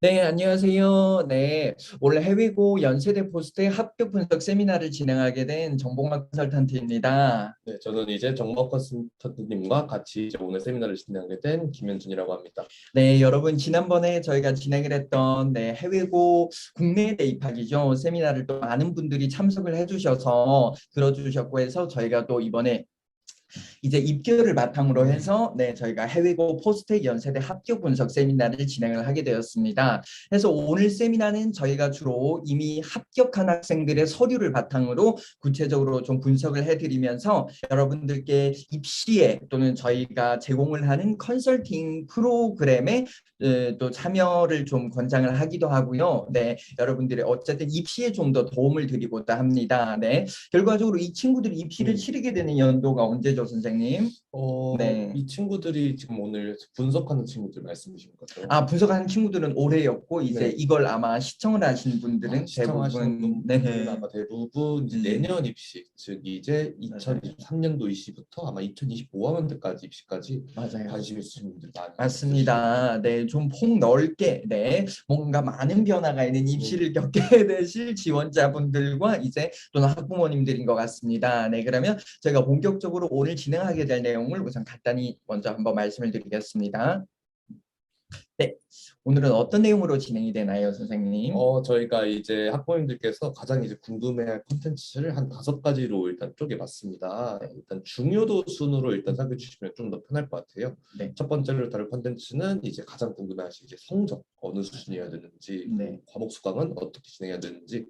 네, 안녕하세요. 네, 올해 해외고 연세대 포스트의 합격 분석 세미나를 진행하게 된 정봉학 컨설턴트입니다. 네, 저는 이제 정보 컨설턴트님과 같이 이제 오늘 세미나를 진행하게 된 김현준이라고 합니다. 네, 여러분 지난번에 저희가 진행을 했던 해외고 국내 대입학이죠. 세미나를 또 많은 분들이 참석을 해주셔서 들어주셨고 해서 저희가 또 이번에 이제 입결을 바탕으로 해서 저희가 해외고 포스텍 연세대 합격 분석 세미나를 진행을 하게 되었습니다. 그래서 오늘 세미나는 저희가 주로 이미 합격한 학생들의 서류를 바탕으로 구체적으로 좀 분석을 해드리면서 여러분들께 입시에 또는 저희가 제공을 하는 컨설팅 프로그램에 또 참여를 좀 권장을 하기도 하고요. 네, 여러분들의 어쨌든 입시에 좀 더 도움을 드리고자 합니다. 네, 결과적으로 이 친구들이 입시를 음. 치르게 되는 연도가 언제죠, 선생님? 네. 이 친구들이 지금 오늘 분석하는 친구들 말씀이신 거죠? 아, 분석하는 친구들은 올해였고 이제 네. 이걸 아마 시청을 하신 분들은 시청하시는 대부분 분들은 아마 대부분 이제 음, 내년 입시, 즉 이제 맞아요. 2023년도 입시부터 아마 2025학년도까지 입시까지 맞아요. 관심 있으신 분들 많이 있으시겠죠. 맞습니다. 네, 좀 폭넓게, 뭔가 많은 변화가 있는 음. 입시를 겪게 되실 지원자분들과 이제 또는 학부모님들인 것 같습니다. 네, 그러면 저희가 본격적으로 오늘 진행하게 될 내용을 우선 간단히 먼저 한번 말씀을 드리겠습니다. 네, 오늘은 어떤 내용으로 진행이 되나요, 선생님? 저희가 이제 학부모님들께서 가장 이제 궁금해할 콘텐츠를 한 5가지로 일단 쪼개봤습니다. 네, 일단 중요도 순으로 일단 살펴주시면 좀 더 편할 것 같아요. 네, 첫 번째로 다룰 콘텐츠는 이제 가장 궁금해하실 이제 성적 어느 수준이어야 되는지, 네, 그리고 과목 수강은 어떻게 진행해야 되는지,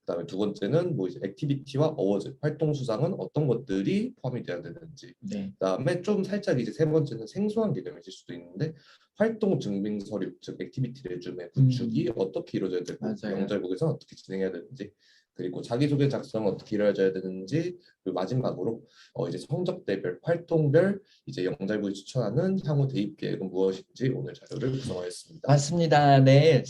그다음에 두 번째는 뭐 이제 액티비티와 어워즈 활동 수상은 어떤 것들이 포함이 돼야 되는지, 네, 그다음에 좀 살짝 이제 세 번째는 생소한 개념이실 수도 있는데 활동 증빙 서류, 즉 액티비티 레주메 구축이 어떻게 이루어져야 되고 맞아요. 영절국에서 어떻게 진행해야 되는지, 그리고 자기소개 작성은 어떻게 이루어져야 되는지, 그리고 마지막으로 이제 성적대별, 활동별 이제 영절국이 추천하는 향후 대입 계획은 무엇인지 오늘 자료를 구성하였습니다. 맞습니다. 네.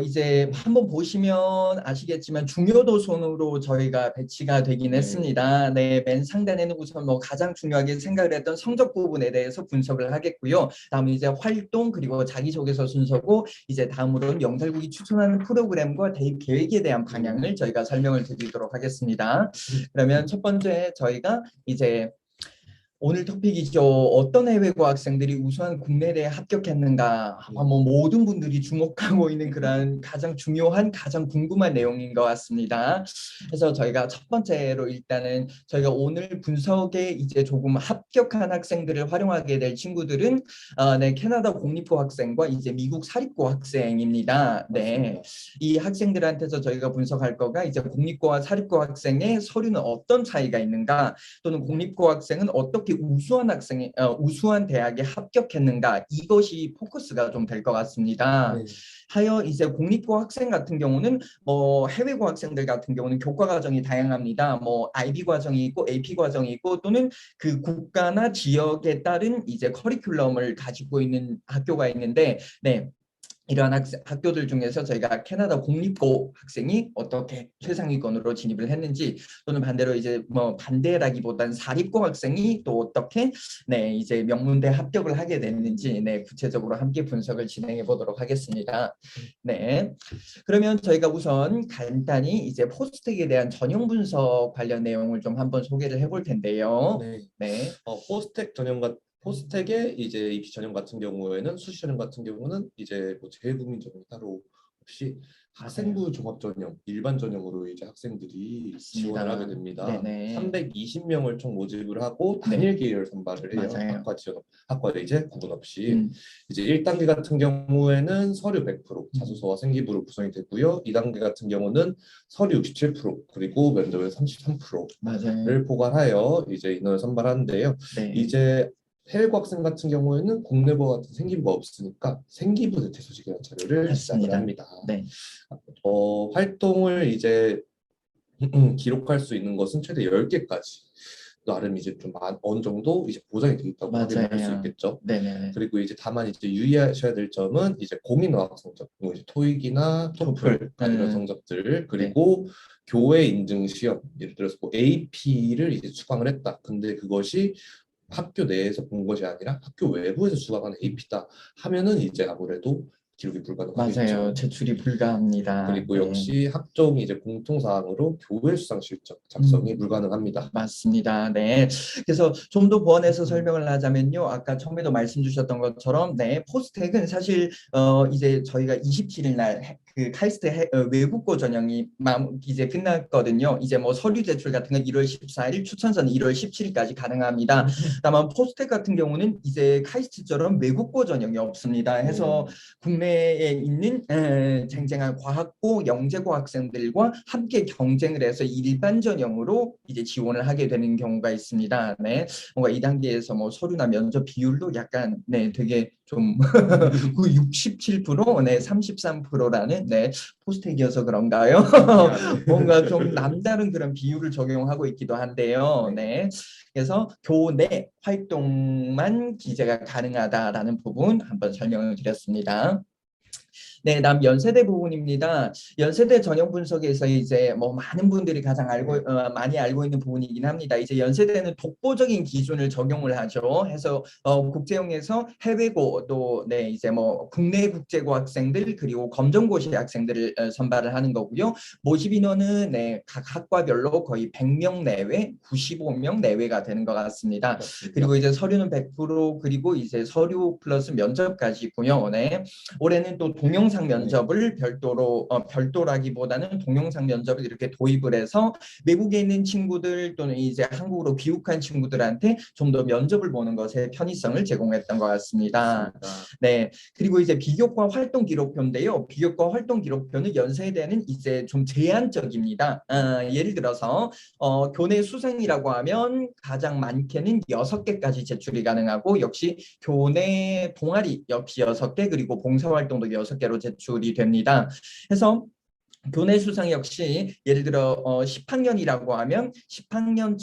이제 한번 보시면 아시겠지만 중요도 순으로 저희가 배치가 되긴 네. 했습니다. 네. 맨 상단에는 우선 뭐 가장 중요하게 생각을 했던 성적 부분에 대해서 분석을 하겠고요. 다음에 이제 활동 그리고 자기소개서 순서고 이제 다음으로는 영달국이 추천하는 프로그램과 대입 계획에 대한 음. 방향을 저희가 설명을 드리도록 하겠습니다. 그러면 첫 번째 저희가 이제 오늘 토픽이죠. 어떤 해외고 학생들이 우수한 국내대에 합격했는가? 아마 뭐 모든 분들이 주목하고 있는 그런 가장 중요한, 가장 궁금한 내용인 것 같습니다. 그래서 저희가 첫 번째로 일단은 저희가 오늘 분석에 이제 조금 합격한 학생들을 활용하게 될 친구들은 네, 캐나다 공립고 학생과 이제 미국 사립고 학생입니다. 네, 맞습니다. 이 학생들한테서 저희가 분석할 거가 이제 공립고와 사립고 학생의 서류는 어떤 차이가 있는가? 또는 공립고 학생은 어떻게 우수한 대학에 합격했는가 이것이 포커스가 좀 될 것 같습니다. 네. 하여 이제 공립고 학생 같은 경우는 뭐 해외고 학생들 같은 경우는 교과 과정이 다양합니다. 뭐 IB 과정이 있고 AP 과정이 있고 또는 그 국가나 지역에 따른 이제 커리큘럼을 가지고 있는 학교가 있는데 네. 이러한 학교들 중에서 저희가 캐나다 공립고 학생이 어떻게 최상위권으로 진입을 했는지 또는 반대로 이제 뭐 반대라기보단 사립고 학생이 또 어떻게 이제 명문대 합격을 하게 됐는지 구체적으로 함께 분석을 진행해 보도록 하겠습니다. 네. 그러면 저희가 우선 간단히 이제 포스텍에 대한 전형 분석 관련 내용을 좀 한번 소개를 해볼 텐데요. 네. 네. 포스텍의 이제 입시 전형 같은 경우에는 수시 전형 같은 경우는 이제 뭐 재외국민 전형이 따로 없이 맞아요. 학생부 종합 전형, 일반 전형으로 이제 학생들이 지원을 하게 맞습니다. 됩니다. 네네. 320명을 총 모집을 하고 네. 단일 기회를 선발을 해요. 맞아요. 학과에 이제 구분 없이. 음. 이제 1단계 같은 경우에는 서류 100%, 음. 자소서와 생기부로 구성이 되고요. 2단계 같은 경우는 서류 67%, 그리고 면접은 33%를 맞아요. 포괄하여 이제 인원을 선발하는데요. 네. 이제 해외고 학생 같은 경우에는 국내고와 같은 생기부가 없으니까 생기부 대체 소식이라는 자료를 제작을 맞습니다. 합니다. 네. 활동을 이제 기록할 수 있는 것은 최대 10개까지. 나름 이제 좀 어느 정도 이제 보장이 되어 있다고 확인을 할 수 맞아요. 있겠죠. 네네. 그리고 이제 다만 이제 유의하셔야 될 점은 이제 공인어학 성적, 뭐 이제 토익이나 토플. 토플 이런 성적들, 네. 그리고 교회 인증 시험, 예를 들어서 뭐 AP를 이제 수강을 했다. 근데 그것이 학교 내에서 본 것이 아니라 학교 외부에서 수강한 AP다 하면은 이제 아무래도 기록이 불가능하겠죠. 맞아요. 제출이 불가합니다. 그리고 네. 역시 학종이 이제 공통사항으로 교회 수상 실적 작성이 불가능합니다. 맞습니다. 네. 그래서 좀 더 보완해서 설명을 하자면요. 아까 처음에도 말씀 주셨던 것처럼, 네, 포스텍은 사실 이제 저희가 27일 날 그 카이스트 외국고 전형이 이제 끝났거든요. 이제 뭐 서류 제출 같은 건 1월 14일, 추천서는 1월 17일까지 가능합니다. 다만 포스텍 같은 경우는 이제 카이스트처럼 외국고 전형이 없습니다. 해서 국내에 있는 쟁쟁한 과학고, 영재고 학생들과 함께 경쟁을 해서 일반 전형으로 이제 지원을 하게 되는 경우가 있습니다. 네, 뭔가 이 단계에서 뭐 서류나 면접 비율도 약간 네 되게 좀 67%, 네 33%라는 네 포스텍이어서 그런가요? 뭔가 좀 남다른 그런 비율을 적용하고 있기도 한데요. 네. 그래서 교내 활동만 기재가 가능하다라는 부분 한번 설명을 드렸습니다. 네, 다음 연세대 부분입니다. 연세대 전형 분석에서 이제 뭐 많은 분들이 가장 많이 알고 있는 부분이긴 합니다. 이제 연세대는 독보적인 기준을 적용을 하죠. 해서 국제형에서 해외고 또 네, 이제 뭐 국내 국제고 학생들 그리고 검정고시 학생들을 선발을 하는 거고요. 모집 인원은 네, 각 학과별로 거의 100명 내외, 95명 내외가 되는 것 같습니다. 그리고 이제 서류는 100% 그리고 이제 서류 플러스 면접까지 있고요. 네. 올해는 또 동영상 면접을 별도라기보다는 동영상 면접을 이렇게 도입을 해서 외국에 있는 친구들 또는 이제 한국으로 귀국한 친구들한테 좀 더 면접을 보는 것에 편의성을 제공했던 것 같습니다. 네, 그리고 이제 비교과 활동 기록표인데요. 비교과 활동 기록표는 연세대는 이제 좀 제한적입니다. 예를 들어서 교내 수생이라고 하면 가장 많게는 6개까지 제출이 가능하고 역시 교내 동아리 역시 6개 그리고 봉사활동도 6개로 제출이 됩니다. 해서 교내 수상 역시 예를 들어 10학년이라고 하면 10학년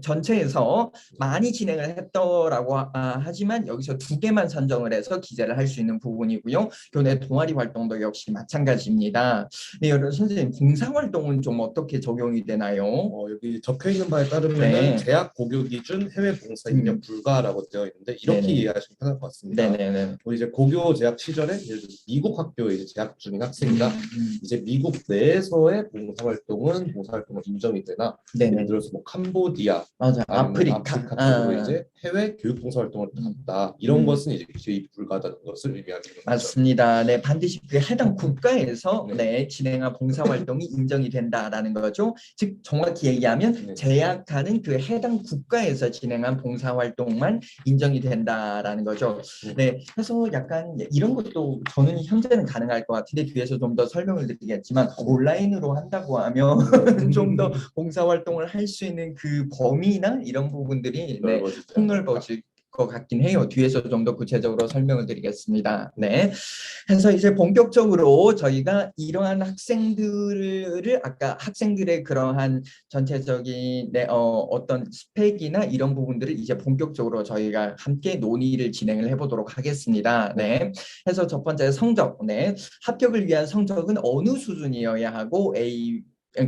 전체에서 많이 진행을 했더라고 하지만 여기서 2개만 선정을 해서 기재를 할 수 있는 부분이고요. 교내 동아리 활동도 역시 마찬가지입니다. 네, 여러분 선생님 봉사활동은 좀 어떻게 적용이 되나요? 여기 적혀 있는 바에 따르면 네. 재학 고교 기준 해외 봉사 입력 불가라고 되어 있는데 이렇게 네네. 이해하시면 편할 것 같습니다. 네네네. 이제 고교 재학 시절에 예를 들어 미국 학교에 이제 재학 중인 학생이다. 이제 미국 내에서의 봉사활동은 인정이 되나 네네. 예를 들어서 뭐 캄보디아 맞아. 아니면 아프리카. 쪽으로 이제 해외 교육 봉사활동을 갔다 이런 것은 이제 기재입 불가하다는 것을 의미하는 거죠. 맞습니다. 네, 반드시 그 해당 국가에서 네. 네, 진행한 봉사활동이 인정이 된다라는 거죠. 즉 정확히 얘기하면 재학하는 그 해당 국가에서 진행한 봉사활동만 인정이 된다라는 거죠. 네, 그래서 약간 이런 것도 저는 현재는 가능할 것 같은데 뒤에서 좀 더 설명을 드리겠지만 온라인으로 한다고 하면 좀 더 봉사활동을 할 수 있는 그 범위나 이런 부분들이 네, 폭넓어질 것 같긴 해요. 뒤에서 좀 더 구체적으로 설명을 드리겠습니다. 네, 그래서 이제 본격적으로 저희가 이러한 학생들을 아까 학생들의 그러한 전체적인 어떤 스펙이나 이런 부분들을 이제 본격적으로 저희가 함께 논의를 진행을 해보도록 하겠습니다. 네, 그래서 첫 번째 성적, 네, 합격을 위한 성적은 어느 수준이어야 하고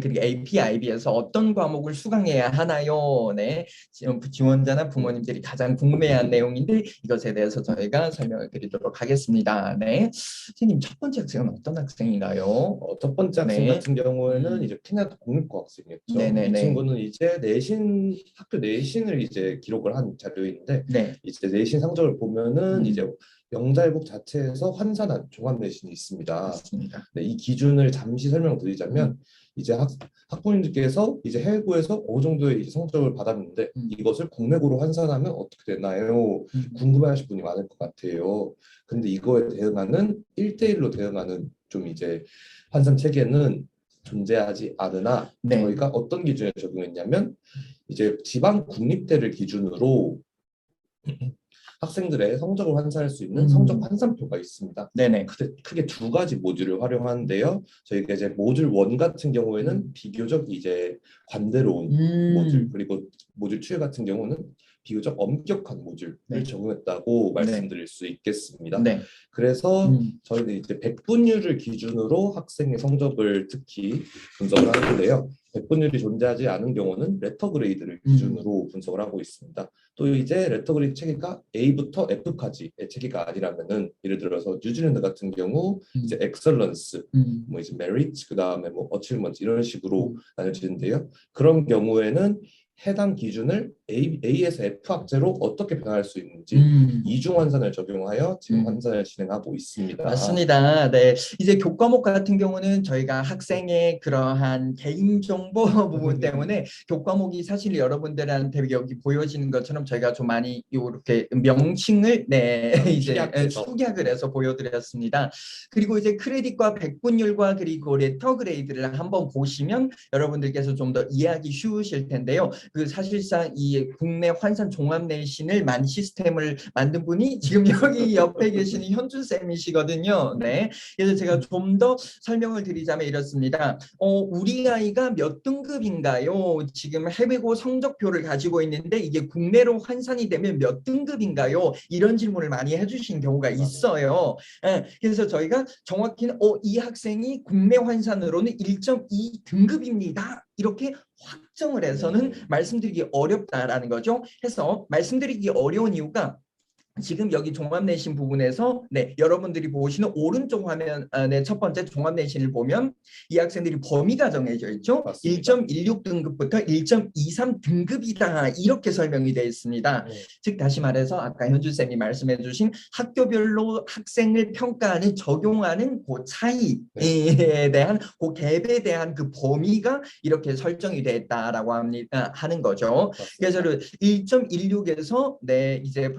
그리고 AP, IB에서 어떤 과목을 수강해야 하나요? 네, 지원자나 부모님들이 가장 궁금해하는 내용인데 이것에 대해서 저희가 설명을 드리도록 하겠습니다. 네, 선생님 첫 번째 학생은 어떤 학생인가요? 첫 번째 학생 네. 같은 경우에는 이제 캐나다 공립고 학생이었죠. 네네네. 이 친구는 이제 학교 내신을 이제 기록을 한 자료인데 네. 이제 내신 성적을 보면은 이제 영자일국 자체에서 환산한 종합 내신이 있습니다. 맞습니다. 네, 이 기준을 잠시 설명드리자면 이제 학부모님들께서 이제 해외고에서 어느 정도의 이제 성적을 받았는데 이것을 국내고로 환산하면 어떻게 되나요? 궁금해하실 분이 많을 것 같아요. 근데 이거에 대응하는 1대1로 대응하는 좀 이제 환산 체계는 존재하지 않으나 네. 저희가 어떤 기준에 적용했냐면 이제 지방 국립대를 기준으로 학생들의 성적을 환산할 수 있는 성적 환산표가 있습니다. 네네. 크게 2가지 모듈을 활용하는데요. 저희가 이제 모듈 1 같은 경우에는 비교적 이제 관대로운 모듈, 그리고 모듈 2 같은 경우는 비교적 엄격한 모듈을 적용했다고 말씀드릴 수 있겠습니다. 네. 그래서 저희는 이제 백분율을 기준으로 학생의 성적을 특히 분석을 하는데요. 백분율이 존재하지 않은 경우는 레터 그레이드를 기준으로 분석을 하고 있습니다. 또 이제 레터 그레이드 체계가 A부터 F까지의 체계가 아니라면은 예를 들어서 뉴질랜드 같은 경우 이제 엑설런스, 뭐 이제 메리트, 그다음에 뭐 어치먼트 이런 식으로 나눠지는데요. 그런 경우에는 해당 기준을 A에서 F 학제로 어떻게 변화할 수 있는지 이중 환산을 적용하여 지금 환산을 진행하고 있습니다. 맞습니다. 네, 이제 교과목 같은 경우는 저희가 학생의 그러한 개인정보 부분 때문에 교과목이 사실 여러분들한테 여기 보여지는 것처럼 저희가 좀 많이 이렇게 명칭을 이제 축약을 해서 보여드렸습니다. 그리고 이제 크레딧과 백분율과 그리고 레터 그레이드를 한번 보시면 여러분들께서 좀 더 이해하기 쉬우실 텐데요. 그 사실상 이 국내 환산 종합 내신을 만 시스템을 만든 분이 지금 여기 옆에 계시는 현준 쌤이시거든요. 네, 그래서 제가 좀 더 설명을 드리자면 이렇습니다. 우리 아이가 몇 등급인가요? 지금 해외고 성적표를 가지고 있는데 이게 국내로 환산이 되면 몇 등급인가요? 이런 질문을 많이 해주신 경우가 있어요. 그래서 저희가 정확히는 이 학생이 국내 환산으로는 1.2 등급입니다. 이렇게 확정을 해서는 말씀드리기 어렵다라는 거죠. 해서 말씀드리기 어려운 이유가 지금 여기 종합내신 부분에서 여러분들이 보시는 오른쪽 화면의 첫 번째 종합내신을 보면 이 학생들이 범위가 정해져 있죠. 맞습니다. 1.16 등급부터 1.23 등급이다 이렇게 설명이 되어 있습니다. 즉 다시 말해서 아까 현준 쌤이 말씀해 주신 학교별로 학생을 평가하는 적용하는 그 차이에 대한 그 갭에 대한 그 범위가 이렇게 설정이 되었다라고 하는 거죠. 맞습니다. 그래서 1.16에서 이제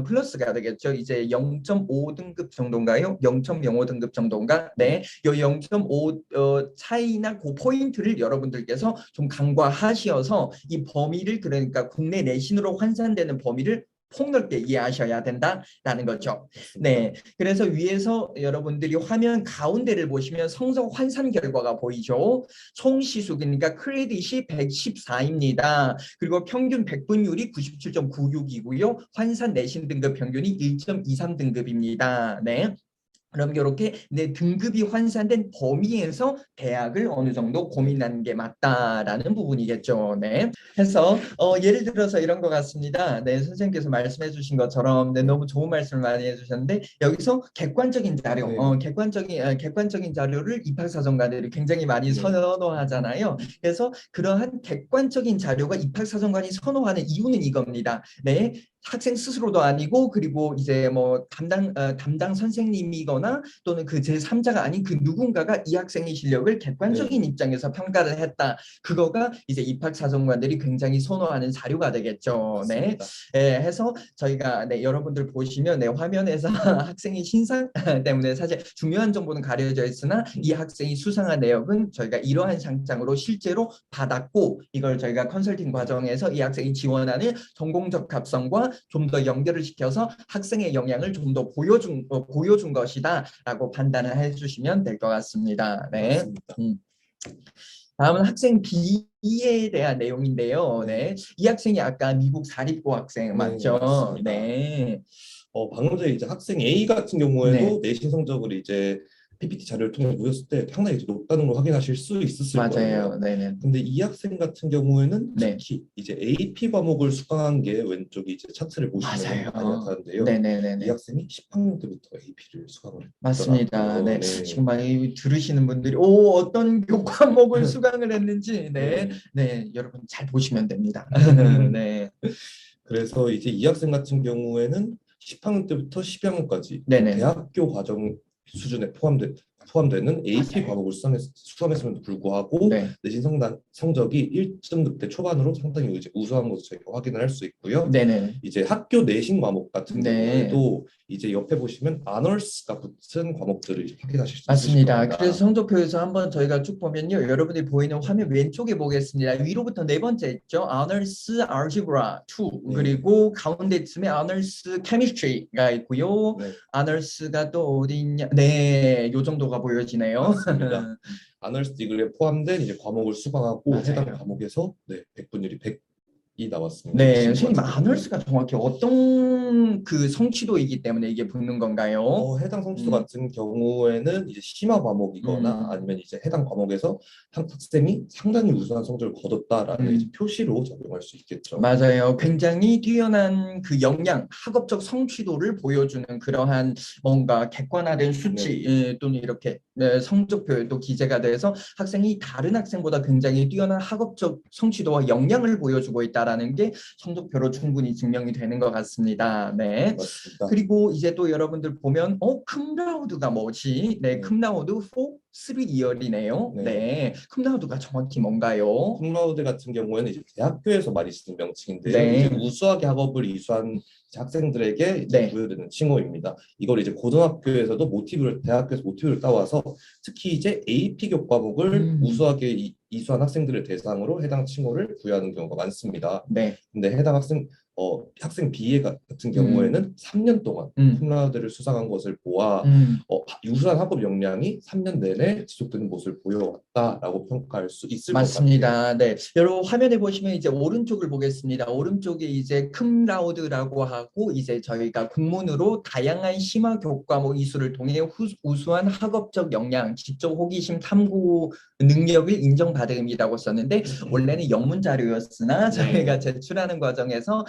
플러스가 되겠죠. 이제 0.5 등급 정도인가요? 0.05 등급 정도인가? 네, 이 0.5 차이나 그 포인트를 여러분들께서 좀 간과하셔서 이 범위를 그러니까 국내 내신으로 환산되는 범위를 폭넓게 이해하셔야 된다라는 거죠. 네, 그래서 위에서 여러분들이 화면 가운데를 보시면 성적 환산 결과가 보이죠. 총 시수 그러니까 크레딧이 114입니다. 그리고 평균 백분율이 97.96이고요. 환산 내신 등급 평균이 1.23 등급입니다. 네. 그럼 이렇게 내 등급이 환산된 범위에서 대학을 어느 정도 고민하는 게 맞다라는 부분이겠죠. 네. 해서 예를 들어서 이런 것 같습니다. 네, 선생님께서 말씀해 주신 것처럼 너무 좋은 말씀을 많이 해주셨는데 여기서 객관적인 자료, 객관적인 자료를 입학사정관들이 굉장히 많이 선호하잖아요. 그래서 그러한 객관적인 자료가 입학사정관이 선호하는 이유는 이겁니다. 네. 학생 스스로도 아니고 그리고 이제 뭐 담당 선생님이거나 또는 그 제3자가 아닌 그 누군가가 이 학생의 실력을 객관적인 입장에서 평가를 했다. 그거가 이제 입학사정관들이 굉장히 선호하는 자료가 되겠죠. 네. 해서 저희가 여러분들 보시면 화면에서 학생의 신상 때문에 사실 중요한 정보는 가려져 있으나 이 학생이 수상한 내역은 저희가 이러한 상장으로 실제로 받았고 이걸 저희가 컨설팅 과정에서 이 학생이 지원하는 전공적 합성과 좀 더 연결을 시켜서 학생의 영향을 좀 더 보여준 것이다라고 판단을 해주시면 될 것 같습니다. 네. 다음은 학생 B에 대한 내용인데요. 네. 이 학생이 아까 미국 사립고 학생 맞죠? 맞습니다. 네. 방금 전에 이제 학생 A 같은 경우에도 내신 성적을 이제 PPT 자료를 통해 보였을 때 상당히 이제 높다는 걸 확인하실 수 있었을 거예요. 네네. 근데 이 학생 같은 경우에는 특히 이제 AP 과목을 수강한 게 왼쪽에 이제 차트를 보시면 많이 나타나는데요. 이 학생이 10학년 때부터 AP를 수강을 맞습니다. 네. 지금 많이 들으시는 분들이 어떤 교과목을 수강을 했는지 여러분 잘 보시면 됩니다. 네. 그래서 이제 이 학생 같은 경우에는 10학년 때부터 12학년까지 대학교 과정 수준에 포함되는 AP 과목을 수강했음에도 불구하고 내신 성적이 1등급대 초반으로 상당히 이제 우수한 것을 저희가 확인을 할 수 있고요. 이제 학교 내신 과목 같은 경우에도 이제 옆에 보시면 아너스가 붙은 과목들을 이제 확인하실 수 있습니다. 맞습니다. 그래서 성적표에서 한번 저희가 쭉 보면요. 여러분들이 보이는 화면 왼쪽에 보겠습니다. 위로부터 네 번째 있죠. Honors Algebra 2 그리고 가운데쯤에 Honors Chemistry가 있고요. Honors가 또 어디 있냐? 네, 요 정도가 보여지네요. 맞습니다. 아너스 디그리에 포함된 이제 과목을 수강하고 해당 과목에서 백분율이 나왔습니다. 네, 이 친구 선생님, 같은 경우는. 아너스가 정확히 어떤 그 성취도이기 때문에 이게 붙는 건가요? 해당 성취도 음, 같은 경우에는 이제 심화 과목이거나 음, 아니면 이제 해당 과목에서 학생이 상당히 우수한 성적을 거뒀다라는 이제 음. 표시로 적용할 수 있겠죠. 맞아요. 굉장히 뛰어난 그 역량, 학업적 성취도를 보여주는 그러한 뭔가 객관화된 네, 수치 또는 이렇게 성적표에도 기재가 돼서 학생이 다른 학생보다 굉장히 뛰어난 학업적 성취도와 역량을 보여주고 있다라는 게 성적표로 충분히 증명이 되는 것 같습니다. 네. 맞습니다. 그리고 이제 또 여러분들 보면 쿰라우드가 뭐지? 네, 네, 쿰라우드 4, 3이어리네요. 네. 네. 쿰라우드가 정확히 뭔가요? 쿰라우드 같은 경우에는 이제 대학교에서 많이 쓰는 명칭인데요. 이제 네. 우수하게 학업을 이수한 이제 학생들에게 이제 네. 부여되는 칭호입니다. 이걸 이제 고등학교에서도 대학교에서 모티브를 따와서 특히 이제 AP 교과목을 음, 우수하게 이수한 학생들을 대상으로 해당 칭호를 부여하는 경우가 많습니다. 네. 근데 해당 학생 B의 같은 음, 경우에는 3년 동안 음, 쿰라우드를 수상한 것을 보아 음. 유수한 학업 역량이 3년 내내 지속되는 모습을 보여왔다라고 평가할 수 있을 것 같아요. 맞습니다. 네. 여러분 화면에 보시면 이제 오른쪽을 보겠습니다. 오른쪽에 이제 쿰라우드라고 하고 이제 저희가 국문으로 다양한 심화 교과목 이수를 통해 우수한 학업적 역량, 지적 호기심 탐구 능력을 인정받음이라고 썼는데 원래는 영문 자료였으나 저희가 네. 제출하는 과정에서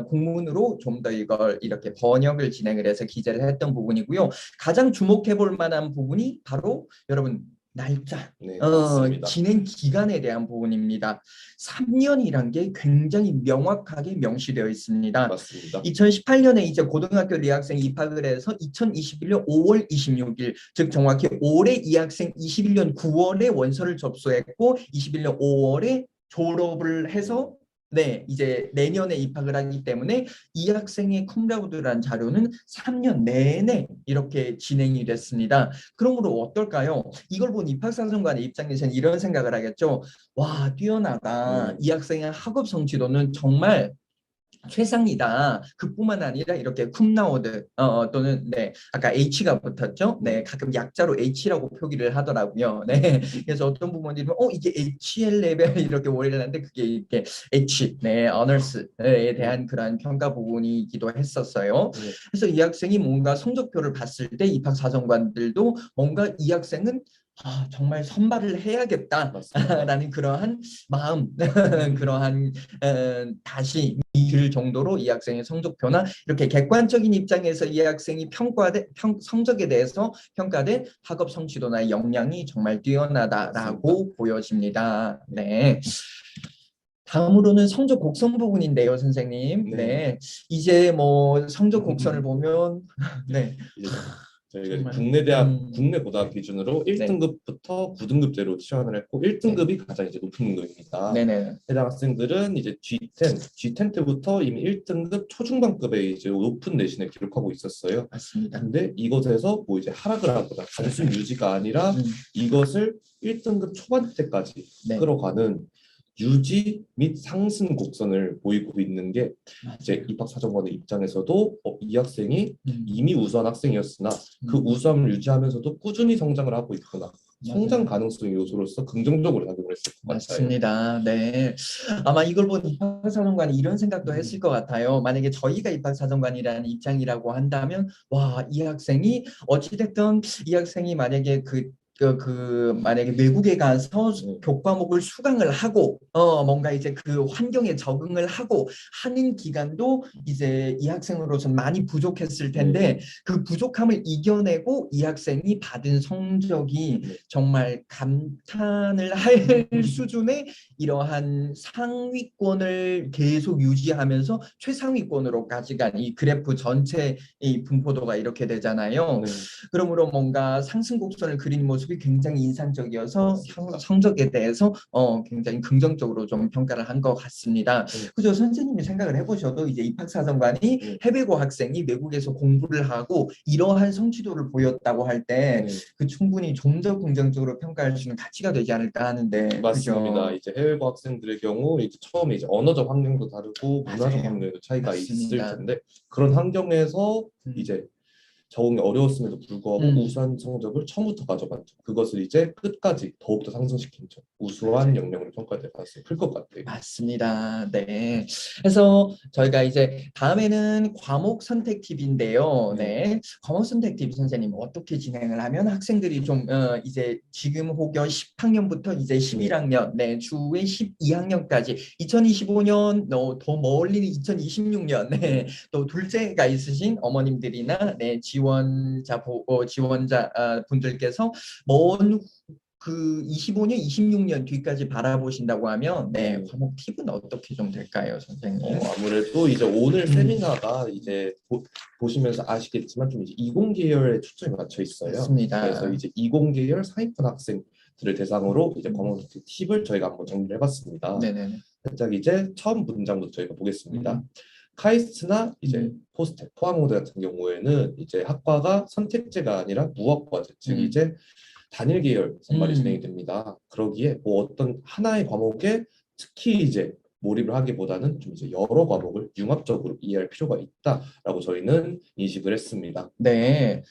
국문으로 좀 더 이걸 이렇게 번역을 진행을 해서 기재를 했던 부분이고요. 가장 주목해 볼 만한 부분이 바로 여러분 날짜, 네, 맞습니다. 진행 기간에 대한 부분입니다. 3년이란 게 굉장히 명확하게 명시되어 있습니다. 맞습니다. 2018년에 이제 고등학교 이학생이 입학을 해서 2021년 5월 26일, 즉 정확히 올해 이 학생 21년 9월에 원서를 접수했고 21년 5월에 졸업을 해서 네, 이제 내년에 입학을 하기 때문에 이 학생의 쿰라우드라는 자료는 3년 내내 이렇게 진행이 됐습니다. 그러므로 어떨까요? 이걸 본 입학사정관의 입장에서는 이런 생각을 하겠죠. 와, 뛰어나다. 네, 이 학생의 학업 성취도는 정말 최상이다. 그뿐만 아니라 이렇게 쿰라우드 또는 네 아까 H가 붙었죠. 네 네, 가끔 약자로 H라고 표기를 하더라고요. 네 그래서 어떤 부모님은 이게 HL 레벨 이렇게 오해를 하는데 그게 이렇게 H 네 어너스에 네, 대한 그러한 평가 부분이기도 했었어요. 네, 그래서 이 학생이 뭔가 성적표를 봤을 때 입학 사정관들도 뭔가 이 학생은 정말 선발을 맞습니다. 해야겠다라는 그러한 마음, 그러한 다시 들 정도로 이 학생의 성적표나 이렇게 객관적인 입장에서 이 학생이 성적에 대해서 평가된 학업 성취도나 역량이 정말 맞습니다. 뛰어나다라고 보여집니다. 네, 네. 다음으로는 성적 곡선 부분인데요, 선생님. 네. 네. 이제 뭐 성적 곡선을 보면 네. 이제 저희가 이제 정말 국내 고등학 기준으로 네. 1등급부터 9등급제로 치환을 했고 네. 1등급이 가장 이제 높은 등급입니다. 네네. 해당 학생들은 이제 G10 때부터 이미 1등급 초중반급의 이제 높은 내신을 기록하고 있었어요. 맞습니다. 근데 이것에서 뭐 이제 하락을 하거나 단순 유지가 아니라 음, 이것을 1등급 초반대까지 네. 끌어가는 유지 및 상승 곡선을 보이고 있는 게 이제 맞아요. 입학사정관의 입장에서도 이 학생이 음, 이미 우수한 학생이었으나 그 음, 우수함을 유지하면서도 꾸준히 성장을 하고 있구나. 성장 맞아요. 가능성 요소로서 긍정적으로 작용을 했을 것 같아요. 맞습니다. 네. 아마 이걸 본 입학사정관이 이런 생각도 했을 것 같아요. 만약에 저희가 입학사정관이라는 입장이라고 한다면, 와, 이 학생이 어찌됐든 이 학생이 만약에 만약에 외국에 가서 네, 교과목을 수강을 하고 뭔가 이제 그 환경에 적응을 하고 하는 기간도 이제 이 학생으로서는 많이 부족했을 텐데 네, 그 부족함을 이겨내고 이 학생이 받은 성적이 네, 정말 감탄을 할 수준의 이러한 상위권을 계속 유지하면서 최상위권으로까지 간 이 그래프 전체 이 분포도가 이렇게 되잖아요. 네, 그러므로 뭔가 상승 곡선을 그리는 모습이 굉장히 인상적이어서 맞습니다. 성적에 대해서 굉장히 긍정적으로 좀 평가를 한 것 같습니다. 네, 그죠? 선생님이 생각을 해보셔도 이제 입학사정관이 네, 해외고 학생이 외국에서 공부를 하고 이러한 성취도를 보였다고 할 때 네. 그 충분히 좀 더 긍정적으로 평가할 수 있는 가치가 되지 않을까 하는데 맞습니다. 그죠? 이제 해외고 학생들의 경우 이제 처음에 이제 언어적 환경도 다르고 문화적 맞아요. 환경에도 차이가 있을 맞습니다. 텐데 그런 환경에서 음, 이제 적응이 어려웠음에도 불구하고 음. 우수한 성적을 처음부터 가져갔죠. 그것을 이제 끝까지 더욱더 상승시킨 점. 우수한 영역으로 평가될 가능성이 클 것 같아요. 맞습니다. 네. 그래서 저희가 이제 다음에는 과목 선택 팁인데요. 네. 과목 선택 팁 선생님 어떻게 진행을 하면 학생들이 좀 이제 지금 혹여 10학년부터 이제 11학년, 네, 추후에 12학년까지 2025년 더 멀리 2026년, 네, 또 둘째가 있으신 어머님들이나 네, 지원자 분들께서 먼 그 25년, 26년 뒤까지 바라보신다고 하면 네, 과목 팁은 어떻게 좀 될까요, 선생님? 아무래도 이제 오늘 세미나가 이제 보시면서 아시겠지만 좀 이제 20 계열에 초점이 맞춰 있어요. 맞습니다. 그래서 이제 20 계열 상위권 학생들을 대상으로 이제 과목 팁을 저희가 한번 정리를 해봤습니다. 네네. 살짝 이제 처음 문장부터 저희가 보겠습니다. 카이스트나 이제 포스텍, 포항고대 같은 경우에는 이제 학과가 선택제가 아니라 무학과제, 즉 이제 단일 계열 선발이 진행이 됩니다. 그러기에 뭐 어떤 하나의 과목에 특히 이제 몰입을 하기보다는 좀 이제 여러 과목을 융합적으로 이해할 필요가 있다라고 저희는 인식을 했습니다. 네.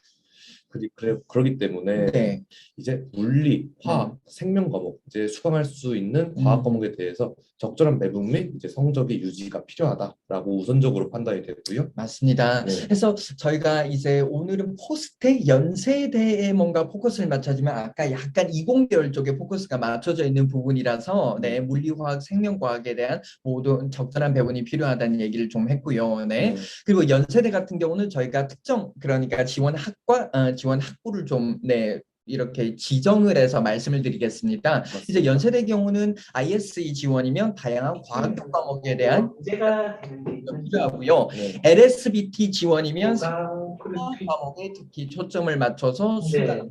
그러기 때문에 네. 이제 물리, 화학, 생명 과목 이제 수강할 수 있는 과학 과목에 대해서 적절한 배분 및 이제 성적의 유지가 필요하다라고 우선적으로 판단이 됐고요. 맞습니다. 네. 그래서 저희가 이제 오늘은 포스텍 연세대에 뭔가 포커스를 맞춰주면 아까 약간 이공계열 쪽에 포커스가 맞춰져 있는 부분이라서 네, 물리화학, 생명과학에 대한 모든 적절한 배분이 필요하다는 얘기를 좀 했고요. 네. 그리고 연세대 같은 경우는 저희가 특정 그러니까 지원 학과, 지원 학부를 좀 네. 이렇게 지정을 해서 말씀을 드리겠습니다. 맞습니다. 이제 연세대 경우는 ISE 지원이면 다양한 과학적 과목에 대한 문제가 필요하고요. 네. LSBT 지원이면 과학 과목에 특히 초점을 맞춰서 수강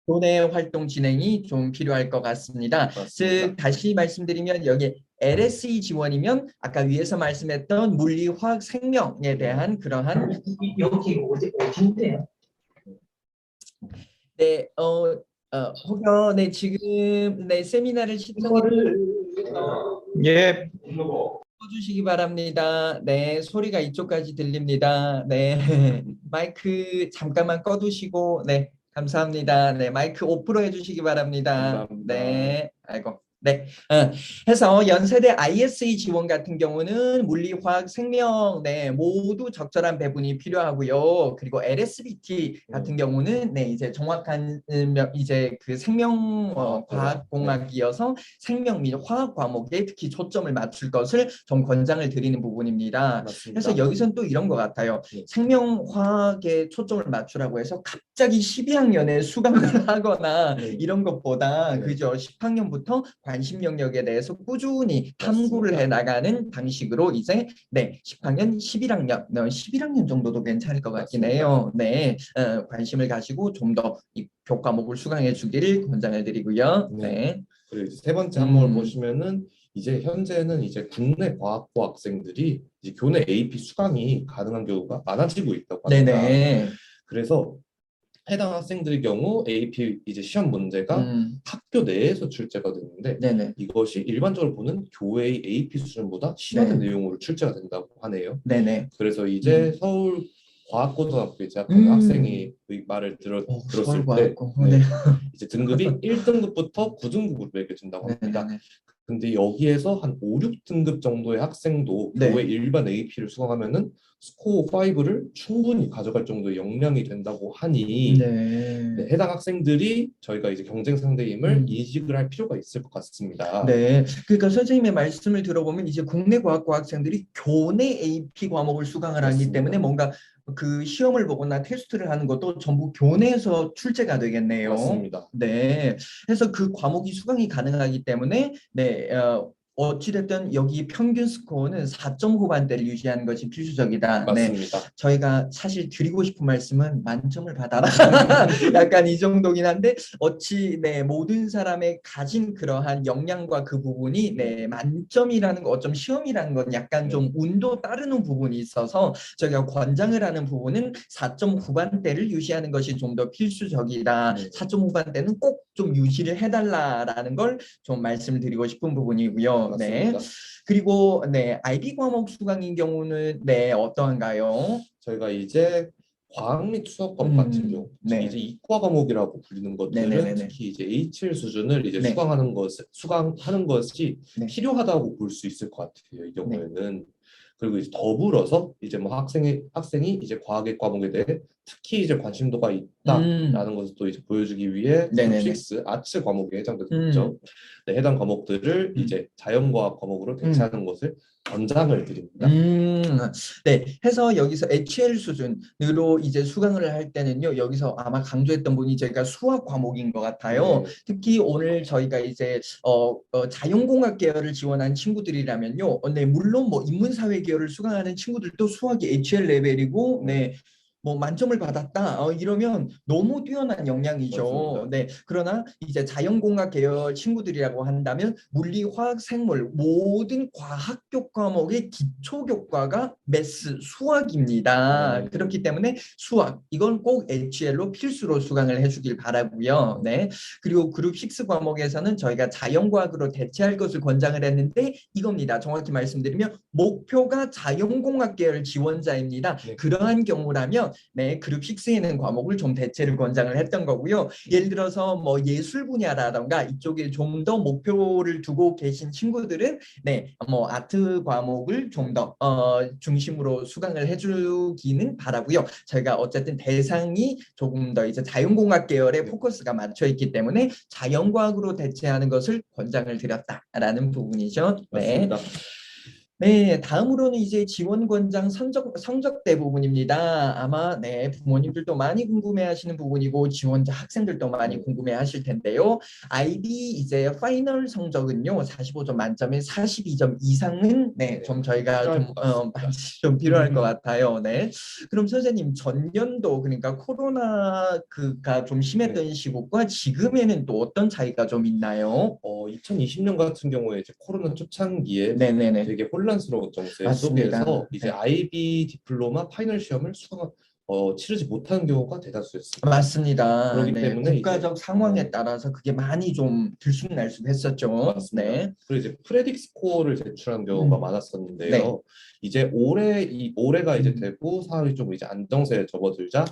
교내 활동 진행이 좀 필요할 것 같습니다. 맞습니다. 즉 다시 말씀드리면 여기 LSE 지원이면 아까 위에서 말씀했던 물리, 화학, 생명에 대한 그러한 여기 어딘데요? 네, 혹여 네 지금 네 세미나를 시청해 예. 주시기 바랍니다. 네, 소리가 이쪽까지 들립니다. 네, 마이크 잠깐만 꺼두시고 네, 감사합니다. 네, 마이크 오프로 해주시기 바랍니다. 감사합니다. 네, 아이고. 네, 해서 연세대 ISE 지원 같은 경우는 물리, 화학, 생명 네 모두 적절한 배분이 필요하고요. 그리고 LSBT 같은 경우는 네 이제 정확한 이제 그 생명 과학공학이어서 생명 및 화학 과목에 특히 초점을 맞출 것을 좀 권장을 드리는 부분입니다. 맞습니다. 그래서 여기서는 또 이런 것 같아요. 네. 생명화학에 초점을 맞추라고 해서 갑자기 12학년에 수강을 하거나 이런 것보다 네. 그저 10학년부터 관심 영역에 대해서 꾸준히 탐구를 해 나가는 방식으로 이제 네 10학년, 11학년, 11학년 정도도 괜찮을 것 같긴 해요. 네, 관심을 가지고 좀 더 이 교과목을 수강해 주기를 권장을 드리고요. 네. 그리고 이제 세 번째 항목을 보시면은 이제 현재는 이제 국내 과학부 학생들이 이제 교내 AP 수강이 가능한 경우가 많아지고 있다고 합니다. 네네. 그래서 해당 학생들의 경우 AP 이제 시험 문제가 학교 내에서 출제가 되는데 네네. 이것이 일반적으로 보는 교회의 AP 수준보다 심화된 내용으로 출제가 된다고 하네요. 네네. 그래서 이제 서울 과학고등학교에 재학하는 학생이 그 말을 들었을 때 이제 등급이 1등급부터 9등급으로 매겨진다고 합니다. 근데 여기에서 한 5, 6등급 정도의 학생도 교회 일반 AP를 수강하면은 스코어 5를 충분히 가져갈 정도의 역량이 된다고 하니 해당 학생들이 저희가 이제 경쟁 상대임을 인식을 할 필요가 있을 것 같습니다. 네, 그러니까 선생님의 말씀을 들어보면 이제 국내 과학과 학생들이 교내 AP 과목을 수강을 하기 때문에 뭔가 그 시험을 보거나 테스트를 하는 것도 전부 교내에서 출제가 되겠네요. 맞습니다. 네, 그래서 그 과목이 수강이 가능하기 때문에 네. 어찌됐든 여기 평균 스코어는 4점 후반대를 유지하는 것이 필수적이다. 맞습니다. 네, 저희가 사실 드리고 싶은 말씀은 만점을 받아라. 약간 이 정도긴 한데 어찌 네 모든 사람의 가진 그러한 역량과 그 부분이 네 만점이라는 거 어쩜 시험이라는 건 약간 좀 운도 따르는 부분이 있어서 저희가 권장을 하는 부분은 4점 후반대를 유지하는 것이 좀 더 필수적이다. 4점 후반대는 꼭 좀 유지를 해달라라는 걸 좀 말씀을 드리고 싶은 부분이고요. 네. 그리고 네 IB 과목 수강인 경우는 네 어떠한가요? 저희가 이제 과학 및 수학 과목 같은 경우 네. 이제 이과 과목이라고 불리는 것들은 네네네네. 특히 이제 H1 수준을 이제 네. 수강하는 것이 네. 필요하다고 볼 수 있을 것 같아요. 이 경우에는. 그리고 이제 더불어서 이제 뭐 학생이 이제 과학의 과목에 대해 특히 이제 관심도가 있다라는 것을 또 이제 보여주기 위해 네네네. 6 아츠 과목에 해당되는 음. 거죠. 네, 해당 과목들을 이제 자연과학 과목으로 대체하는 것을 권장을 드립니다. 네. 해서 여기서 HL 수준으로 이제 수강을 할 때는요, 여기서 아마 강조했던 분이 저희가 수학 과목인 것 같아요. 네. 특히 오늘 저희가 이제 자연공학 계열을 지원한 친구들이라면요, 네, 물론 뭐 인문사회 계열을 수강하는 친구들도 수학이 HL 레벨이고, 네. 뭐 만점을 받았다 이러면 너무 뛰어난 역량이죠. 맞습니다. 네. 그러나 이제 자연공학 계열 친구들이라고 한다면 물리, 화학, 생물 모든 과학교 과목의 기초 교과가 매스 수학입니다. 그렇기 때문에 수학 이건 꼭 HL로 필수로 수강을 해주길 바라고요. 네. 그리고 그룹 6 과목에서는 저희가 자연과학으로 대체할 것을 권장을 했는데 이겁니다. 정확히 말씀드리면 목표가 자연공학 계열 지원자입니다. 네. 그러한 경우라면 네, 그룹 6에는 과목을 좀 대체를 권장을 했던 거고요. 예를 들어서 뭐 예술 분야라던가 이쪽에 좀 더 목표를 두고 계신 친구들은 네, 뭐 아트 과목을 좀 더 중심으로 수강을 해주기는 바라고요. 저희가 어쨌든 대상이 조금 더 이제 자연공학 계열에 포커스가 맞춰 있기 때문에 자연과학으로 대체하는 것을 권장을 드렸다라는 부분이죠. 네. 맞습니다. 네, 다음으로는 이제 지원권장 성적대 부분입니다. 아마 네, 부모님들도 많이 궁금해하시는 부분이고 지원자 학생들도 많이 궁금해하실 텐데요. IB 이제 파이널 성적은요, 45점 만점에 42점 이상은 네, 좀 저희가 좀 필요할 것 같아요. 네, 그럼 선생님 전년도 그러니까 코로나가 좀 심했던 시국과 지금에는 또 어떤 차이가 좀 있나요? 2020년 같은 경우에 이제 코로나 초창기에 네네네. 되게 혼란스러운 정세 맞습니다. 속에서 이제 네. IB 디플로마 파이널 시험을 치르지 못하는 경우가 대다수였습니다. 맞습니다. 그렇기 네, 때문에 국가적 상황에 따라서 그게 많이 좀 들쑥날쑥했었죠. 맞습니다. 네. 그리고 이제 프레딕 스코어를 제출한 경우가 많았었는데요. 네. 이제 올해가 이제 되고 사람이 좀 이제 안정세에 접어들자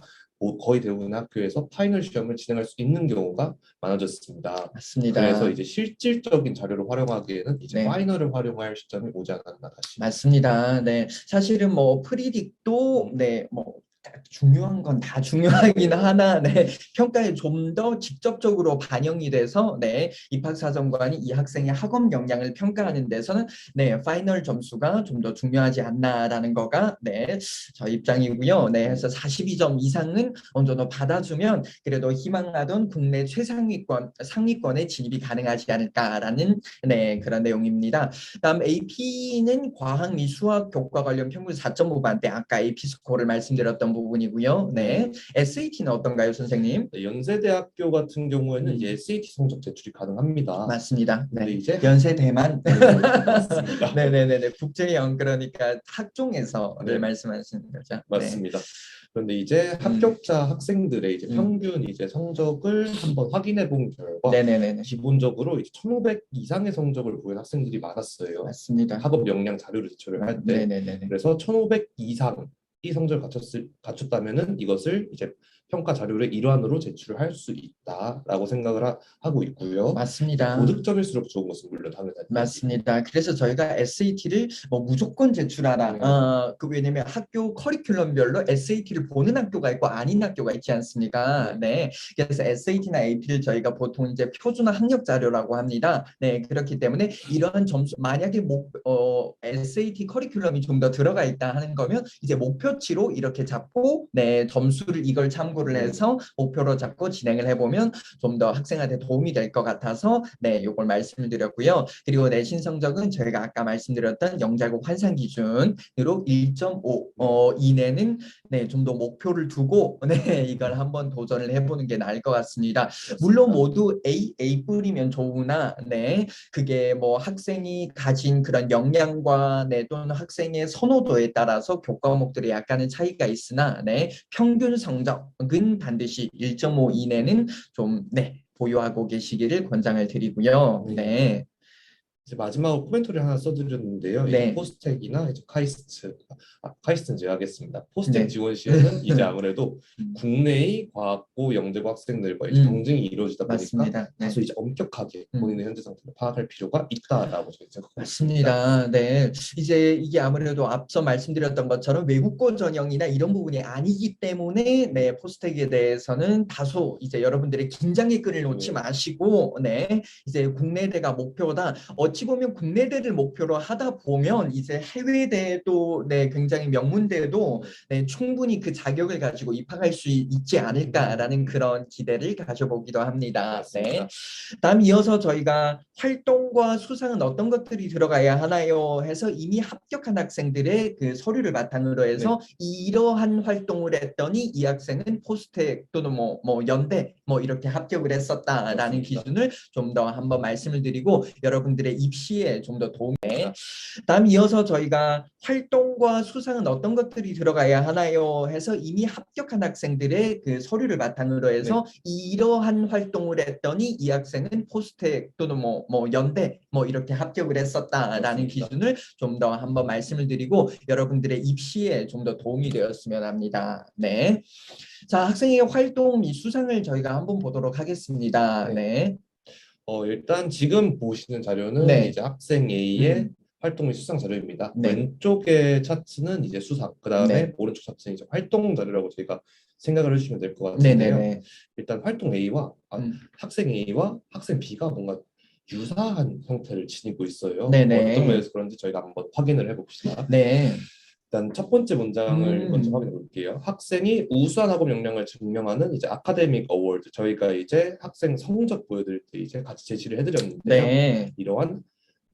거의 대부분 학교에서 파이널 시험을 진행할 수 있는 경우가 많아졌습니다. 맞습니다. 그래서 이제 실질적인 자료를 활용하기에는 이제 네. 파이널을 활용할 시점이 오지 않았나 다시. 맞습니다. 네, 사실은 뭐 프리딕도 네, 뭐 중요한 건 다 중요하긴 하나, 네, 평가에 좀 더 직접적으로 반영이 돼서 네, 입학사정관이 이 학생의 학업 역량을 평가하는 데서는 네, 파이널 점수가 좀 더 중요하지 않나라는 거가 네, 저 입장이고요. 네, 해서 42점 이상은 어느 정도 받아주면 그래도 희망하던 국내 상위권에 진입이 가능하지 않을까라는 네, 그런 내용입니다. 다음 AP는 과학 및 수학 교과 관련 평균 4.5반대 아까 AP 스코어를 말씀드렸던 부분이고요. 네. SAT는 어떤가요, 선생님? 네, 연세대학교 같은 경우에는 이제 SAT 성적 제출이 가능합니다. 맞습니다. 근데 네. 이제 연세대만. 맞습니다. 네네네네. 국제형 그러니까 학종에서를 네. 말씀하시는 거죠. 맞습니다. 그런데 이제 합격자 학생들의 이제 평균 이제 성적을 한번 확인해 본 결과 네네네네. 기본적으로 이제 1,500 이상의 성적을 보인 학생들이 많았어요. 맞습니다. 학업 역량 자료를 제출을 할 때. 네네네네. 그래서 1,500 이상 이 성적을 갖췄다면은 이것을 이제 평가 자료의 일환으로 제출을 할 수 있다라고 생각을 하고 있고요. 맞습니다. 고득점일수록 좋은 것은 물론 당연하죠. 맞습니다. 그래서 저희가 SAT를 뭐 무조건 제출하라. 왜냐면 학교 커리큘럼별로 SAT를 보는 학교가 있고 아닌 학교가 있지 않습니까? 네. 그래서 SAT나 AP를 저희가 보통 이제 표준화 학력 자료라고 합니다. 네. 그렇기 때문에 이런 점수 만약에 SAT 커리큘럼이 좀 더 들어가 있다 하는 거면 이제 목표치로 이렇게 잡고 네, 점수를 이걸 참고를 해서 목표로 잡고 진행을 해보면 좀 더 학생한테 도움이 될 것 같아서 네, 요걸 말씀을 드렸고요. 그리고 내신 성적은 저희가 아까 말씀드렸던 영자국 환산 기준으로 1.5 이내는 네, 좀 더 목표를 두고 네, 이걸 한번 도전을 해보는 게 나을 것 같습니다. 물론 모두 A 뿌리면 좋으나 네, 그게 뭐 학생이 가진 그런 역량과 네, 또는 학생의 선호도에 따라서 교과목들이 약간의 차이가 있으나 네, 평균 성적은 반드시 1.5 이내는 좀 네, 보유하고 계시기를 권장을 드리고요. 네. 이제 마지막으로 코멘터리 하나 써드렸는데요. 네. 이제 포스텍이나 이제 카이스트는 제가 하겠습니다. 포스텍 네. 지원 시에는 이제 아무래도 음. 국내의 과학고 영재고 학생들과 이제 경쟁이 이루어지다 보니까 맞습니다. 네. 다소 이제 엄격하게 본인의 현재 상태를 파악할 필요가 있다라고 저희 생각하고 있습니다. 맞습니다. 네. 이제 이게 아무래도 앞서 말씀드렸던 것처럼 외국고 전형이나 이런 부분이 아니기 때문에 네, 포스텍에 대해서는 다소 이제 여러분들의 긴장의 끈을 놓지 마시고 네, 이제 국내대가 목표다. 어찌 보면 국내대를 목표로 하다 보면 이제 해외대도 네, 굉장히 명문대도 네, 충분히 그 자격을 가지고 입학할 수 있지 않을까라는 그런 기대를 가져보기도 합니다. 네. 맞습니다. 다음 이어서 저희가 활동과 수상은 어떤 것들이 들어가야 하나요? 해서 이미 합격한 학생들의 그 서류를 바탕으로 해서 이러한 활동을 했더니 이 학생은 포스텍 또는 뭐 연대 뭐 이렇게 합격을 했었다라는 맞습니다. 기준을 좀 더 한번 말씀을 드리고 여러분들의 입시에 좀 더 도움이. 다음 이어서 저희가 활동과 수상은 어떤 것들이 들어가야 하나요? 해서 이미 합격한 학생들의 그 서류를 바탕으로 해서 이러한 활동을 했더니 이 학생은 포스텍 또는 뭐 연대 뭐 이렇게 합격을 했었다라는 맞습니다. 기준을 좀 더 한번 말씀을 드리고 여러분들의 입시에 좀 더 도움이 되었으면 합니다. 네. 자, 학생의 활동 및 수상을 저희가 한번 보도록 하겠습니다. 네. 일단 지금 보시는 자료는 네. 이제 학생 A의 활동 및 수상 자료입니다. 네. 왼쪽의 차트는 이제 수상, 그 다음에 네. 오른쪽 차트는 이제 활동 자료라고 저희가 생각을 해주시면 될 것 같은데요. 네네네. 일단 활동 A와 학생 A와 학생 B가 뭔가 유사한 형태를 지니고 있어요. 네네. 어떤 면에서 그런지 저희가 한번 확인을 해봅시다. 네. 일단 첫 번째 문장을 먼저 확인해 볼게요. 학생이 우수한 학업 역량을 증명하는 이제 아카데믹 어워드, 저희가 이제 학생 성적 보여드릴 때 이제 같이 제시를 해드렸는데요. 네. 이러한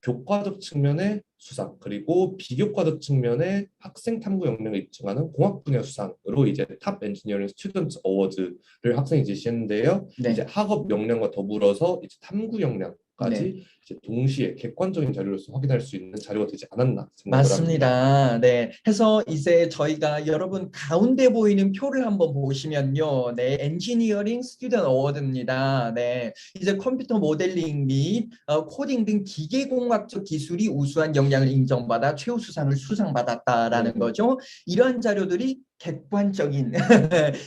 교과적 측면의 수상 그리고 비교과적 측면의 학생 탐구 역량을 입증하는 공학 분야 수상으로 이제 탑 엔지니어링 스튜던트 어워드를 학생이 제시했는데요. 네. 이제 학업 역량과 더불어서 이제 탐구 역량까지 이제 동시에 객관적인 자료로서 확인할 수 있는 자료가 되지 않았나 생각을 합니다. 맞습니다. 네. 해서 이제 저희가 여러분 가운데 보이는 표를 한번 보시면요. 네. 엔지니어링 스튜던트 어워드입니다. 네. 이제 컴퓨터 모델링 및 코딩 등 기계공학적 기술이 우수한 역량을 인정받아 최우수상을 수상받았다라는 거죠. 이러한 자료들이 객관적인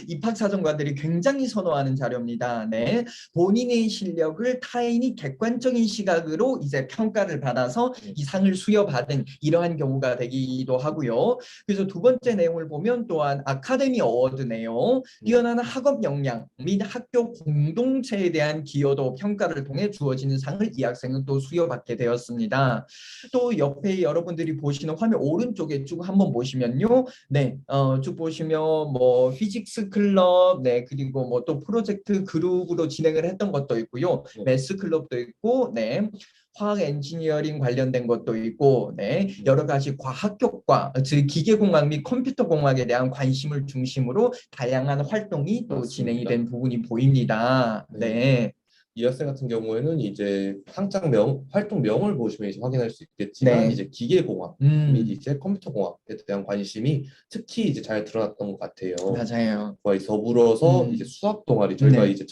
입학사정관들이 굉장히 선호하는 자료입니다. 네. 본인의 실력을 타인이 객관적인 시각으로 이제 평가를 받아서 이 상을 수여받은 이러한 경우가 되기도 하고요. 그래서 두 번째 내용을 보면 또한 아카데미 어워드네요. 뛰어난 학업 역량 및 학교 공동체에 대한 기여도 평가를 통해 주어지는 상을 이 학생은 또 수여받게 되었습니다. 또 옆에 여러분들이 보시는 화면 오른쪽에 쭉 한번 보시면요. 네, 쭉 보시면 뭐 피직스 클럽, 네, 그리고 뭐 또 프로젝트 그룹으로 진행을 했던 것도 있고요. 매스 클럽도 있고, 네. 화학 엔지니어링 관련된 것도 있고, 네, 여러 가지 과학교과, 즉 기계공학 및 컴퓨터공학에 대한 관심을 중심으로 다양한 활동이 또 진행이 된 부분이 보입니다. 네. 이 학생 같은 경우에는 이제 상장명, 활동명을 보시면 이제 확인할 수 있겠지만 이제 기계공학 및 이제 컴퓨터공학에 대한 관심이 특히 이제 잘 드러났던 것 같아요. 맞아요. 그와 더불어서 이제 수학 동아리 저희가 이제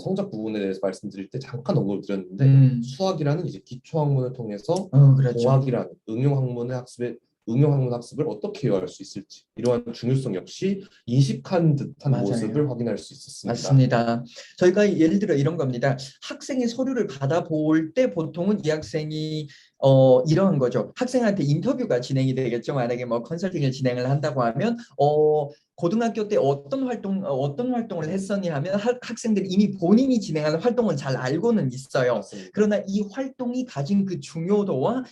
성적 부분에 대해서 말씀드릴 때 잠깐 언급을 드렸는데 수학이라는 이제 기초 학문을 통해서 그렇죠. 공학이라는 응용 학문 학습을 어떻게 이해할 수 있을지 이러한 중요성 역시 인식한 듯한 모습을 확인할 수 있었습니다. 맞습니다. 저희가 예를 들어 이런 겁니다. 학생의 서류를 받아볼 때 보통은 이 학생이 이러한 거죠. 학생한테 인터뷰가 진행이 되겠죠. 만약에 뭐 컨설팅을 진행을 한다고 하면 고등학교 때 어떤 활동을 했었니 하면 학생들이 이미 본인이 진행하는 활동은 잘 알고는 있어요. 맞습니다. 그러나 이 활동이 가진 그 중요도와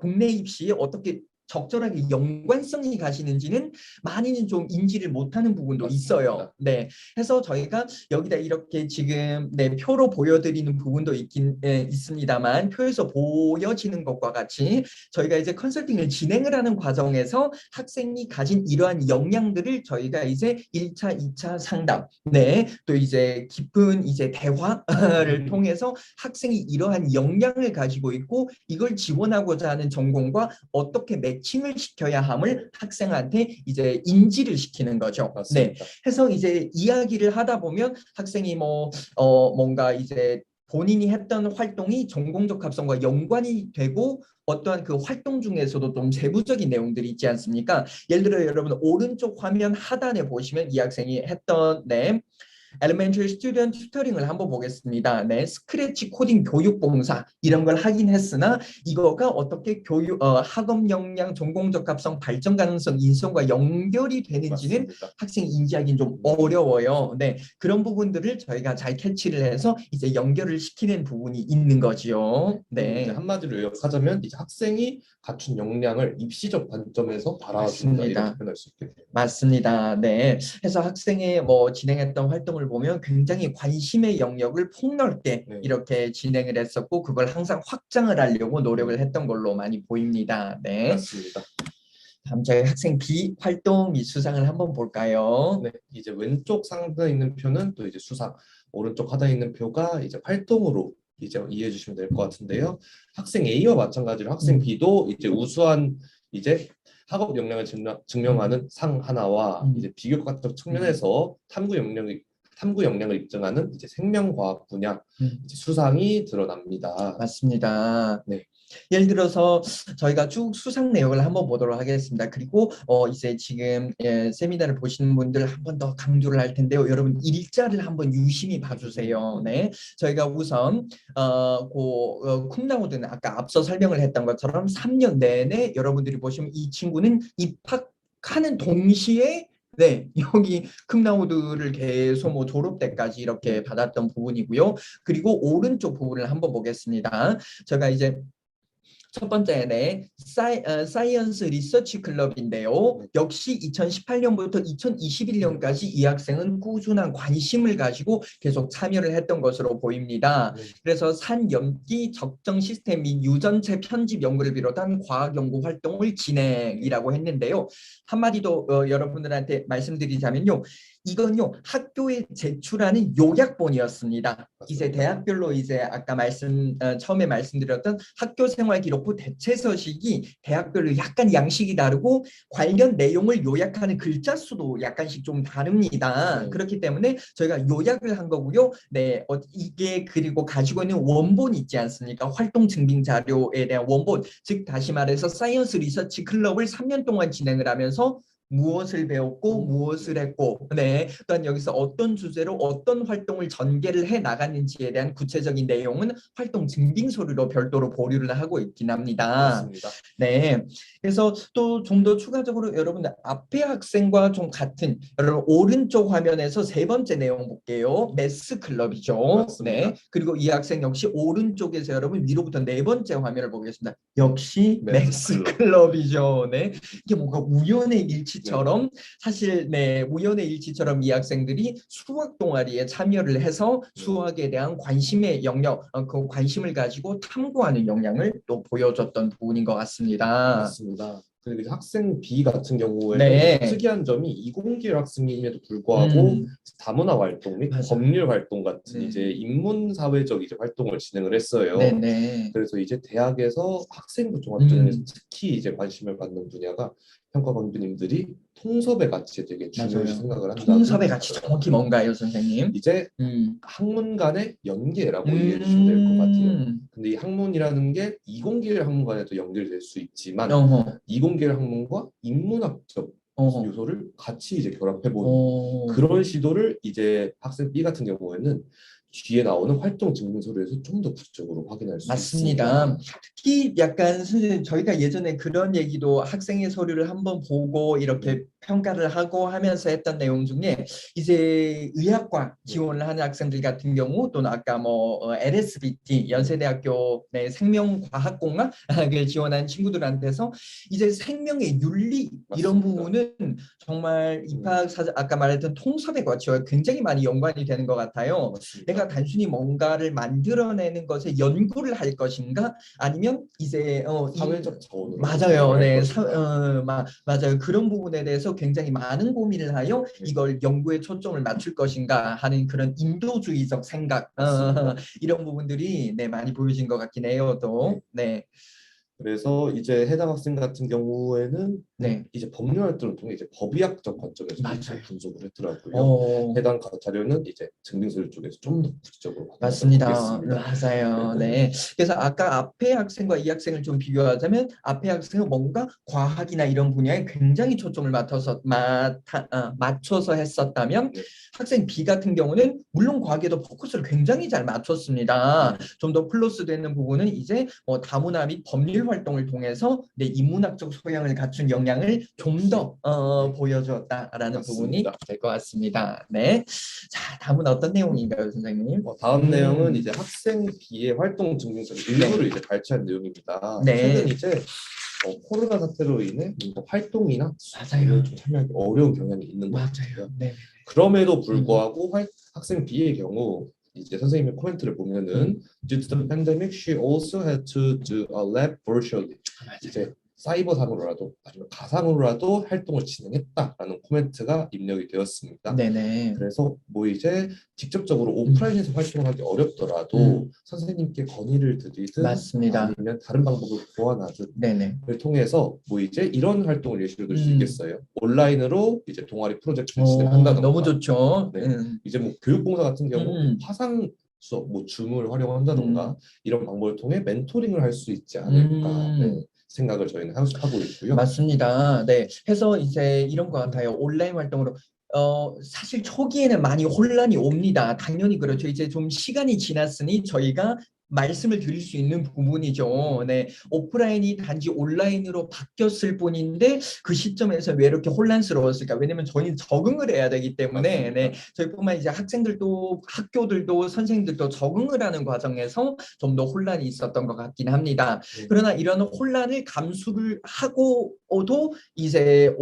국내 입시에 어떻게 적절하게 연관성이 가시는지는 많이는 좀 인지를 못하는 부분도 있어요. 네, 해서 저희가 여기다 이렇게 지금 표로 보여드리는 부분도 있습니다만 표에서 보여지는 것과 같이 저희가 이제 컨설팅을 진행을 하는 과정에서 학생이 가진 이러한 역량들을 저희가 이제 1차, 2차 상담, 또 이제 깊은 이제 대화를 통해서 학생이 이러한 역량을 가지고 있고 이걸 지원하고자 하는 전공과 어떻게 매칭을 시켜야 함을 학생한테 이제 인지를 시키는 거죠. 맞습니다. 네. 해서 이제 이야기를 하다 보면 학생이 뭔가 이제 본인이 했던 활동이 전공적합성과 연관이 되고 어떠한 그 활동 중에서도 좀 세부적인 내용들이 있지 않습니까? 예를 들어 여러분 오른쪽 화면 하단에 보시면 이 학생이 했던 Elementary Student Tutoring을 한번 보겠습니다. 네, 스크래치 코딩 교육 봉사 이런 걸 하긴 했으나 이거가 어떻게 학업 역량, 전공적합성, 발전 가능성, 인성과 연결이 되는지는 맞습니다. 학생이 인지하기는 좀 어려워요. 네, 그런 부분들을 저희가 잘 캐치를 해서 이제 연결을 시키는 부분이 있는 거지요. 이제 네, 한마디로 요약하자면 이제 학생이 갖춘 역량을 입시적 관점에서 바라준다 맞습니다. 이렇게 표현할 수 있겠네요. 맞습니다. 네. 해서 학생의 뭐 진행했던 활동을 보면 굉장히 관심의 영역을 폭넓게 네. 이렇게 진행을 했었고 그걸 항상 확장을 하려고 노력을 했던 걸로 많이 보입니다. 네. 맞습니다. 다음 저희 학생 B 활동 및 수상을 한번 볼까요? 네, 이제 왼쪽 상단에 있는 표는 또 이제 수상, 오른쪽 하단에 있는 표가 이제 활동으로 이제 이해해 주시면 될 것 같은데요. 학생 A와 마찬가지로 학생 B도 이제 우수한 이제 학업 역량을 증명하는 상 하나와 이제 비교과적 측면에서 탐구 역량을 입증하는 이제 생명과학 분야 이제 수상이 드러납니다. 맞습니다. 네. 예를 들어서 저희가 쭉 수상 내용을 한번 보도록 하겠습니다. 그리고 이제 지금 세미나를 보시는 분들 한 번 더 강조를 할 텐데요. 여러분 일자를 한번 유심히 봐주세요. 네, 저희가 우선 쿰라우드는 아까 앞서 설명을 했던 것처럼 3년 내내 여러분들이 보시면 이 친구는 입학하는 동시에 네, 여기 쿰라우드를 계속 뭐 졸업 때까지 이렇게 받았던 부분이고요. 그리고 오른쪽 부분을 한번 보겠습니다. 제가 이제 첫 번째는 사이언스 리서치 클럽인데요. 역시 2018년부터 2021년까지 이 학생은 꾸준한 관심을 가지고 계속 참여를 했던 것으로 보입니다. 그래서 산염기 적정 시스템 및 유전체 편집 연구를 비롯한 과학 연구 활동을 진행이라고 했는데요. 한마디 더 여러분들한테 말씀드리자면요. 이건요 학교에 제출하는 요약본이었습니다. 이제 대학별로 이제 아까 처음에 말씀드렸던 학교 생활 기록부 대체 서식이 대학별로 약간 양식이 다르고 관련 내용을 요약하는 글자 수도 약간씩 좀 다릅니다. 그렇기 때문에 저희가 요약을 한 거고요. 네, 이게 그리고 가지고 있는 원본 있지 않습니까? 활동 증빙 자료에 대한 원본, 즉 다시 말해서 사이언스 리서치 클럽을 3년 동안 진행을 하면서 무엇을 배웠고 무엇을 했고 네, 또한 여기서 어떤 주제로 어떤 활동을 전개를 해 나갔는지에 대한 구체적인 내용은 활동 증빙 서류로 별도로 보류를 하고 있긴 합니다. 맞습니다. 네, 그래서 또 좀 더 추가적으로 여러분들 앞에 학생과 좀 같은 여러분 오른쪽 화면에서 세 번째 내용 볼게요. 매스 클럽이죠. 맞습니다. 네, 그리고 이 학생 역시 오른쪽에서 여러분 위로부터 네 번째 화면을 보겠습니다. 역시 매스 클럽이죠. 네, 이게 뭔가 우연의 일치처럼 사실 네 우연의 일치처럼 이 학생들이 수학 동아리에 참여를 해서 수학에 대한 관심의 영역, 그 관심을 가지고 탐구하는 역량을 또 보여줬던 부분인 것 같습니다. 맞습니다. 그리고 이제 학생 B 같은 경우에는 네. 특이한 점이 이공계열 학생임에도 불구하고 다문화 활동 및 맞아요. 법률 활동 같은 네. 이제 인문사회적 이제 활동을 진행을 했어요. 네네. 그래서 이제 대학에서 학생부 종합전형에서 특히 이제 관심을 받는 분야가 평가 감독님들이 통섭의 가치에 되게 중요시 맞아요. 생각을 한다. 통섭의 가치 정확히 뭔가요, 선생님? 이제 학문 간의 연계라고 이해해 주시면 될 것 같아요. 근데 이 학문이라는 게 이공계열 학문 간에도 연결될 수 있지만 이공계열 학문과 인문학적 요소를 같이 이제 결합해보는 그런 시도를 이제 학생 B 같은 경우에는 뒤에 나오는 활동 증빙 서류에서 좀 더 구체적으로 확인할 수 맞습니다. 있습니다. 특히 약간 선생님 저희가 예전에 그런 얘기도 학생의 서류를 한번 보고 이렇게 평가를 하고 하면서 했던 내용 중에 이제 의학과 지원을 하는 학생들 같은 경우 또는 아까 뭐 LSBT 연세대학교 내 생명과학공학을 지원한 친구들한테서 이제 생명의 윤리 이런 맞습니다. 부분은 정말 아까 말했던 통섭의 가치와 굉장히 많이 연관이 되는 것 같아요. 맞습니다. 내가 단순히 뭔가를 만들어내는 것에 연구를 할 것인가 아니면 이제 사회적 자원으로 맞아요. 네, 것인가. 맞아요. 그런 부분에 대해서 굉장히 많은 고민을 하여 이걸 연구에 초점을 맞출 것인가 하는 그런 인도주의적 생각 이런 부분들이 네, 많이 보여진 것 같긴 해요. 또 네. 그래서 이제 해당 학생 같은 경우에는 네. 이제 법률 활동을 통해 이제 법의학적 관점에서 맞아요. 이제 분석을 했더라고요. 어, 해당 자료는 이제 증빙서류 쪽에서 좀 더 구체적으로 맞습니다. 보겠습니다. 맞아요. 네. 그래서 아까 앞에 학생과 이 학생을 좀 비교하자면 앞에 학생은 뭔가 과학이나 이런 분야에 굉장히 초점을 맞춰서 했었다면 네. 학생 B 같은 경우는 물론 과학에도 포커스를 굉장히 잘 맞췄습니다. 좀 더 플러스 되는 부분은 이제 다문화 및 법률 활동을 통해서 내 인문학적 소양을 갖춘 역량을 좀 더 보여주었다라는 부분이 맞습니다. 될 것 같습니다. 네. 자, 다음은 어떤 내용인가요, 선생님? 다음 내용은 이제 학생 B의 활동 증빙서 일부를 이제 발췌한 내용입니다. 네. 최근 이제 코로나 사태로 인해 뭔가 활동이나 맞아요. 수업을 좀 참여하기 어려운 경향이 있는 것 맞아요. 같아요. 네. 그럼에도 불구하고 학생 B의 경우 이제 선생님의 코멘트를 보면은 Due to the pandemic, she also had to do a lab virtually. 이제 사이버상으로라도 아니면 가상으로라도 활동을 진행했다라는 코멘트가 입력이 되었습니다. 네네. 그래서 뭐 이제 직접적으로 오프라인에서 활동하기 어렵더라도 선생님께 건의를 드리든 맞습니다. 아니면 다른 방법을 보완하든 네네. 를 통해서 뭐 이제 이런 활동을 예시로 들 수 있겠어요. 온라인으로 이제 동아리 프로젝트를 진행한다던가 너무 좋죠. 네. 이제 뭐 교육봉사 같은 경우 화상 수업, 뭐 줌을 활용한다던가 이런 방법을 통해 멘토링을 할 수 있지 않을까 생각을 저희는 하고 있고요. 맞습니다. 네. 해서 이제 이런 것 같아요. 온라인 활동으로 사실 초기에는 많이 혼란이 옵니다. 당연히 그렇죠. 이제 좀 시간이 지났으니 저희가 말씀을 드릴 수 있는 부분이죠. 네. 오프라인이 단지 온라인으로 바뀌었을 뿐인데 그 시점에서 왜 이렇게 혼란스러웠을까? 왜냐면 저희는 적응을 해야 되기 때문에 네. 저희뿐만 이제 학생들도 학교들도 선생님들도 적응을 하는 과정에서 좀 더 혼란이 있었던 것 같긴 합니다. 그러나 이런 혼란을 감수를 하고도 이제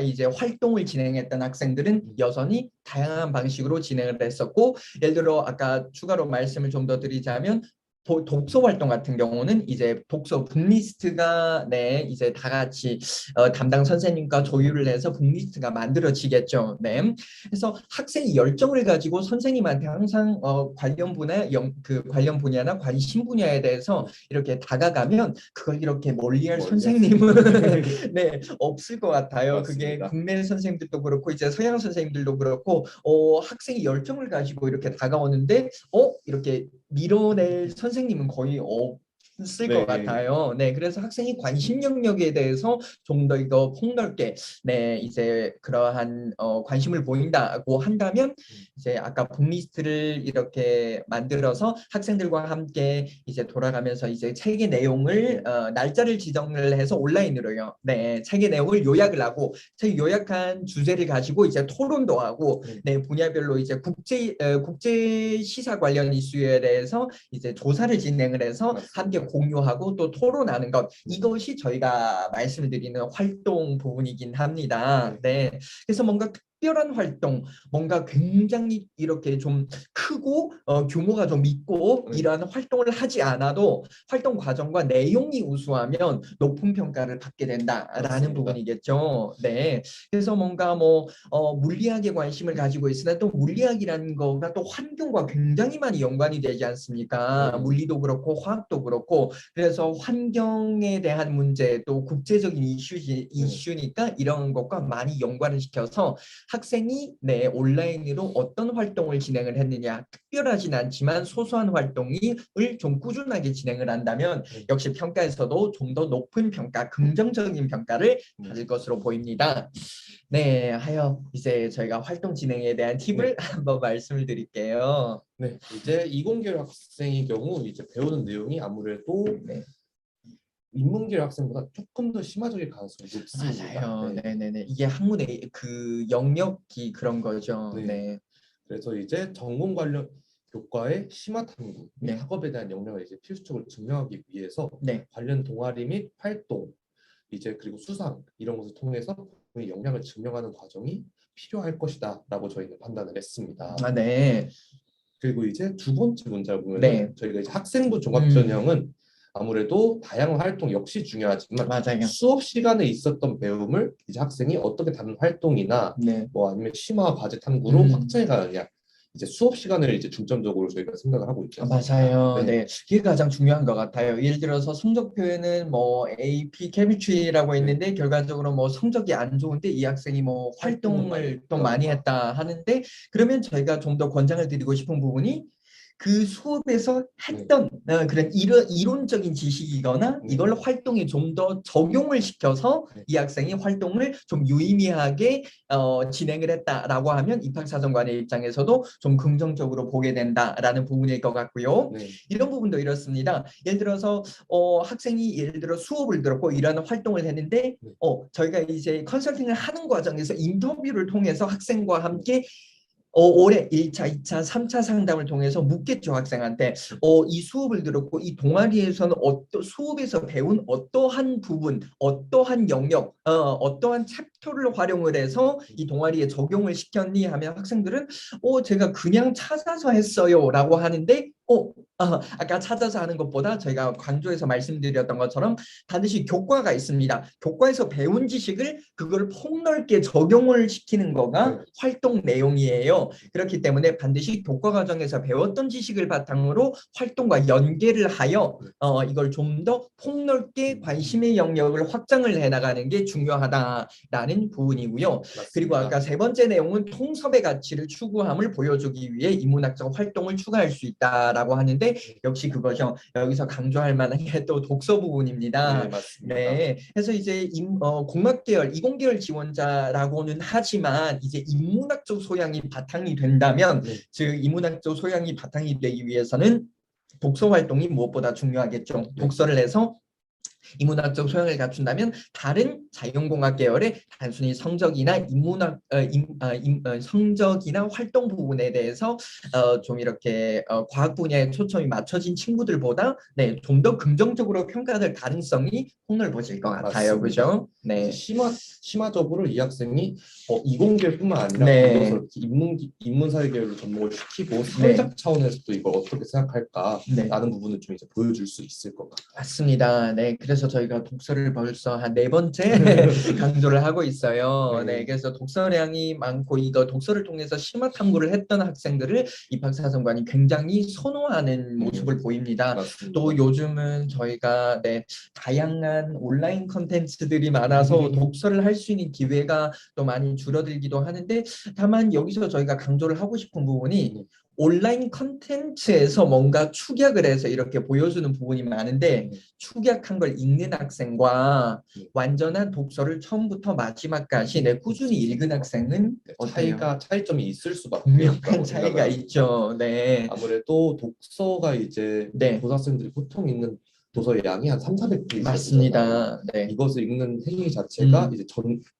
이제 활동을 진행했던 학생들은 여전히 다양한 방식으로 진행을 했었고, 예를 들어 아까 추가로 말씀을 좀 더 드리자면 독서 활동 같은 경우는 이제 독서 북리스트가 네 이제 다 같이 담당 선생님과 조율을 해서 북리스트가 만들어지겠죠. 네. 그래서 학생이 열정을 가지고 선생님한테 항상 관련 분야나 관심 분야에 대해서 이렇게 다가가면 그걸 이렇게 멀리할 선생님은 네 없을 것 같아요. 맞습니다. 그게 국내 선생님들도 그렇고 이제 서양 선생님들도 그렇고 학생이 열정을 가지고 이렇게 다가오는데 이렇게 밀어낼 선생님은 거의 없을 것 같아요. 네, 그래서 학생이 관심 영역에 대해서 좀 더 이거 폭넓게 네 이제 그러한 관심을 보인다고 한다면 이제 아까 북리스트를 이렇게 만들어서 학생들과 함께 이제 돌아가면서 이제 책의 내용을 날짜를 지정을 해서 온라인으로요. 네, 책의 내용을 요약을 하고 책 요약한 주제를 가지고 이제 토론도 하고 네 분야별로 이제 국제 시사 관련 이슈에 대해서 이제 조사를 진행을 해서 함께 공유하고 또 토론하는 것 이것이 저희가 말씀을 드리는 활동 부분이긴 합니다. 네, 그래서 뭔가 특별한 활동, 뭔가 굉장히 이렇게 좀 크고 규모가 좀 있고 이러한 활동을 하지 않아도 활동 과정과 내용이 우수하면 높은 평가를 받게 된다라는 맞습니다. 부분이겠죠. 네, 그래서 뭔가 뭐 물리학에 관심을 가지고 있으나 또 물리학이라는 거가 또 환경과 굉장히 많이 연관이 되지 않습니까? 물리도 그렇고 화학도 그렇고 그래서 환경에 대한 문제 또 국제적인 이슈니까 이런 것과 많이 연관을 시켜서 학생이 네 온라인으로 어떤 활동을 진행을 했느냐 특별하진 않지만 소소한 활동을 좀 꾸준하게 진행을 한다면 역시 평가에서도 좀 더 높은 평가 긍정적인 평가를 받을 것으로 보입니다. 네, 하여 이제 저희가 활동 진행에 대한 팁을 한번 말씀을 드릴게요. 네, 이제 이공계열 학생의 경우 이제 배우는 내용이 아무래도 인문계열 학생보다 조금 더 심화적일 가능성이 높습니다. 맞아요. 네네네. 이게 학문의 그 영역이 그런 거죠. 네. 그래서 이제 전공 관련 교과의 심화 탐구, 학업에 대한 역량을 이제 필수적으로 증명하기 위해서 관련 동아리 및 활동, 이제 그리고 수상 이런 것을 통해서 그 역량을 증명하는 과정이 필요할 것이다라고 저희는 판단을 했습니다. 네. 그리고 이제 두 번째 문제를 보면 저희가 이제 학생부 종합 전형은 아무래도 다양한 활동 역시 중요하지만 수업 시간에 있었던 배움을 이제 학생이 어떻게 다른 활동이나 뭐 아니면 심화 과제 탐구로 확장해 가느냐 이제 수업 시간을 이제 중점적으로 저희가 생각을 하고 있죠. 맞아요. 네. 네. 그게 가장 중요한 것 같아요. 예를 들어서 성적표에는 뭐 AP 케미스트리라고 있는데 결과적으로 뭐 성적이 안 좋은데 이 학생이 뭐 활동을 또 많이 했다 하는데 그러면 저희가 좀 더 권장을 드리고 싶은 부분이 그 수업에서 했던 그런 이론적인 지식이거나 이걸 활동에 좀 더 적용을 시켜서 이 학생이 활동을 좀 유의미하게 진행을 했다라고 하면 입학사정관의 입장에서도 좀 긍정적으로 보게 된다라는 부분일 것 같고요. 네. 이런 부분도 이렇습니다. 예를 들어서 학생이 예를 들어 수업을 들었고 이러한 활동을 했는데 저희가 이제 컨설팅을 하는 과정에서 인터뷰를 통해서 학생과 함께 올해 1차, 2차, 3차 상담을 통해서 묻겠죠, 학생한테. 이 수업을 들었고 이 동아리에서는 수업에서 배운 어떠한 부분, 어떠한 영역, 어떠한 챕터를 활용을 해서 이 동아리에 적용을 시켰니 하면 학생들은 제가 그냥 찾아서 했어요라고 하는데 아까 찾아서 하는 것보다 저희가 강조해서 말씀드렸던 것처럼 반드시 교과가 있습니다. 교과에서 배운 지식을 그걸 폭넓게 적용을 시키는 거가 활동 내용이에요. 그렇기 때문에 반드시 교과 과정에서 배웠던 지식을 바탕으로 활동과 연계를 하여 이걸 좀 더 폭넓게 관심의 영역을 확장을 해나가는 게 중요하다라는 부분이고요. 맞습니다. 그리고 아까 세 번째 내용은 통섭의 가치를 추구함을 보여주기 위해 인문학적 활동을 추가할 수 있다라고 하는데 역시 그것이 여기서 강조할 만한 게 또 독서 부분입니다. 네, 맞습니다. 네, 그래서 이제 공학계열, 이공계열 지원자라고는 하지만 이제 인문학적 소양이 바탕이 된다면 즉 인문학적 소양이 바탕이 되기 위해서는 독서 활동이 무엇보다 중요하겠죠. 독서를 해서 인문학적 소양을 갖춘다면 다른 자연공학 계열의 단순히 성적이나 성적이나 활동 부분에 대해서 좀 이렇게 과학 분야에 초점이 맞춰진 친구들보다 좀 더 긍정적으로 평가될 가능성이 폭넓어질 것 같아요. 맞습니다. 그죠? 네. 심화적으로 이 학생이 이공계뿐만 아니라 네. 인문사회 계열로 전공을 시키고 사회적 차원에서도 이걸 어떻게 생각할까라는 부분을 좀 이제 보여줄 수 있을 것 같아요. 맞습니다. 네, 그래서 저희가 독서를 벌써 한 4번째 강조를 하고 있어요. 네, 그래서 독서량이 많고 이거 독서를 통해서 심화 탐구를 했던 학생들을 입학사정관이 굉장히 선호하는 모습을 보입니다. 맞습니다. 또 요즘은 저희가 다양한 온라인 컨텐츠들이 많아서 독서를 할 수 있는 기회가 또 많이 줄어들기도 하는데 다만 여기서 저희가 강조를 하고 싶은 부분이 온라인 컨텐츠에서 뭔가 축약을 해서 이렇게 보여주는 부분이 많은데 축약한 걸 읽는 학생과 완전한 독서를 처음부터 마지막까지 꾸준히 읽은 학생은 차이점이 있을 수밖에 분명한 차이가 있죠. 네. 아무래도 독서가 이제 고등학생들이 보통 읽는 도서의 양이 한 300~400페이지 맞습니다. 네. 이것을 읽는 행위 자체가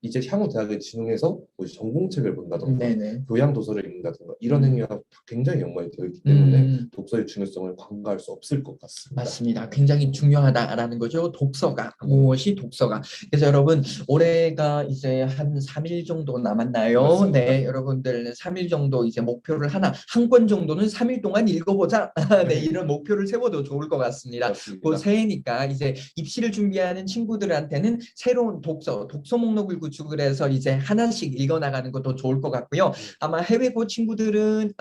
이제 향후 대학에 진흥해서 전공책을 본다던가 교양 도서를 읽는다던가 이런 행위가 굉장히 연관이 되어 있기 때문에 독서의 중요성을 간과할 수 없을 것 같습니다. 맞습니다. 굉장히 중요하다라는 거죠. 독서가 무엇이 독서가. 그래서 여러분 올해가 이제 한 3일 정도 남았나요? 맞습니다. 네, 여러분들 3일 정도 이제 목표를 한 권 정도는 3일 동안 읽어보자. 네, 이런 목표를 세워도 좋을 것 같습니다. 그 새해니까 이제 입시를 준비하는 친구들한테는 새로운 독서 목록을 구축을 해서 이제 하나씩 읽어나가는 것도 좋을 것 같고요. 아마 해외고 친구들은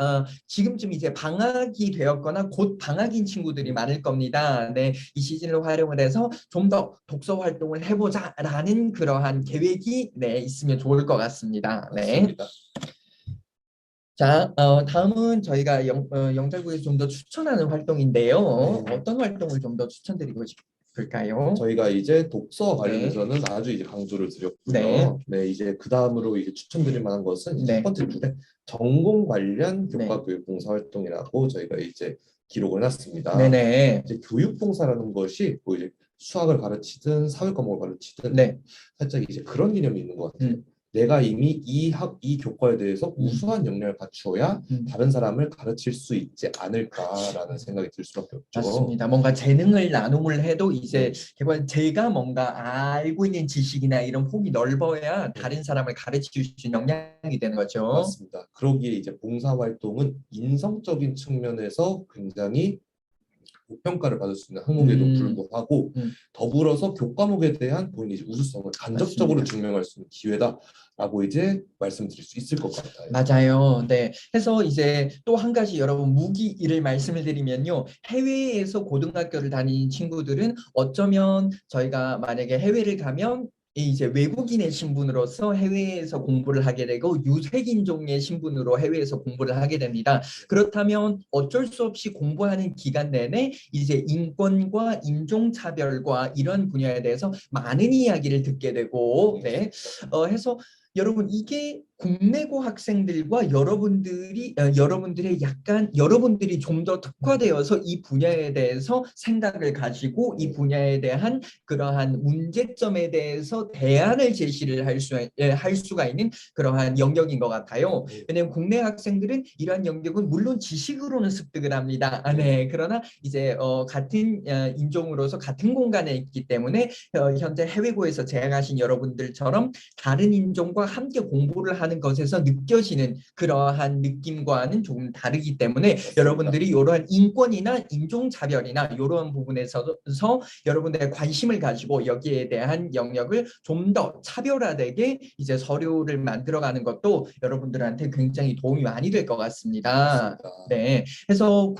지금쯤 이제 방학이 되었거나 곧 방학인 친구들이 많을 겁니다. 네, 이 시즌을 활용을 해서 좀 더 독서 활동을 해보자라는 그러한 계획이 있으면 좋을 것 같습니다. 네. 자, 다음은 저희가 영달국에서 좀 더 추천하는 활동인데요. 어떤 활동을 좀 더 추천드리고 싶을까요? 저희가 이제 독서 관련해서는 아주 이제 강조를 드렸고요. 이제 그 다음으로 이제 추천드릴 만한 것은 첫 번째 줄에 전공 관련 교과 교육 봉사 활동이라고 저희가 이제 기록을 해놨습니다. 네네. 이제 교육 봉사라는 것이 뭐 이제 수학을 가르치든 사회 과목을 가르치든 살짝 이제 그런 개념이 있는 것 같아요. 내가 이미 이 교과에 대해서 우수한 역량을 갖추어야 다른 사람을 가르칠 수 있지 않을까라는 생각이 들 수밖에 없죠. 맞습니다. 뭔가 재능을 나눔을 해도 이제 제가 뭔가 알고 있는 지식이나 이런 폭이 넓어야 다른 사람을 가르칠 수 있는 역량이 되는 거죠. 맞습니다. 그러기에 이제 봉사활동은 인성적인 측면에서 굉장히 고평가를 받을 수 있는 항목에도 불구하고 음. 더불어서 교과목에 대한 본인의 이제 우수성을 간접적으로 맞습니다. 증명할 수 있는 기회다라고 이제 말씀드릴 수 있을 것 같아요. 맞아요. 네. 해서 이제 또 한 가지 여러분 무기를 말씀을 드리면요. 해외에서 고등학교를 다니는 친구들은 어쩌면 저희가 만약에 해외를 가면 이제 외국인의 신분으로서 해외에서 공부를 하게 되고 유색인종의 신분으로 해외에서 공부를 하게 됩니다. 그렇다면 어쩔 수 없이 공부하는 기간 내내 이제 인권과 인종차별과 이런 분야에 대해서 많은 이야기를 듣게 되고 네. 해서 여러분 이게 국내고 학생들과 여러분들의 약간 여러분들이 좀 더 특화되어서 이 분야에 대해서 생각을 가지고 이 분야에 대한 그러한 문제점에 대해서 대안을 제시를 할 수가 있는 그러한 영역인 것 같아요. 왜냐하면 국내 학생들은 이러한 영역은 물론 지식으로는 습득을 합니다. 네. 그러나 이제 같은 인종으로서 같은 공간에 있기 때문에 현재 해외고에서 재학하신 여러분들처럼 다른 인종과 함께 공부를 하는 것에서 느껴지는 그러한 느낌과는 조금 다르기 때문에 맞습니다. 여러분들이 이러한 인권이나 인종차별이나 이러한 부분에서 여러분들의 관심을 가지고 여기에 대한 영역을 좀 더 차별화되게 이제 서류를 만들어가는 것도 여러분들한테 굉장히 도움이 많이 될 것 같습니다. 맞습니다. 네, 그래서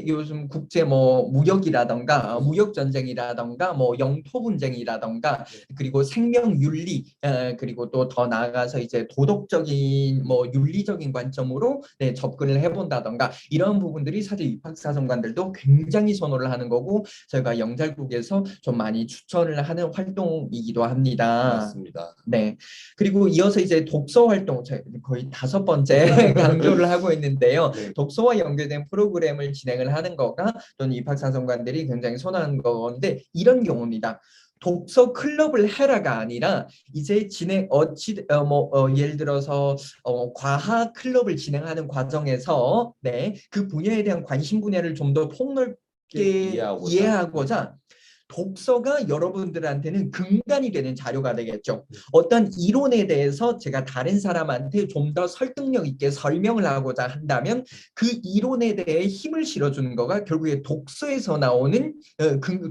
요즘 국제 뭐 무역이라던가 무역 전쟁이라던가 뭐 영토 분쟁이라던가 그리고 생명윤리 그리고 또 더 나아가서 이제 도덕적인 뭐 윤리적인 관점으로 네, 접근을 해본다던가 이런 부분들이 사실 입학사정관들도 굉장히 선호를 하는 거고 저희가 영잘국에서 좀 많이 추천을 하는 활동이기도 합니다. 맞습니다. 네. 그리고 이어서 이제 독서 활동 거의 5번째 강조를 하고 있는데요. 네. 독서와 연결된 프로그램을 진행을 하는 거가 또는 입학사정관들이 굉장히 선호하는 건데 이런 경우입니다. 독서 클럽을 해라가 아니라 이제 예를 들어서 과학 클럽을 진행하는 과정에서 네, 그 분야에 대한 관심 분야를 좀 더 폭넓게 이해하고자 독서가 여러분들한테는 근간이 되는 자료가 되겠죠. 어떤 이론에 대해서 제가 다른 사람한테 좀 더 설득력 있게 설명을 하고자 한다면 그 이론에 대해 힘을 실어주는 거가 결국에 독서에서 나오는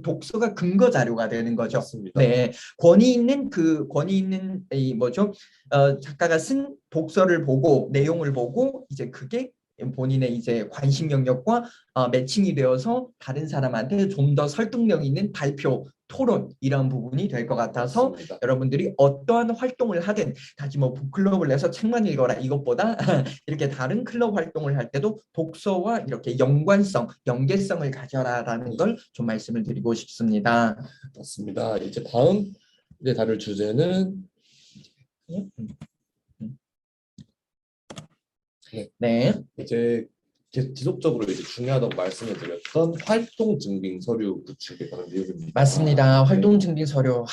독서가 근거 자료가 되는 거죠. 맞습니다. 네, 권위 있는 이 뭐죠? 작가가 쓴 독서를 보고 내용을 보고 이제 그게 본인의 이제 관심 영역과 매칭이 되어서 다른 사람한테 좀 더 설득력 있는 발표, 토론 이런 부분이 될 것 같아서 맞습니다. 여러분들이 어떠한 활동을 하든 다시 뭐 북클럽을 내서 책만 읽어라 이것보다 이렇게 다른 클럽 활동을 할 때도 독서와 이렇게 연계성을 가져라라는 걸 좀 말씀을 드리고 싶습니다. 맞습니다. 이제 다음 이제 다룰 주제는 네. 이제 지속적으로 이제 중요하다고 말씀을 드렸던 활동 증빙 서류 구축에 관한 내용입니다. 맞습니다. 네. 활동 증빙 서류.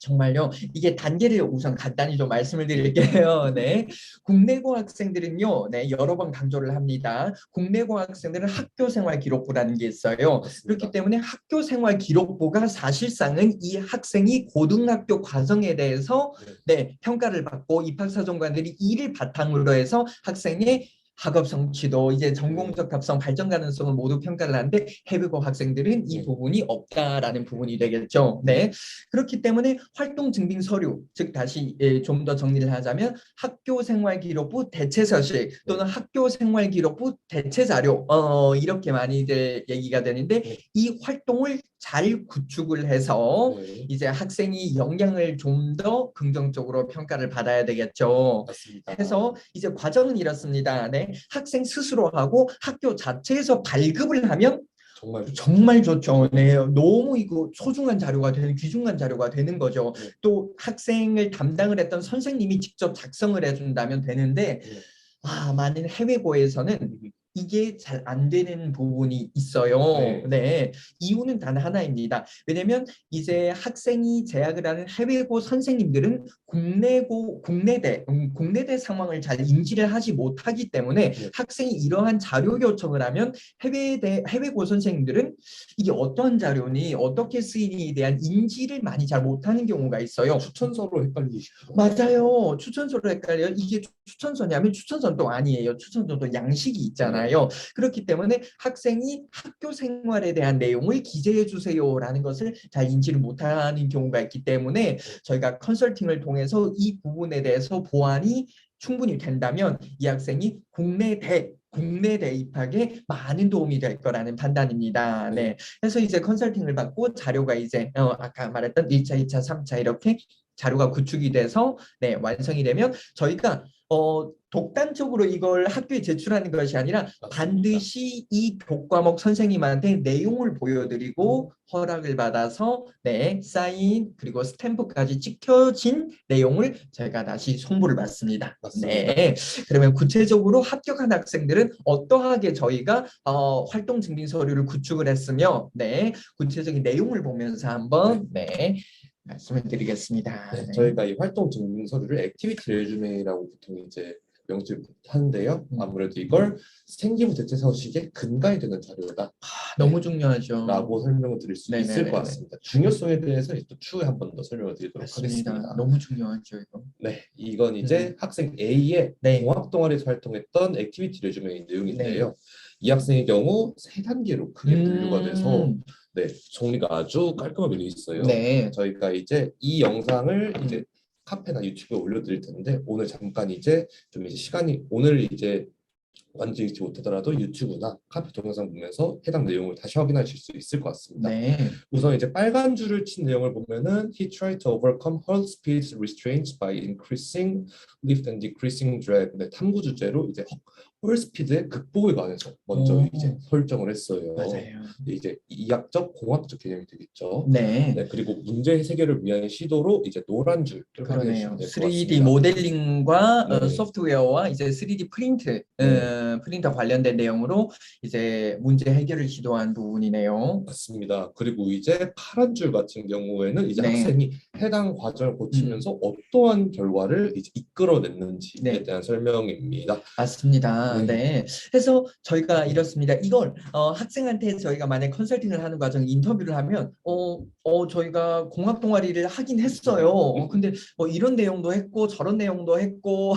정말요. 이게 단계를 우선 간단히 좀 말씀을 드릴게요. 네. 국내고 학생들은요. 네, 여러 번 강조를 합니다. 국내고 학생들은 학교 생활 기록부라는 게 있어요. 맞습니다. 그렇기 때문에 학교 생활 기록부가 사실상은 이 학생이 고등학교 과정에 대해서 네, 평가를 받고 입학사정관들이 이를 바탕으로 해서 학생의 학업 성취도 이제 전공적 합성 발전 가능성을 모두 평가를 하는데 해외고 학생들은 이 부분이 없다라는 부분이 되겠죠. 네. 그렇기 때문에 활동 증빙 서류 즉 다시 좀 더 정리를 하자면 학교 생활 기록부 대체 서식 또는 학교 생활 기록부 대체 자료 이렇게 많이들 얘기가 되는데 이 활동을 잘 구축을 해서 이제 학생이 역량을 좀 더 긍정적으로 평가를 받아야 되겠죠. 맞습니다. 해서 이제 과정은 이렇습니다. 네. 학생 스스로 하고 학교 자체에서 발급을 하면 정말 좋죠. 네, 너무 이거 소중한 자료가 되는 귀중한 자료가 되는 거죠. 또 학생을 담당을 했던 선생님이 직접 작성을 해준다면 되는데 많은 해외고에서는 이게 잘 안 되는 부분이 있어요. 네. 이유는 단 하나입니다. 왜냐면 이제 학생이 재학을 하는 해외고 선생님들은 국내대 상황을 잘 인지를 하지 못하기 때문에 네. 학생이 이러한 자료 요청을 하면 해외고 선생님들은 이게 어떤 자료니 어떻게 쓰이니에 대한 인지를 많이 잘 못하는 경우가 있어요. 추천서로 헷갈리시죠? 맞아요. 추천서로 헷갈려요. 이게 추천서냐면 추천서는 또 아니에요. 추천서도 양식이 있잖아요. 그렇기 때문에 학생이 학교 생활에 대한 내용을 기재해 주세요라는 것을 잘 인지를 못하는 경우가 있기 때문에 저희가 컨설팅을 통해서 이 부분에 대해서 보완이 충분히 된다면 이 학생이 국내대 입학에 많은 도움이 될 거라는 판단입니다. 네. 그래서 이제 컨설팅을 받고 자료가 이제 아까 말했던 1차, 2차, 3차 이렇게 자료가 구축이 돼서 네, 완성이 되면 저희가 독단적으로 이걸 학교에 제출하는 것이 아니라 반드시 이 교과목 선생님한테 내용을 보여드리고 허락을 받아서 네, 사인 그리고 스탬프까지 찍혀진 내용을 저희가 다시 송부를 받습니다. 맞습니다. 네, 그러면 구체적으로 합격한 학생들은 어떠하게 저희가 활동 증빙 서류를 구축을 했으며 네, 구체적인 내용을 보면서 한번 네. 말씀을 드리겠습니다. 네, 네. 저희가 이 활동 증빙 서류를 액티비티 레주메라고 보통 이제 명시를 하는데요. 아무래도 이걸 생기부 대체 서식의 근간이 되는 자료다. 너무 중요하죠. 라고 설명을 드릴 수 네네네네. 있을 것 같습니다. 중요성에 대해서 또 추후에 한 번 더 설명을 드리도록 맞습니다. 하겠습니다. 너무 중요하죠, 이거. 네, 이건 이제 학생 A의 네. 공학 동아리에서 활동했던 액티비티 레주메의 내용인데요. 네. 이 학생의 경우 세 단계로 크게 분류가 돼서 네, 정리가 아주 깔끔하게 되어 있어요. 네. 저희가 이제 이 영상을 이제 카페나 유튜브에 올려드릴 텐데 오늘 잠깐 이제 좀 이제 시간이 오늘 이제 완전히 읽지 못하더라도 유튜브나 카페 동영상 보면서 해당 내용을 다시 확인하실 수 있을 것 같습니다. 네. 우선 이제 빨간 줄을 친 내용을 보면은 He tried to overcome hurl speed restraints by increasing lift and decreasing drag. 네, 탐구 주제로 이제 헐 스피드의 극복에 관해서 먼저 이제 설정을 했어요. 맞아요. 이제 이학적 공학적 개념이 되겠죠. 네. 네, 그리고 문제 해결을 위한 시도로 이제 노란 줄을 그러네요. 확인하시면 될 것 3D 같습니다. 모델링과 네. 소프트웨어와 이제 3D 프린트, 네. 프린터 관련된 내용으로 이제 문제 해결을 시도한 부분이네요. 맞습니다. 그리고 이제 파란 줄 같은 경우에는 이제 네. 학생이 해당 과정을 거치면서 어떠한 결과를 이제 이끌어냈는지에 네. 대한 설명입니다. 맞습니다. 네. 네. 그래서 저희가 이렇습니다. 이걸 학생한테 저희가 만약 컨설팅을 하는 과정 인터뷰를 하면 저희가 공학 동아리를 하긴 했어요. 근데 이런 내용도 했고 저런 내용도 했고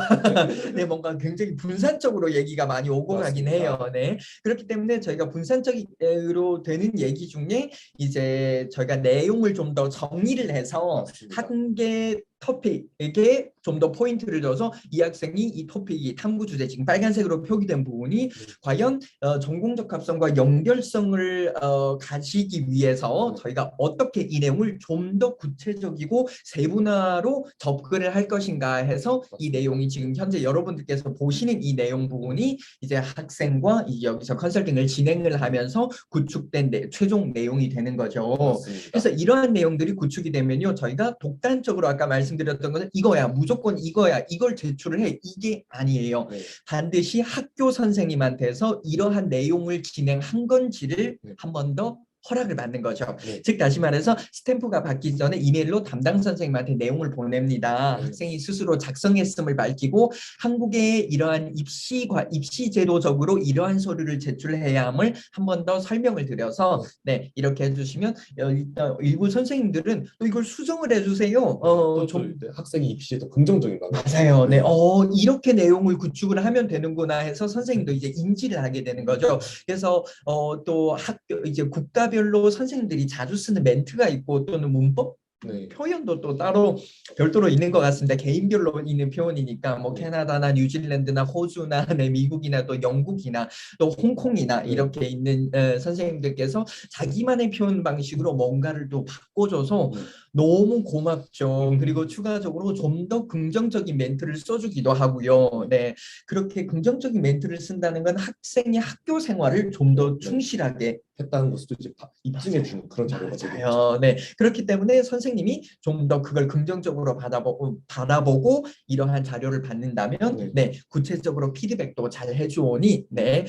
네, 뭔가 굉장히 분산적으로 얘기가 많이 오고 가긴 맞습니다. 해요. 네. 그렇기 때문에 저희가 분산적으로 되는 얘기 중에 이제 저희가 내용을 좀 더 정리를 해서 맞습니다. 한 개 토픽에게 좀 더 포인트를 줘서 이 학생이 이 토픽이 탐구 주제 지금 빨간색으로 표기된 부분이 과연 전공적 합성과 연결성을 가지기 위해서 저희가 어떻게 이 내용을 좀 더 구체적이고 세분화로 접근을 할 것인가 해서 이 내용이 지금 현재 여러분들께서 보시는 이 내용 부분이 이제 학생과 여기서 컨설팅을 진행을 하면서 구축된 최종 내용이 되는 거죠. 맞습니다. 그래서 이러한 내용들이 구축이 되면요, 저희가 독단적으로 아까 말씀드렸던 것은 이거야, 무조건 이거야, 이걸 제출을 해, 이게 아니에요. 네. 반드시 학교 선생님한테서 이러한 내용을 진행한 건지를 네. 한 번 더 허락을 받는 거죠. 네. 즉 다시 말해서 스탬프가 받기 전에 이메일로 담당 선생님한테 내용을 보냅니다. 네. 학생이 스스로 작성했음을 밝히고 한국의 이러한 입시 제도적으로 이러한 서류를 제출해야 함을 한 번 더 설명을 드려서 네, 이렇게 해주시면 일부 선생님들은 또 이걸 수정을 해주세요. 좀 학생이 입시에 더 긍정적인 거 맞아요. 네, 이렇게 내용을 구축을 하면 되는구나 해서 선생님도 이제 인지를 하게 되는 거죠. 그래서 또 학교 이제 국가별로 선생님들이 자주 쓰는 멘트가 있고 또는 문법 네. 표현도 또 따로 별도로 있는 것 같습니다. 개인별로 있는 표현이니까 뭐 캐나다나 뉴질랜드나 호주나 네, 미국이나 또 영국이나 또 홍콩이나 이렇게 있는 선생님들께서 자기만의 표현 방식으로 뭔가를 또 바꿔줘서 너무 고맙죠. 그리고 추가적으로 좀 더 긍정적인 멘트를 써주기도 하고요. 네, 그렇게 긍정적인 멘트를 쓴다는 건 학생의 학교 생활을 좀 더 충실하게 했다는 것도 이제 입증해 주는 그런 자료가 되겠죠. 맞아요. 네, 그렇기 때문에 선생님이 좀 더 그걸 긍정적으로 바라보고 이러한 자료를 받는다면 네, 구체적으로 피드백도 잘 해주오니 네,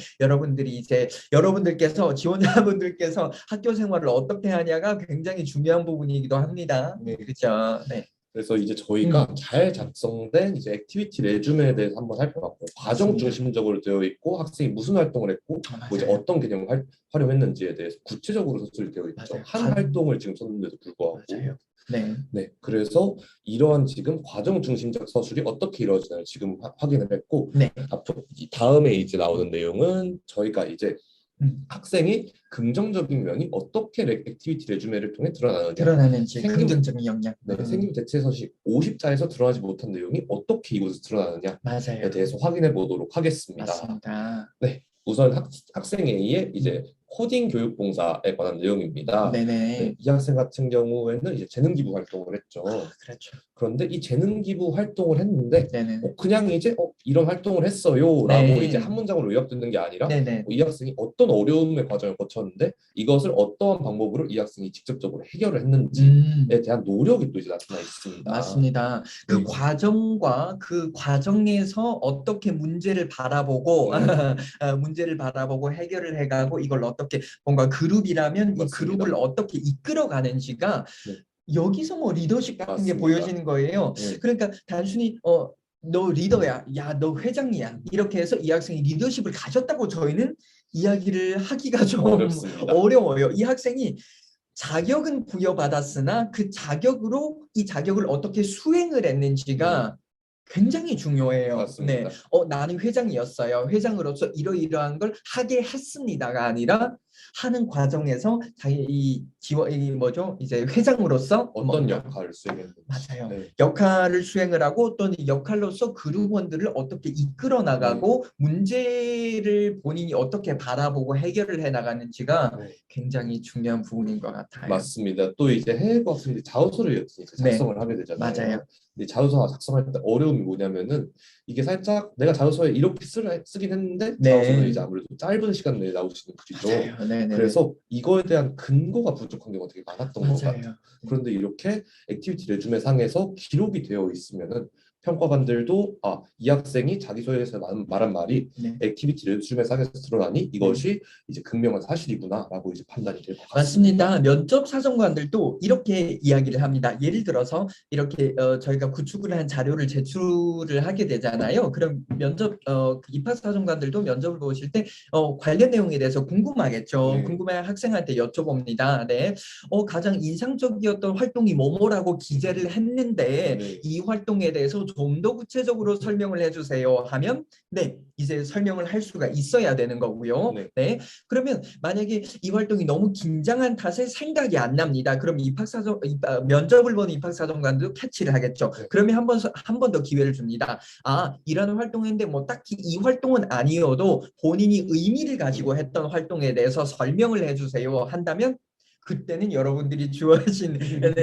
여러분들께서 지원자분들께서 학교 생활을 어떻게 하냐가 굉장히 중요한 부분이기도 합니다. 네. 그렇죠. 네. 그래서 이제 저희가 잘 작성된 이제 액티비티 레주메에 대해서 한번 살펴봤고요. 과정 맞습니다. 중심적으로 되어 있고 학생이 무슨 활동을 했고 뭐 이제 맞아요. 어떤 개념을 활용했는지에 대해서 구체적으로 서술이 되어 있죠. 맞아요. 한 활동을 지금 썼는데도 불구하고. 맞아요. 네. 네, 그래서 이러한 지금 과정 중심적 서술이 어떻게 이루어지나요? 지금 확인을 했고 네. 앞으로 다음에 이제 나오는 내용은 저희가 이제 학생이 긍정적인 면이 어떻게 액티비티 레주메를 통해 드러나느냐. 드러나는지 생김- 긍정적인 영향. 네, 생김 대체 서식 50자에서 드러나지 못한 내용이 어떻게 이곳에서 드러나느냐에 맞아요. 대해서 확인해 보도록 하겠습니다. 맞습니다. 네, 우선 학생 A의 이제 코딩 교육 봉사에 관한 내용입니다. 네네. 네, 이 학생 같은 경우에는 이제 재능 기부 활동을 했죠. 그렇죠. 그런데 이 재능 기부 활동을 했는데 네네. 그냥 이제 이런 활동을 했어요라고 네. 이제 한 문장으로 요약되는 게 아니라 네네. 이 학생이 어떤 어려움의 과정을 거쳤는데 이것을 어떠한 방법으로 이 학생이 직접적으로 해결을 했는지에 대한 노력이 또 이제 나타나 있습니다. 맞습니다. 그 네. 과정과 그 과정에서 어떻게 문제를 바라보고 문제를 바라보고 해결을 해가고 이걸 어떻게 뭔가 그룹이라면 이 맞습니다. 그룹을 어떻게 이끌어가는지가 네. 여기서 뭐 리더십 같은 게 맞습니다. 보여지는 거예요. 네. 그러니까 단순히 너 리더야, 야, 너 회장이야 이렇게 해서 이 학생이 리더십을 가졌다고 저희는 이야기를 하기가 좀 어렵습니다. 어려워요. 이 학생이 자격은 부여받았으나 그 자격으로 이 자격을 어떻게 수행을 했는지가 굉장히 중요해요. 맞습니다. 네, 나는 회장이었어요. 회장으로서 이러이러한 걸 하게 했습니다가 아니라 하는 과정에서 자기 이 뭐죠? 이제 회장으로서 어떤 뭔가 역할을 수행했는지. 맞아요. 네. 역할을 수행을 하고 또는 역할로서 그룹원들을 어떻게 이끌어 나가고 문제를 본인이 어떻게 바라보고 해결을 해 나가는지가 네. 굉장히 중요한 부분인 것 같아요. 맞습니다. 또 이제 해외고 학생들이 자소서를 작성을 하게 되잖아요. 맞아요. 근데 자소서 작성할 때 어려움이 뭐냐면은 이게 살짝 내가 자소서에 이렇게 쓰긴 했는데 네. 자소서는 이제 아무래도 짧은 시간 내에 나올 수 있는 글이죠. 맞아요. 네네. 그래서 이거에 대한 근거가 부족한 경우가 되게 많았던 것 같아요. 맞아요. 그런데 이렇게 액티비티 레주메 상에서 기록이 되어 있으면은 평가관들도 이 학생이 자기소개서에 말한 말이 네. 액티비티 레주메 상에서 드러나니 이것이 이제 극명한 사실이구나라고 이제 판단이 될 것 같습니다. 맞습니다. 면접 사정관들도 이렇게 이야기를 합니다. 예를 들어서 이렇게 저희가 구축을 한 자료를 제출을 하게 되잖아요. 그럼 면접 그 입학 사정관들도 면접을 보실 때 관련 내용에 대해서 궁금하겠죠. 네. 궁금해 학생한테 여쭤봅니다. 네, 가장 인상적이었던 활동이 뭐뭐라고 기재를 했는데 네. 이 활동에 대해서 좀 더 구체적으로 설명을 해주세요 하면 네, 이제 설명을 할 수가 있어야 되는 거고요. 네. 네, 그러면 만약에 이 활동이 너무 긴장한 탓에 생각이 안 납니다. 그럼 면접을 본 입학사정관도 캐치를 하겠죠. 네. 그러면 한 번 더 기회를 줍니다. 이런 활동인데 뭐 딱히 이 활동은 아니어도 본인이 의미를 가지고 했던 활동에 대해서 설명을 해주세요 한다면 그때는 여러분들이 주어진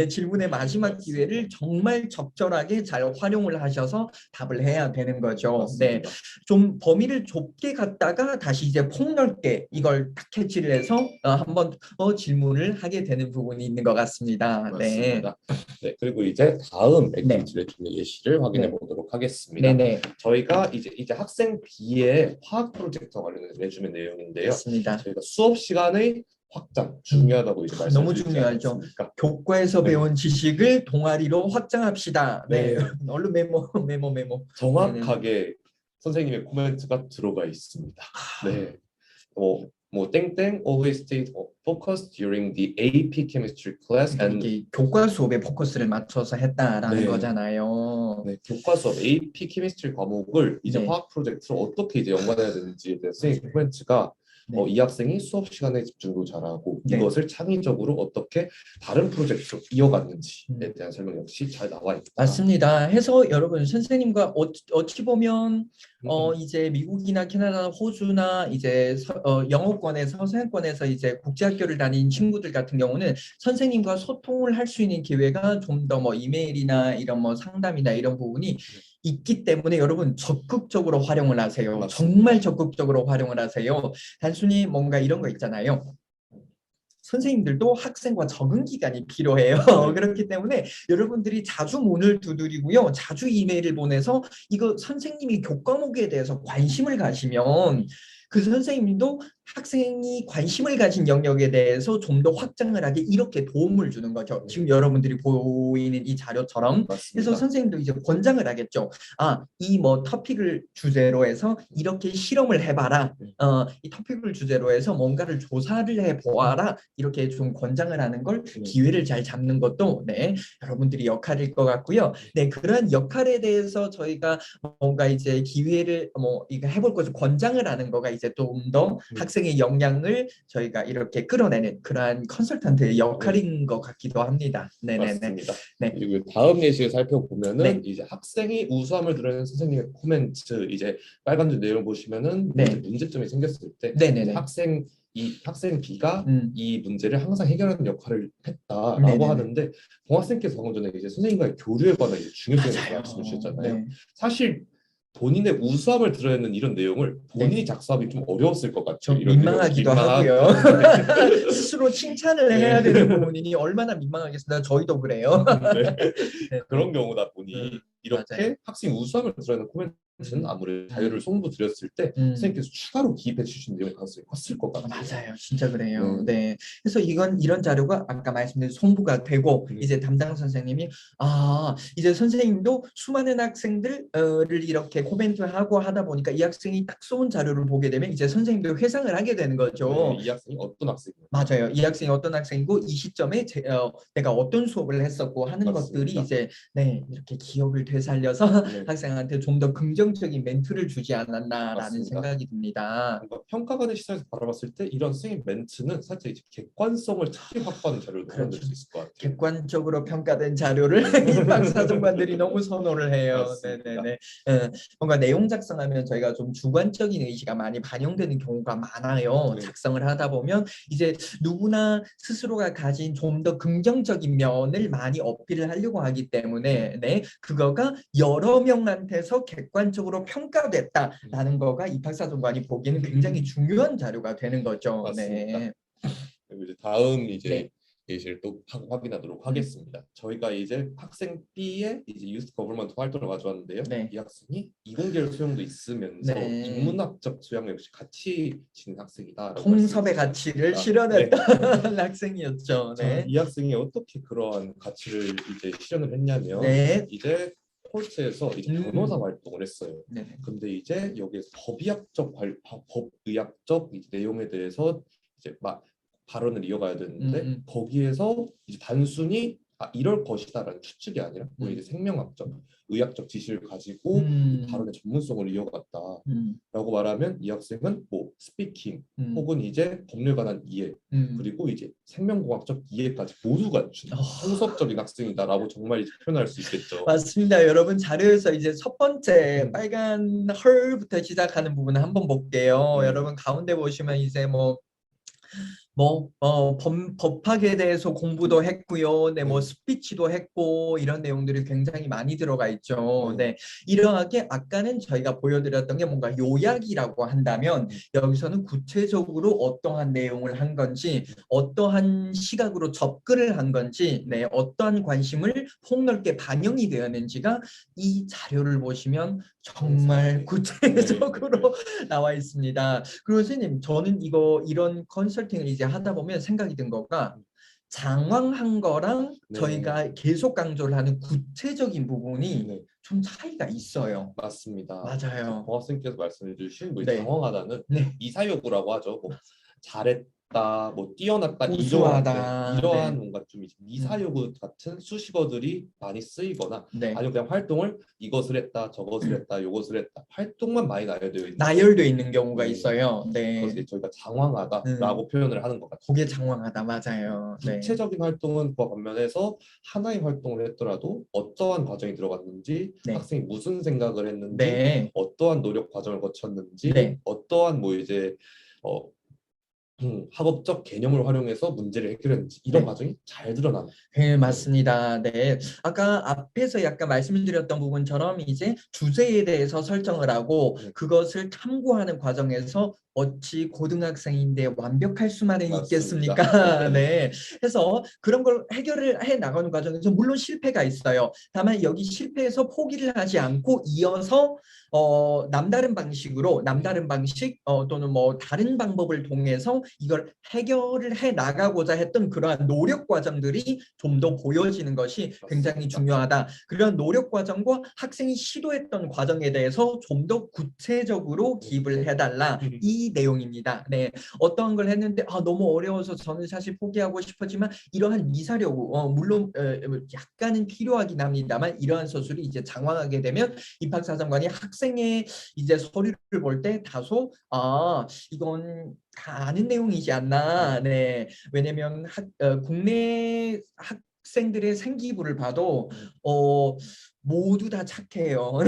질문의 마지막 기회를 정말 적절하게 잘 활용을 하셔서 답을 해야 되는 거죠. 맞습니다. 네, 좀 범위를 좁게 갔다가 다시 이제 폭넓게 이걸 딱 캐치를 해서 한번 질문을 하게 되는 부분이 있는 것 같습니다. 맞습니다. 네, 그리고 이제 다음 액티비티 네. 레주메 예시를 확인해 네. 보도록 하겠습니다. 네네. 저희가 이제 학생 B의 화학 프로젝트와 관련된 레주메 내용인데요. 맞습니다. 저희가 수업 시간의 확장 중요하다고 이제 말씀드렸지 너무 중요하죠. 않습니까? 교과에서 네. 배운 지식을 동아리로 확장합시다. 네, 네. 얼른 메모. 정확하게 선생님의 코멘트가 들어가 있습니다. 네, 뭐 땡땡 always stayed focused during the AP chemistry class and 이게 교과 수업에 포커스를 맞춰서 했다라는 네. 거잖아요. 네, 교과 수업 AP 케미스트리 과목을 이제 네. 화학 프로젝트로 어떻게 이제 연관해야 되는지에 대해서 선생님 코멘트가 네. 이 학생이 수업 시간에 집중도 잘하고 네. 이것을 창의적으로 어떻게 다른 프로젝트로 이어갔는지에 대한 설명 역시 잘 나와 있다. 맞습니다. 해서 여러분 선생님과 어찌 보면 이제 미국이나 캐나다, 호주나 이제 영어권에서 서양권에서 이제 국제학교를 다닌 친구들 같은 경우는 선생님과 소통을 할 수 있는 기회가 좀 더 뭐 이메일이나 이런 뭐 상담이나 이런 부분이 있기 때문에 여러분 적극적으로 활용을 하세요. 맞습니다. 정말 적극적으로 활용을 하세요. 단순히 뭔가 이런 거 있잖아요. 선생님들도 학생과 적응 기간이 필요해요. 그렇기 때문에 여러분들이 자주 문을 두드리고요. 자주 이메일을 보내서 이거 선생님이 교과목에 대해서 관심을 가시면 그 선생님도 학생이 관심을 가진 영역에 대해서 좀 더 확장을 하게 이렇게 도움을 주는 거죠. 지금 여러분들이 보이는 이 자료처럼. 그래서 맞습니다. 선생님도 이제 권장을 하겠죠. 이 뭐 토픽을 주제로 해서 이렇게 실험을 해봐라. 이 토픽을 주제로 해서 뭔가를 조사를 해보아라. 이렇게 좀 권장을 하는 걸 기회를 잘 잡는 것도 네, 여러분들이 역할일 것 같고요. 네, 그런 역할에 대해서 저희가 뭔가 이제 기회를 뭐 이거 해볼 것을 권장을 하는 거가 이제 좀 더 학생의 역량을 저희가 이렇게 끌어내는 그러한 컨설턴트의 역할인 것 같기도 합니다. 네네네. 맞습니다. 네. 그리고 다음 예시를 살펴보면은 네. 이제 학생이 우수함을 드러내는 선생님의 코멘트 이제 빨간 줄 내용 보시면은 네. 이제 문제점이 생겼을 때 네네네. 학생 B가 음. 이 문제를 항상 해결하는 역할을 했다라고 네네네. 하는데 동학생께서 방금 전에 이제 선생님과의 교류에 관한 이제 중요성을 맞아요. 말씀해 주셨잖아요. 네. 사실 본인의 우수함을 드러내는 이런 내용을 본인이 네. 작성하기 좀 어려웠을 것 같아요. 좀 이런 민망하기도 하고요. 스스로 칭찬을 해야 되는 부분이니 얼마나 민망하겠습니다. 저희도 그래요. 네. 네. 그런 경우다 보니 이렇게 맞아요. 학생 우수함을 드러내는 코멘트는 아무래도 자유를 송부 드렸을 때 선생님께서 추가로 기입해 주신 내용이 가능성이 컸을 것 같아요. 맞아요. 진짜 그래요. 네. 그래서 이런 자료가 아까 말씀드린 송부가 되고 이제 담당 선생님이 이제 선생님도 수많은 학생들을 이렇게 코멘트하고 하다 보니까 이 학생이 딱 쏜 자료를 보게 되면 이제 선생님도 회상을 하게 되는 거죠. 네, 이 학생이 어떤 학생이에요? 맞아요. 이 학생이 어떤 학생이고 이 시점에 내가 어떤 수업을 했었고 하는 맞습니다. 것들이 이제 네, 이렇게 기억을 되살려서 네. 학생한테 좀 더 긍정적인 멘트를 주지 않았나라는 맞습니다. 생각이 듭니다. 뭔가 평가관의 시선에서 바라봤을 때 이런 선생님 멘트는 살짝 이제 객관성을 특히 확보하는 자료를 만들 수 있을 것 같아요. 객관적으로 평가된 자료를 입학사정관들이 너무 선호를 해요. 맞습니다. 네네네. 뭔가 내용 작성하면 저희가 좀 주관적인 의지가 많이 반영되는 경우가 많아요. 네. 작성을 하다 보면 이제 누구나 스스로가 가진 좀 더 긍정적인 면을 많이 어필을 하려고 하기 때문에 네, 그거가 여러 명한테서 객관적으로 평가됐다라는 거가 입학사정관이 보기에는 굉장히 중요한 자료가 되는 거죠. 맞습니다. 네. 그리고 이제 다음 이제 네. 예시를 또 확인하도록 하겠습니다. 저희가 이제 학생 B의 이제 유스 거버먼트 활동을 가져왔는데요. 네. 이 학생이 이공계열 수용도 있으면서 네. 인문학적 수양 역시 같이 지닌 학생이다. 통섭의 가치를 실현했던 학생이었죠. 저는 네. 이 학생이 어떻게 그러한 가치를 이제 실현을 했냐면 네. 이제 콜트에서 이제 변호사 활동을 했어요. 네. 근데 이제 여기에서 법의학적 이제 내용에 대해서 이제 막 발언을 이어가야 되는데 거기에서 이제 단순히 이럴 것이다라는 추측이 아니라 뭐 이제 생명학적, 의학적 지식을 가지고 이 발언의 전문성을 이어갔다라고 말하면 이 학생은 뭐 스피킹 혹은 이제 법률 관한 이해 그리고 이제 생명공학적 이해까지 모두 갖춘 통섭적인 학생이다라고 정말 이제 표현할 수 있겠죠. 맞습니다. 여러분 자료에서 이제 첫 번째 빨간 헐부터 시작하는 부분을 한번 볼게요. 여러분 가운데 보시면 이제 법학에 대해서 공부도 했고요. 네, 스피치도 했고 이런 내용들이 굉장히 많이 들어가 있죠. 네, 이러하게 아까는 저희가 보여드렸던 게 뭔가 요약이라고 한다면 여기서는 구체적으로 어떠한 내용을 한 건지, 어떠한 시각으로 접근을 한 건지, 네, 어떠한 관심을 폭넓게 반영이 되었는지가 이 자료를 보시면 정말 구체적으로 나와 있습니다. 그리고 선생님, 저는 이런 컨설팅을 이제 하다 보면 생각이 든 거가 장황한 거랑 저희가 계속 강조를 하는 구체적인 부분이 좀 차이가 있어요. 맞습니다. 맞아요. 동학생께서 말씀해 주신 뭐 네. 장황하다는 네. 이사여구라고 하죠. 뭐 잘했다, 뭐 뛰어났다, 우수하다. 이러한 네. 뭔가 좀 미사여구 같은 수식어들이 많이 쓰이거나 네. 아니면 그냥 활동을 이것을 했다, 저것을 했다, 요것을 했다 활동만 많이 나열되어 있는 나열되어 있는 경우가 있어요. 네. 그것을 저희가 장황하다라고 표현을 하는 것 같아요. 그게 장황하다. 맞아요. 네. 구체적인 활동은 그와 반면에서 하나의 활동을 했더라도 어떠한 과정이 들어갔는지 네. 학생이 무슨 생각을 했는지 네. 어떠한 노력 과정을 거쳤는지 네. 어떠한 뭐 이제 학업적 개념을 활용해서 문제를 해결했는지 이런 네. 과정이 잘 드러나는. 네, 맞습니다. 네. 아까 앞에서 약간 말씀드렸던 부분처럼 이제 주제에 대해서 설정을 하고 네. 그것을 탐구하는 과정에서 어찌 고등학생인데 완벽할 수만은 맞습니다. 있겠습니까? 네. 해서 그런 걸 해결을 해 나가는 과정에서 물론 실패가 있어요. 다만 여기 실패해서 포기를 하지 않고 이어서 남다른 방식으로 남다른 방식 또는 뭐 다른 방법을 통해서 이걸 해결을 해 나가고자 했던 그러한 노력 과정들이 좀 더 보여지는 것이 굉장히 맞습니다. 중요하다. 그런 노력 과정과 학생이 시도했던 과정에 대해서 좀 더 구체적으로 기입을 해달라 이 내용입니다. 네, 어떠한 걸 했는데 너무 어려워서 저는 사실 포기하고 싶었지만 이러한 미사려고 물론 약간은 필요하긴 합니다만 이러한 서술이 이제 장황하게 되면 입학사정관이 학생의 이제 서류를 볼 때 다소 이건 다 아는 내용이지 않나. 네, 왜냐면 국내 학생들의 생기부를 봐도 모두 다 착해요.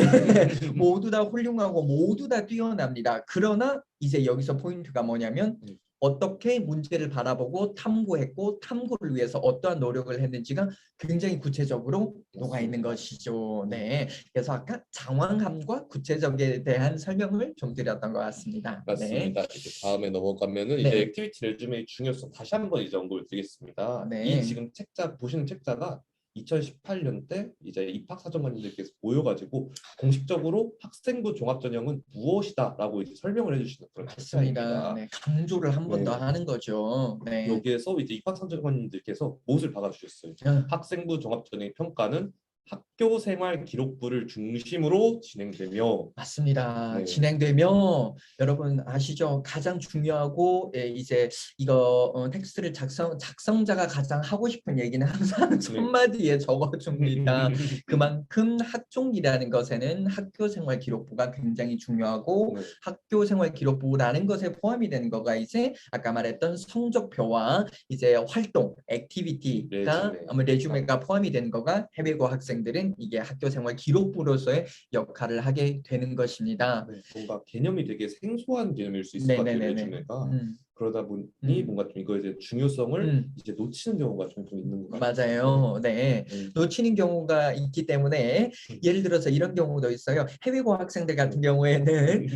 모두 다 훌륭하고 모두 다 뛰어납니다. 그러나 이제 여기서 포인트가 뭐냐면 어떻게 문제를 바라보고 탐구했고 탐구를 위해서 어떠한 노력을 했는지가 굉장히 구체적으로 녹아 있는 것이죠. 네, 그래서 아까 장황함과 구체적에 대한 설명을 좀 드렸던 것 같습니다. 네. 맞습니다. 이제 다음에 넘어가면은 네. 이제 액티비티 레주메의 중요성 다시 한번 이제 언급을 드리겠습니다. 네. 이 지금 책자 보시는 책자가 2018년 때 이제 입학사정관님들께서 모여가지고 공식적으로 학생부 종합전형은 무엇이다라고 이제 설명을 해주시는 그런 맞습니다. 책자입니다. 네, 강조를 한 번 더 네. 하는 거죠. 네. 여기에서 이제 입학사정관님들께서 못을 박아주셨어요. 학생부 종합전형 평가는 학교 생활 기록부를 중심으로 진행되며 맞습니다. 네. 진행되며 여러분 아시죠? 가장 중요하고 이제 이거 텍스트를 작성자가 가장 하고 싶은 얘기는 항상 첫 마디에 적어줍니다. 그만큼 학종이라는 것에는 학교생활 기록부가 굉장히 중요하고 학교생활 기록부라는 것에 포함이 되는 거가 이제 아까 말했던 성적표와 이제 활동, 액티비티가 레주메가 포함이 되는 거가 해외고 학생들은 이게 학교생활 기록부로서의 역할을 하게 되는 것입니다. 네, 뭔가 개념이 되게 생소한 개념일 수 있을 것 같아요. 레주메가. 그러다 보니 뭔가 좀 이거에 대한 중요성을 이제 놓치는 경우가 종종 있는 것 같아요. 맞아요. 네. 놓치는 경우가 있기 때문에 예를 들어서 이런 경우도 있어요. 해외고 학생들 같은 경우에는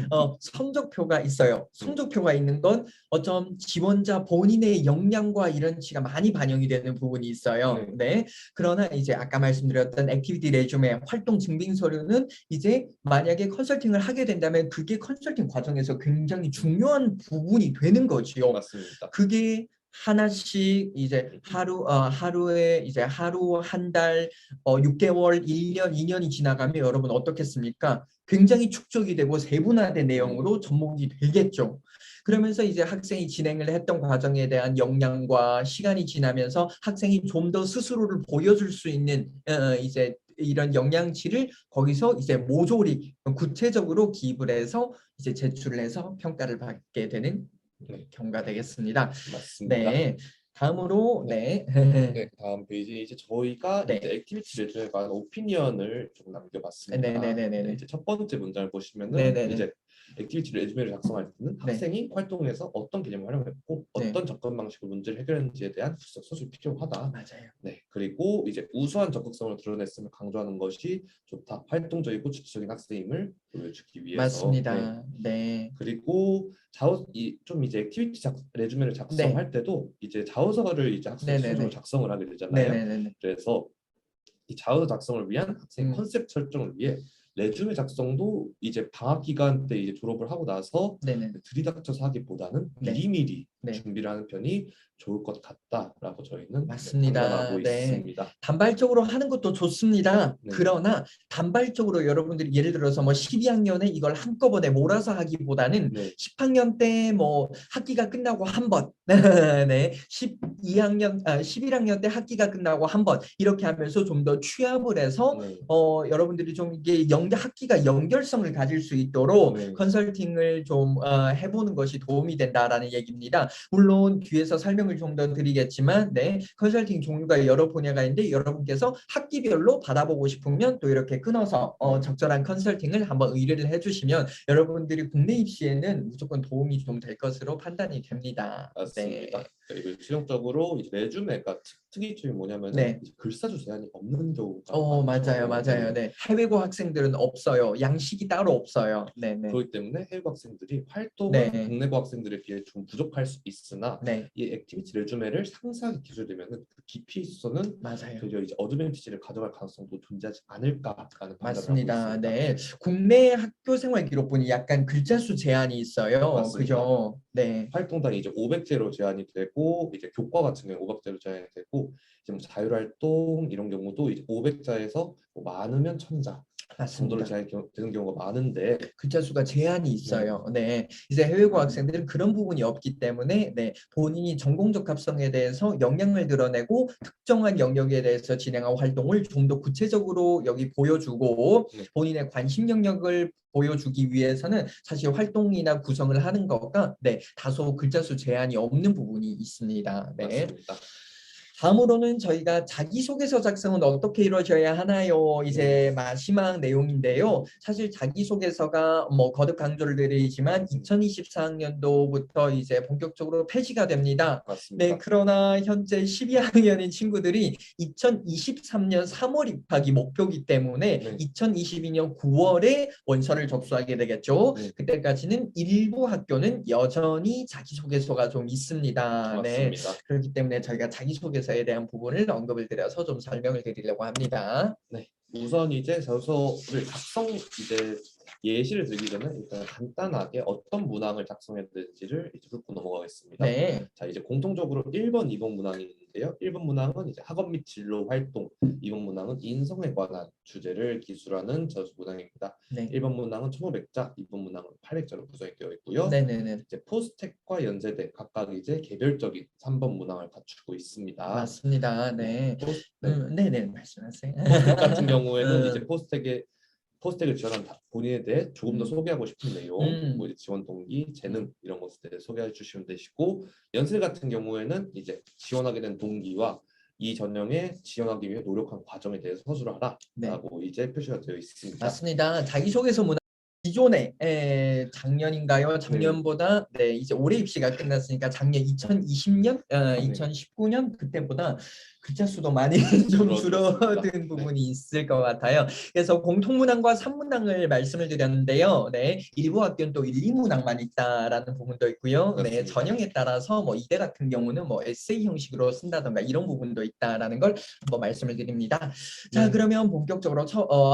성적표가 있어요. 성적표가 있는 건 어쩜 지원자 본인의 역량과 이런치가 많이 반영이 되는 부분이 있어요. 네. 그러나 이제 아까 말씀드렸던 액티비티 레주메 활동 증빙 서류는 이제 만약에 컨설팅을 하게 된다면 그게 컨설팅 과정에서 굉장히 중요한 부분이 되는 거죠. 맞습니다. 그게 하나씩 이제 하루에 이제 하루 한 달 6개월 1년 2년이 지나가면 여러분 어떻겠습니까? 굉장히 축적이 되고 세분화된 내용으로 접목이 되겠죠. 그러면서 이제 학생이 진행을 했던 과정에 대한 역량과 시간이 지나면서 학생이 좀 더 스스로를 보여줄 수 있는 이제 이런 역량치를 거기서 이제 모조리 구체적으로 기입을 해서 이제 제출을 해서 평가를 받게 되는 경우가 되겠습니다. 맞습니다. 네. 다음으로 네, 다음 페이지 이제 저희가 이제 액티비티 레주메에 관한 오피니언을 좀 남겨봤습니다. 이제 첫 번째 문장을 보시면은 이제 액티비티 레주메를 작성할 때는 학생이 활동에서 어떤 개념을 활용했고 어떤 접근 방식으로 문제를 해결했는지에 대한 구체적 서술이 필요하다. 맞아요. 네, 그리고 이제 우수한 적극성을 드러냈음을 강조하는 것이 좋다. 활동적이고 주체적인 학생임을 보여주기 위해서. 맞습니다. 네. 그리고 좀 이제 액티비티 레주메를 작성할 때도 이제 자소서를 이제 학생 수준으로 작성을 하게 되잖아요. 그래서 이 자소서 작성을 위한 학생 컨셉 설정을 위해 레주메 작성도 이제 방학 기간 때 이제 졸업을 하고 나서 들이닥쳐서 하기보다는 미리미리 준비를 하는 편이 좋을 것 같다라고 저희는 판단하고 있습니다. 단발적으로 하는 것도 좋습니다. 그러나 단발적으로 여러분들이 예를 들어서 뭐 12학년에 이걸 한꺼번에 몰아서 하기보다는 10학년 때 뭐 학기가 끝나고 한 번, 11학년 때 학기가 끝나고 한 번 이렇게 하면서 좀 더 취합을 해서 여러분들이 좀 이게 학기가 연결성을 가질 수 있도록 컨설팅을 좀 해보는 것이 도움이 된다라는 얘기입니다. 물론 뒤에서 설명을 좀 더 드리겠지만 컨설팅 종류가 여러 분야가 있는데 여러분께서 학기별로 받아보고 싶으면 또 이렇게 끊어서 적절한 컨설팅을 한번 의뢰를 해주시면 여러분들이 국내 입시에는 무조건 도움이 좀 될 것으로 판단이 됩니다. 맞습니다. 그리고 실용적으로 이제 레주메가 특이점이 뭐냐면은 이제 글사주 제한이 없는 경우가 많죠. 맞아요. 해외고 학생들은 없어요. 양식이 따로 없어요. 그렇기 때문에 해외고 학생들이 활동은 국내고 학생들에 비해 좀 부족할 수 있으나 이 액티비티 레주메를 상세하게 기술되면은 그 깊이에 있어서는 되려 이제 어드밴티지를 가져갈 가능성도 존재하지 않을까라는 판단을 맞습니다. 하고 있습니다. 국내 학교 생활 기록부는 약간 글자 수 제한이 있어요. 맞습니다. 그죠? 활동당 이제 500제로 제한이 되고 이제 교과 같은 경우 500제로 제한이 되고 이제 뭐 자율활동 이런 경우도 이제 500자에서 뭐 많으면 1000자 정도로 제한이 되는 경우가 많은데 글자 수가 제한이 있어요. 이제 해외고 학생들은 그런 부분이 없기 때문에 본인이 전공적 합성에 대해서 역량을 드러내고 특정한 영역에 대해서 진행한 활동을 좀 더 구체적으로 여기 보여주고 본인의 관심 영역을 보여주기 위해서는 사실 활동이나 구성을 하는 것과 다소 글자 수 제한이 없는 부분이 있습니다. 맞습니다. 다음으로는 저희가 자기소개서 작성은 어떻게 이루어져야 하나요? 이제 마지막 내용인데요. 사실 자기소개서가 뭐 거듭 강조를 드리지만 2024학년도부터 이제 본격적으로 폐지가 됩니다. 맞습니다. 그러나 현재 12학년인 친구들이 2023년 3월 입학이 목표이기 때문에 2022년 9월에 원서를 접수하게 되겠죠. 그때까지는 일부 학교는 여전히 자기소개서가 좀 있습니다. 맞습니다. 그렇기 때문에 저희가 자기소개서에 대한 부분을 언급을 드려서 좀 설명을 드리려고 합니다. 우선 이제 자소서를 작성 이제 예시를 들기 전에 일단 간단하게 어떤 문항을 작성해야 되는지를 이제 짚고 넘어가겠습니다. 자, 이제 공통적으로 1번, 2번 문항이 있는데요. 1번 문항은 이제 학업 및 진로 활동, 2번 문항은 인성에 관한 주제를 기술하는 자소서 문항입니다. 1번 문항은 1500자, 2번 문항은 800자로 구성이 되어 있고요. 이제 포스텍과 연세대 각각 이제 개별적인 3번 문항을 갖추고 있습니다. 맞습니다. 말씀하세요. 포스텍 같은 경우에는 이제 포스텍을 지원한 본인에 대해 조금 더 소개하고 싶은 내용, 뭐 이제 지원 동기, 재능 이런 것에 대해 소개해 주시면 되시고, 연세 같은 경우에는 이제 지원하게 된 동기와 이 전형에 지원하기 위해 노력한 과정에 대해서 서술을 하라라고 이제 표시가 되어 있습니다. 맞습니다. 자기소개서 문항 기존에 작년인가요? 작년보다 이제 올해 입시가 끝났으니까 작년 2020년, 2019년 그때보다 글자 수도 많이 좀 줄어든 부분이 있을 것 같아요. 그래서 공통문항과 3문항을 말씀을 드렸는데요. 일부 학교는 또 1, 2문항만 있다라는 부분도 있고요. 전형에 따라서 뭐 이대 같은 경우는 뭐 에세이 형식으로 쓴다던가 이런 부분도 있다라는 걸 한번 말씀을 드립니다. 자, 그러면 본격적으로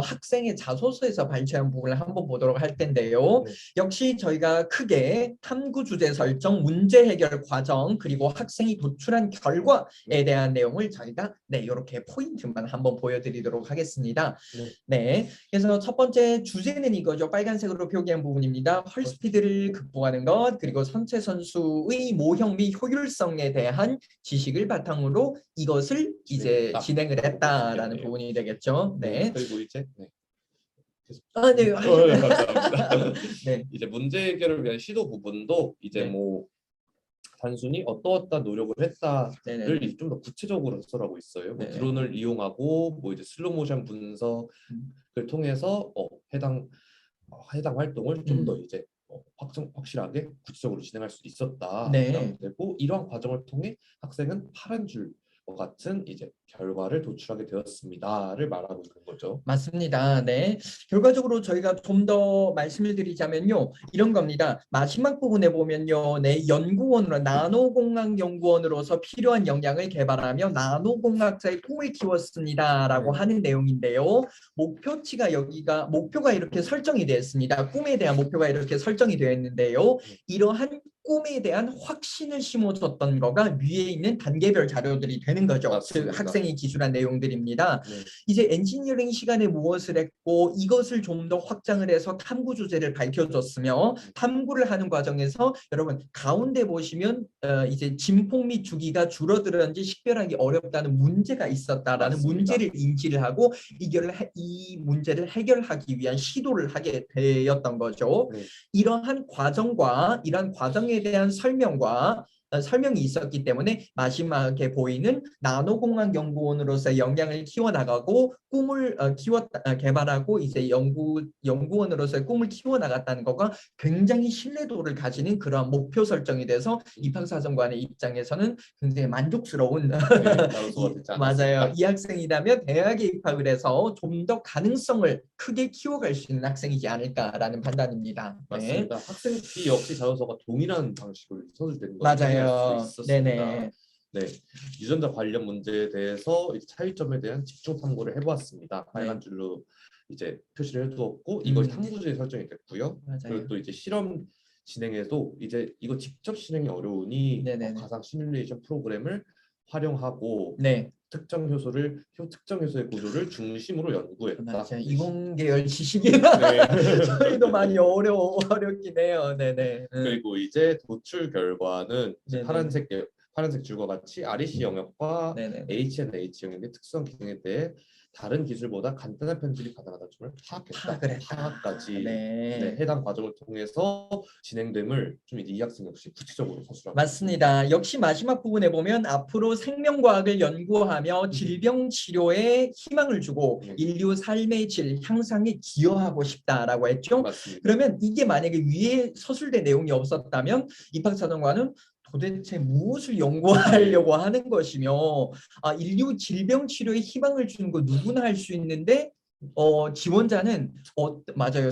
학생의 자소서에서 발췌한 부분을 한번 보도록 할 텐데요. 역시 저희가 크게 탐구 주제 설정, 문제 해결 과정, 그리고 학생이 도출한 결과에 대한 내용을 저희가 이렇게 포인트만 한번 보여드리도록 하겠습니다. 그래서 첫 번째 주제는 이거죠. 빨간색으로 표기한 부분입니다. 헐스피드를 극복하는 것, 그리고 선체 선수의 모형 및 효율성에 대한 지식을 바탕으로 이것을 이제 진행을 했다라는 부분이 되겠죠. 그리고 이제 이제 문제 해결을 위한 시도 부분도 이제 뭐 단순히 어떠한 노력을 했다를 좀 더 구체적으로 해설하고 있어요. 뭐 드론을 이용하고 뭐 이제 슬로우 모션 분석을 통해서 해당 활동을 좀 더 이제 확실하게 구체적으로 진행할 수 있었다. 되고 이러한 과정을 통해 학생은 파란 줄과 같은 이제 결과를 도출하게 되었습니다를 말하고 있는 거죠. 맞습니다. 결과적으로 저희가 좀 더 말씀을 드리자면요, 이런 겁니다. 마지막 부분에 보면요, 연구원으로 나노공학 연구원으로서 필요한 역량을 개발하며 나노공학자의 꿈을 키웠습니다라고 하는 내용인데요. 목표치가 목표가 이렇게 설정이 되어 있습니다. 꿈에 대한 목표가 이렇게 설정이 되어 있는데요. 이러한 꿈에 대한 확신을 심어줬던 거가 위에 있는 단계별 자료들이 되는 거죠. 즉 학생이 기술한 내용들입니다. 이제 엔지니어링 시간에 무엇을 했고 이것을 좀 더 확장을 해서 탐구 주제를 밝혀줬으며 탐구를 하는 과정에서 여러분 가운데 보시면 이제 진폭 및 주기가 줄어들었는지 식별하기 어렵다는 문제가 있었다라는 문제를 인지를 하고 이 문제를 해결하기 위한 시도를 하게 되었던 거죠. 이러한 과정과 이러한 과정에 대한 설명과 설명이 있었기 때문에 마지막에 보이는 나노공학 연구원으로서 역량을 키워나가고 꿈을 개발하고 이제 연구원으로서의 꿈을 키워나갔다는 거가 굉장히 신뢰도를 가지는 그러한 목표 설정이 돼서 입학사정관의 입장에서는 굉장히 만족스러운 자소서가 되지 않았을까. 맞아요. 이 학생이라면 대학에 입학을 해서 좀 더 가능성을 크게 키워갈 수 있는 학생이지 않을까라는 판단입니다. 네. 맞습니다. 학생 B 역시 자소서가 동일한 방식으로 서술되는 것을 맞아요. 확인할 수 있었습니다. 네네. 네, 유전자 관련 문제에 대해서 이제 차이점에 대한 집중 탐구를 해보았습니다. 빨간 네. 줄로 이제 표시를 해두었고 이것이 음. 탐구지에 설정이 됐고요. 맞아요. 그리고 또 이제 실험 진행에도 이제 이거 직접 실행이 어려우니 네네네. 가상 시뮬레이션 프로그램을 활용하고 네. 특정 효소의 구조를 중심으로 연구했다. 맞아요. 이공계열 지식이라 네. 저희도 많이 어렵긴 해요. 네네. 그리고 이제 도출 결과는 이제 네네. 파란색 줄과 같이 REC 영역과 네네. HNH 영역의 특성 기능에 대해 다른 기술보다 간단한 편집이 가능하다는 점을 파악을 했다. 파악까지 네. 네, 해당 과정을 통해서 진행됨을 좀 이제 이 학생 역시 구체적으로 서술하고 맞습니다. 역시 마지막 부분에 보면 앞으로 생명과학을 연구하며 질병 치료에 희망을 주고 인류 삶의 질 향상에 기여하고 싶다라고 했죠. 맞습니다. 그러면 이게 만약에 위에 서술된 내용이 없었다면 입학사정관은 도대체 무엇을 연구하려고 하는 것이며 인류 질병 치료에 희망을 주는 거 누구나 할 수 있는데 지원자는 맞아요.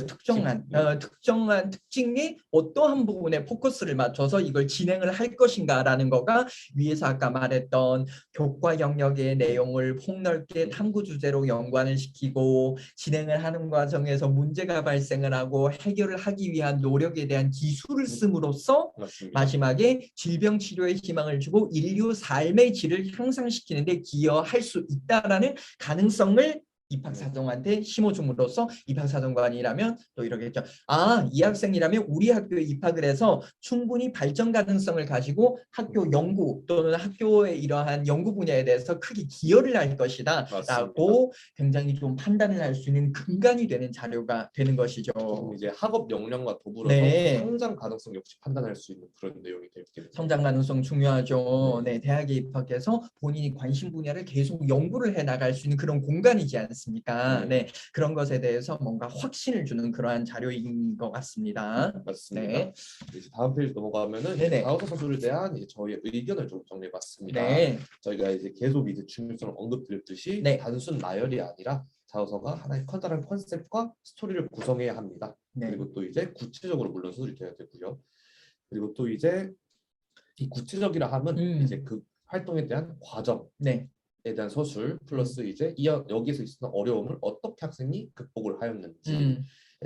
특정한 특징이 어떠한 부분에 포커스를 맞춰서 이걸 진행을 할 것인가라는 거가 위에서 아까 말했던 교과 영역의 내용을 폭넓게 탐구 주제로 연관을 시키고 진행을 하는 과정에서 문제가 발생을 하고 해결을 하기 위한 노력에 대한 기술을 씀으로써 맞습니다. 마지막에 질병 치료에 희망을 주고 인류 삶의 질을 향상시키는 데 기여할 수 있다라는 가능성을 입학사정관한테 심어줌으로써 입학사정관이라면 또 이러겠죠. 이 학생이라면 우리 학교에 입학을 해서 충분히 발전 가능성을 가지고 학교 연구 또는 학교의 이러한 연구 분야에 대해서 크게 기여를 할 것이다 라고 굉장히 좀 판단을 할 수 있는 근간이 되는 자료가 되는 것이죠. 이제 학업 역량과 더불어서 네. 성장 가능성 역시 판단할 수 있는 그런 내용이 되겠습니다. 성장 가능성 중요하죠. 네, 대학에 입학해서 본인이 관심 분야를 계속 연구를 해 나갈 수 있는 그런 공간이지 않습니까? 네, 그런 것에 대해서 뭔가 확신을 주는 그러한 자료인 것 같습니다. 맞습니다. 네. 이제 다음 페이지 넘어가면은 자소서 서술에 대한 이제 저희의 의견을 좀 정리해봤습니다. 네. 저희가 이제 계속 이제 중요성을 언급드렸듯이 단순 나열이 아니라 자소서가 하나의 커다란 컨셉과 스토리를 구성해야 합니다. 네. 그리고 또 이제 구체적으로 물론 서술이 돼야 되고요. 그리고 또 이제 이 구체적이라 함은 이제 그 활동에 대한 과정에 대한 서술 플러스 이제 여기에서 있었던 어려움을 어떻게 학생이 극복을 하였는지에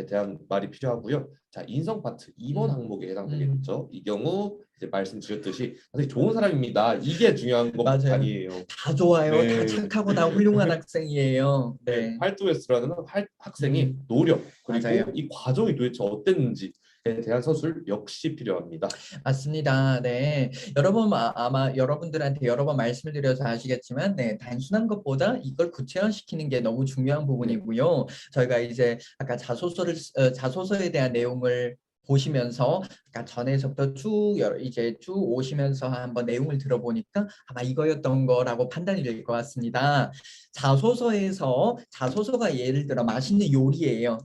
대한 말이 필요하고요. 자, 인성 파트 2번 항목에 해당되겠죠. 이 경우 이제 말씀드렸듯이 사실 좋은 사람입니다. 이게 중요한 것 아니에요. 다 좋아요. 다 착하고 다 훌륭한 학생이에요. 네. 활동에 들어가는 학생이 노력 그리고 맞아요. 이 과정이 도대체 어땠는지 에 대한 서술 역시 필요합니다. 맞습니다. 네, 여러분 아마 여러분들한테 여러 번 말씀을 드려서 아시겠지만, 단순한 것보다 이걸 구체화시키는 게 너무 중요한 부분이고요. 저희가 이제 아까 자소서에 대한 내용을 보시면서 아까 전에서부터 쭉 오시면서 한번 내용을 들어보니까 아마 이거였던 거라고 판단이 될 것 같습니다. 자소서가 예를 들어 맛있는 요리예요.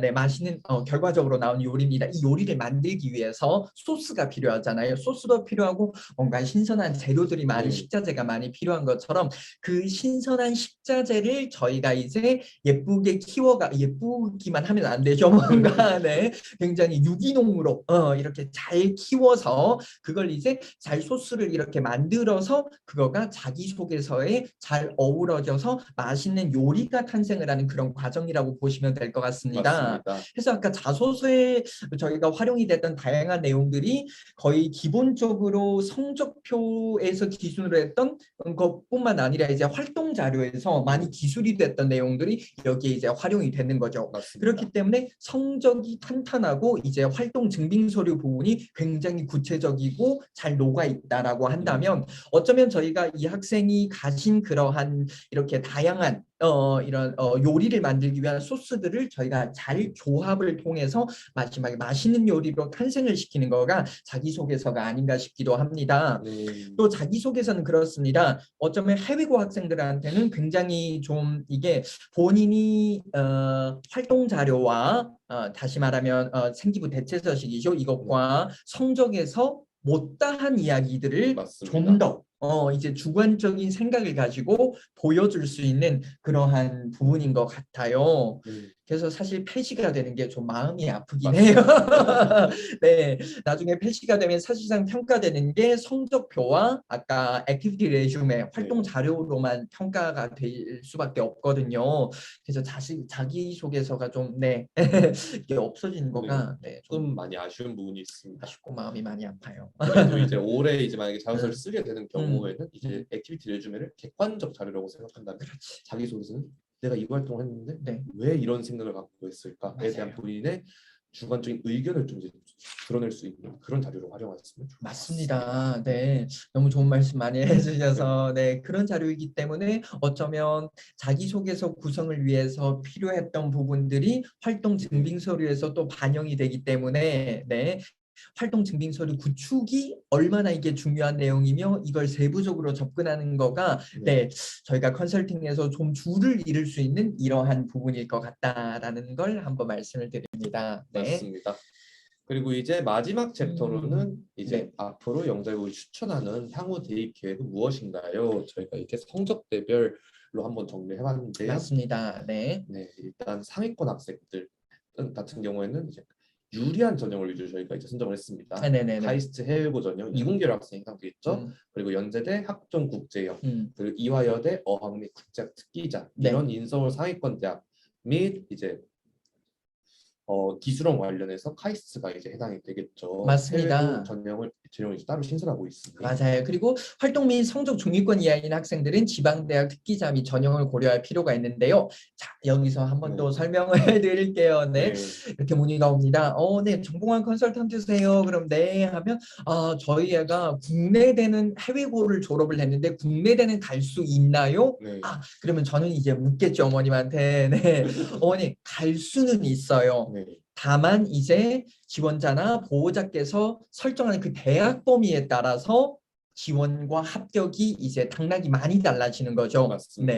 네, 맛있는 결과적으로 나온 요리입니다. 이 요리를 만들기 위해서 소스가 필요하잖아요. 소스도 필요하고 뭔가 신선한 재료들이 많은 식자재가 많이 필요한 것처럼 그 신선한 식자재를 저희가 이제 예쁘기만 하면 안 되죠. 뭔가 굉장히 유기농으로 이렇게 잘 키워서 그걸 이제 잘 소스를 이렇게 만들어서 그거가 자기소개서에 잘 어우러져서 맛있는 요리가 탄생을 하는 그런 과정이라고 보시면 될 것 같습니다. 그래서 아까 자소서에 저희가 활용이 됐던 다양한 내용들이 거의 기본적으로 성적표에서 기준으로 했던 것뿐만 아니라 이제 활동 자료에서 많이 기술이 됐던 내용들이 여기에 이제 활용이 되는 거죠. 그렇기 때문에 성적이 탄탄하고 이제 활동 증빙 서류 부분이 굉장히 구체적이고 잘 녹아 있다라고 한다면 어쩌면 저희가 이 학생이 가진 그러한 이렇게 이렇게 다양한 이런 요리를 만들기 위한 소스들을 저희가 잘 조합을 통해서 마지막에 맛있는 요리로 탄생을 시키는 거가 자기소개서가 아닌가 싶기도 합니다. 네. 또 자기소개서는 그렇습니다. 어쩌면 해외고 학생들한테는 굉장히 좀 이게 본인이 활동 자료와 다시 말하면 생기부 대체서식이죠. 이것과 성적에서 못다한 이야기들을 맞습니다. 좀 더 이제 주관적인 생각을 가지고 보여줄 수 있는 그러한 부분인 것 같아요. 그래서 사실 폐지가 되는 게 좀 마음이 아프긴 해요. 네, 나중에 폐지가 되면 사실상 평가되는 게 성적표와 아까 액티비티 레주메 활동 자료로만 평가가 될 수밖에 없거든요. 그래서 자기소개서가 좀 이게 없어지는 거가 좀 많이 아쉬운 부분이 있습니다. 아쉽고 마음이 많이 아파요. 그래도 이제 올해 이제 만약에 자소서를 쓰게 되는 경우에는 이제 액티비티 레주메를 객관적 자료라고 생각한다면 자기소개서는 내가 이 활동을 했는데 왜 이런 생각을 갖고 했을까에 대한 본인의 주관적인 의견을 좀 이제 드러낼 수 있는 그런 자료로 활용하셨으면 좋겠습니다. 맞습니다. 네, 너무 좋은 말씀 많이 해주셔서 그런 자료이기 때문에 어쩌면 자기소개서 구성을 위해서 필요했던 부분들이 활동 증빙 서류에서 또 반영이 되기 때문에 활동 증빙 서류 구축이 얼마나 이게 중요한 내용이며 이걸 세부적으로 접근하는 거가 저희가 컨설팅에서 좀 줄을 이룰 수 있는 이러한 부분일 것 같다라는 걸 한번 말씀을 드립니다. 맞습니다. 그리고 이제 마지막 챕터로는 이제 앞으로 영재국이 추천하는 향후 대입 계획은 무엇인가요? 저희가 이렇게 성적대별로 한번 정리해봤는데요. 맞습니다. 일단 상위권 학생들 같은 경우에는 이제 유리한 전형을 위주로 저희가 이제 선정을 했습니다. 카이스트 해외고 전형, 이공계열 학생이 해당되겠죠. 그리고 연세대 학종 국제형, 그리고 이화여대 어학 및 국제학 특기자 이런 인서울 상위권 대학 및 이제 기술원 관련해서 카이스트가 이제 해당이 되겠죠. 맞습니다. 해외고 전형을 이제 따로 신설하고 있습니다. 맞아요. 그리고 활동 및 성적 중위권 이하인 학생들은 지방대학 특기자 및 전형을 고려할 필요가 있는데요. 자, 여기서 한번 또 설명을 드릴게요. 이렇게 문의가 옵니다. 정봉환 컨설턴트세요. 그럼 하면 저희 애가 국내대는 해외고를 졸업을 했는데 국내대는 갈 수 있나요? 그러면 저는 이제 묻겠죠, 어머님한테. 어머니, 갈 수는 있어요. 다만 이제 지원자나 보호자께서 설정하는 그 대학 범위에 따라서 지원과 합격이 이제 당락이 많이 달라지는 거죠. 맞습니다.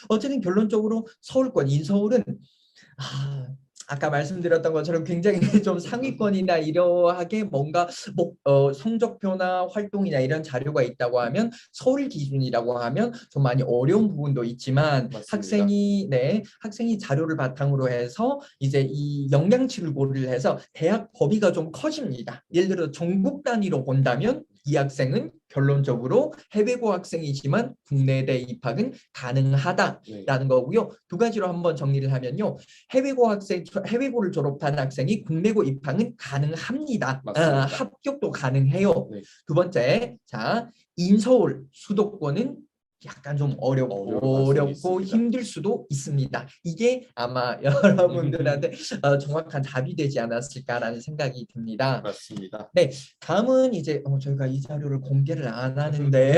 어쨌든 결론적으로 서울권, 인서울은 아까 말씀드렸던 것처럼 굉장히 좀 상위권이나 이러하게 뭔가 성적표나 활동이나 이런 자료가 있다고 하면 서울 기준이라고 하면 좀 많이 어려운 부분도 있지만 학생이 자료를 바탕으로 해서 이제 이 영향치를 고려를 해서 대학 범위가 좀 커집니다. 예를 들어 전국 단위로 본다면 이 학생은 결론적으로 해외고 학생이지만 국내대 입학은 가능하다라는 거고요. 두 가지로 한번 정리를 하면요. 해외고를 졸업한 학생이 국내고 입학은 가능합니다. 합격도 가능해요. 두 번째, 인서울 수도권은 약간 좀 어렵고 힘들 수도 있습니다. 이게 아마 여러분들한테 정확한 답이 되지 않았을까라는 생각이 듭니다. 맞습니다. 다음은 이제 저희가 이 자료를 공개를 안 하는데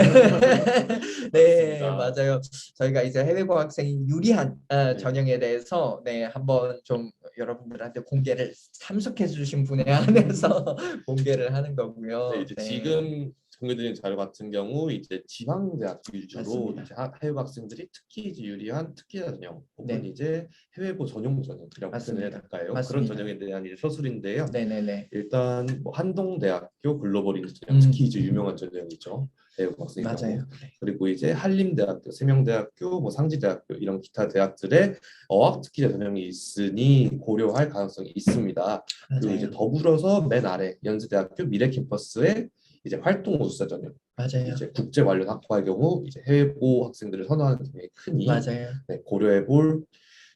맞아요. 저희가 이제 해외고 학생이 유리한 전형에 대해서 한번 좀 여러분들한테 공개를 참석해 주신 분에 한해서 공개를 하는 거고요. 이제 지금 공개드린 자료 같은 경우 이제 지방대학 위주로 이제 해외 학생들이 특히 이제 유리한 특기자 전형 혹은 이제 해외고 전형이라고 표현해야 될까요? 그런 전형에 대한 이제 서술인데요. 일단 뭐 한동대학교 글로벌 잉스 전형 특히 이제 유명한 전형이죠. 해외고 학생 경우. 그리고 이제 한림대학교, 세명대학교, 뭐 상지대학교 이런 기타 대학들의 어학 특기자 전형이 있으니 고려할 가능성이 있습니다. 그리고 이제 더불어서 맨 아래 연세대학교 미래캠퍼스의 이제 활동 우수자 전형, 이제 국제 관련 학과의 경우 이제 해외고 학생들을 선호하는 경향이 크니 고려해볼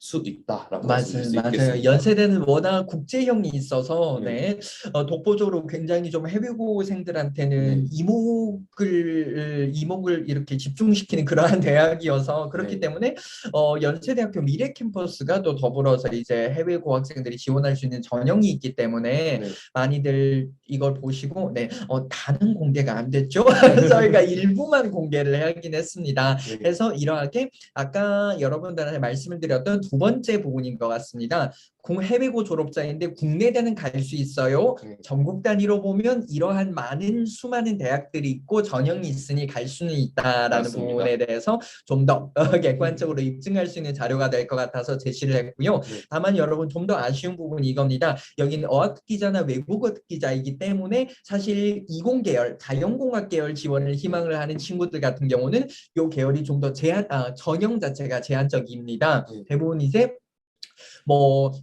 수 있다라고 말씀드릴 수 맞아요. 있겠습니다. 연세대는 워낙 국제형이 있어서 네. 독보적으로 굉장히 좀 해외고생들한테는 네. 이목을 이렇게 집중시키는 그러한 대학이어서 그렇기 네. 때문에 연세대학교 미래 캠퍼스가 또 더불어서 이제 해외 고학생들이 지원할 수 있는 전형이 있기 때문에 네. 많이들 이걸 보시고 다는 공개가 안 됐죠. 저희가 일부만 공개를 하긴 했습니다. 네. 그래서 이러하게 아까 여러분들한테 말씀을 드렸던 두 번째 부분인 것 같습니다. 해외고 졸업자인데 국내대는 갈 수 있어요. 전국 단위로 보면 이러한 수많은 대학들이 있고 전형이 있으니 갈 수는 있다라는 맞습니다. 부분에 대해서 좀 더 객관적으로 입증할 수 있는 자료가 될 것 같아서 제시를 했고요. 네. 다만 여러분 좀 더 아쉬운 부분이 이겁니다. 여기는 어학특기자나 외국어특기자이기 때문에 사실 이공계열, 자연공학 계열 지원을 희망을 하는 친구들 같은 경우는 이 계열이 좀 더 전형 자체가 제한적입니다. 대부분 이제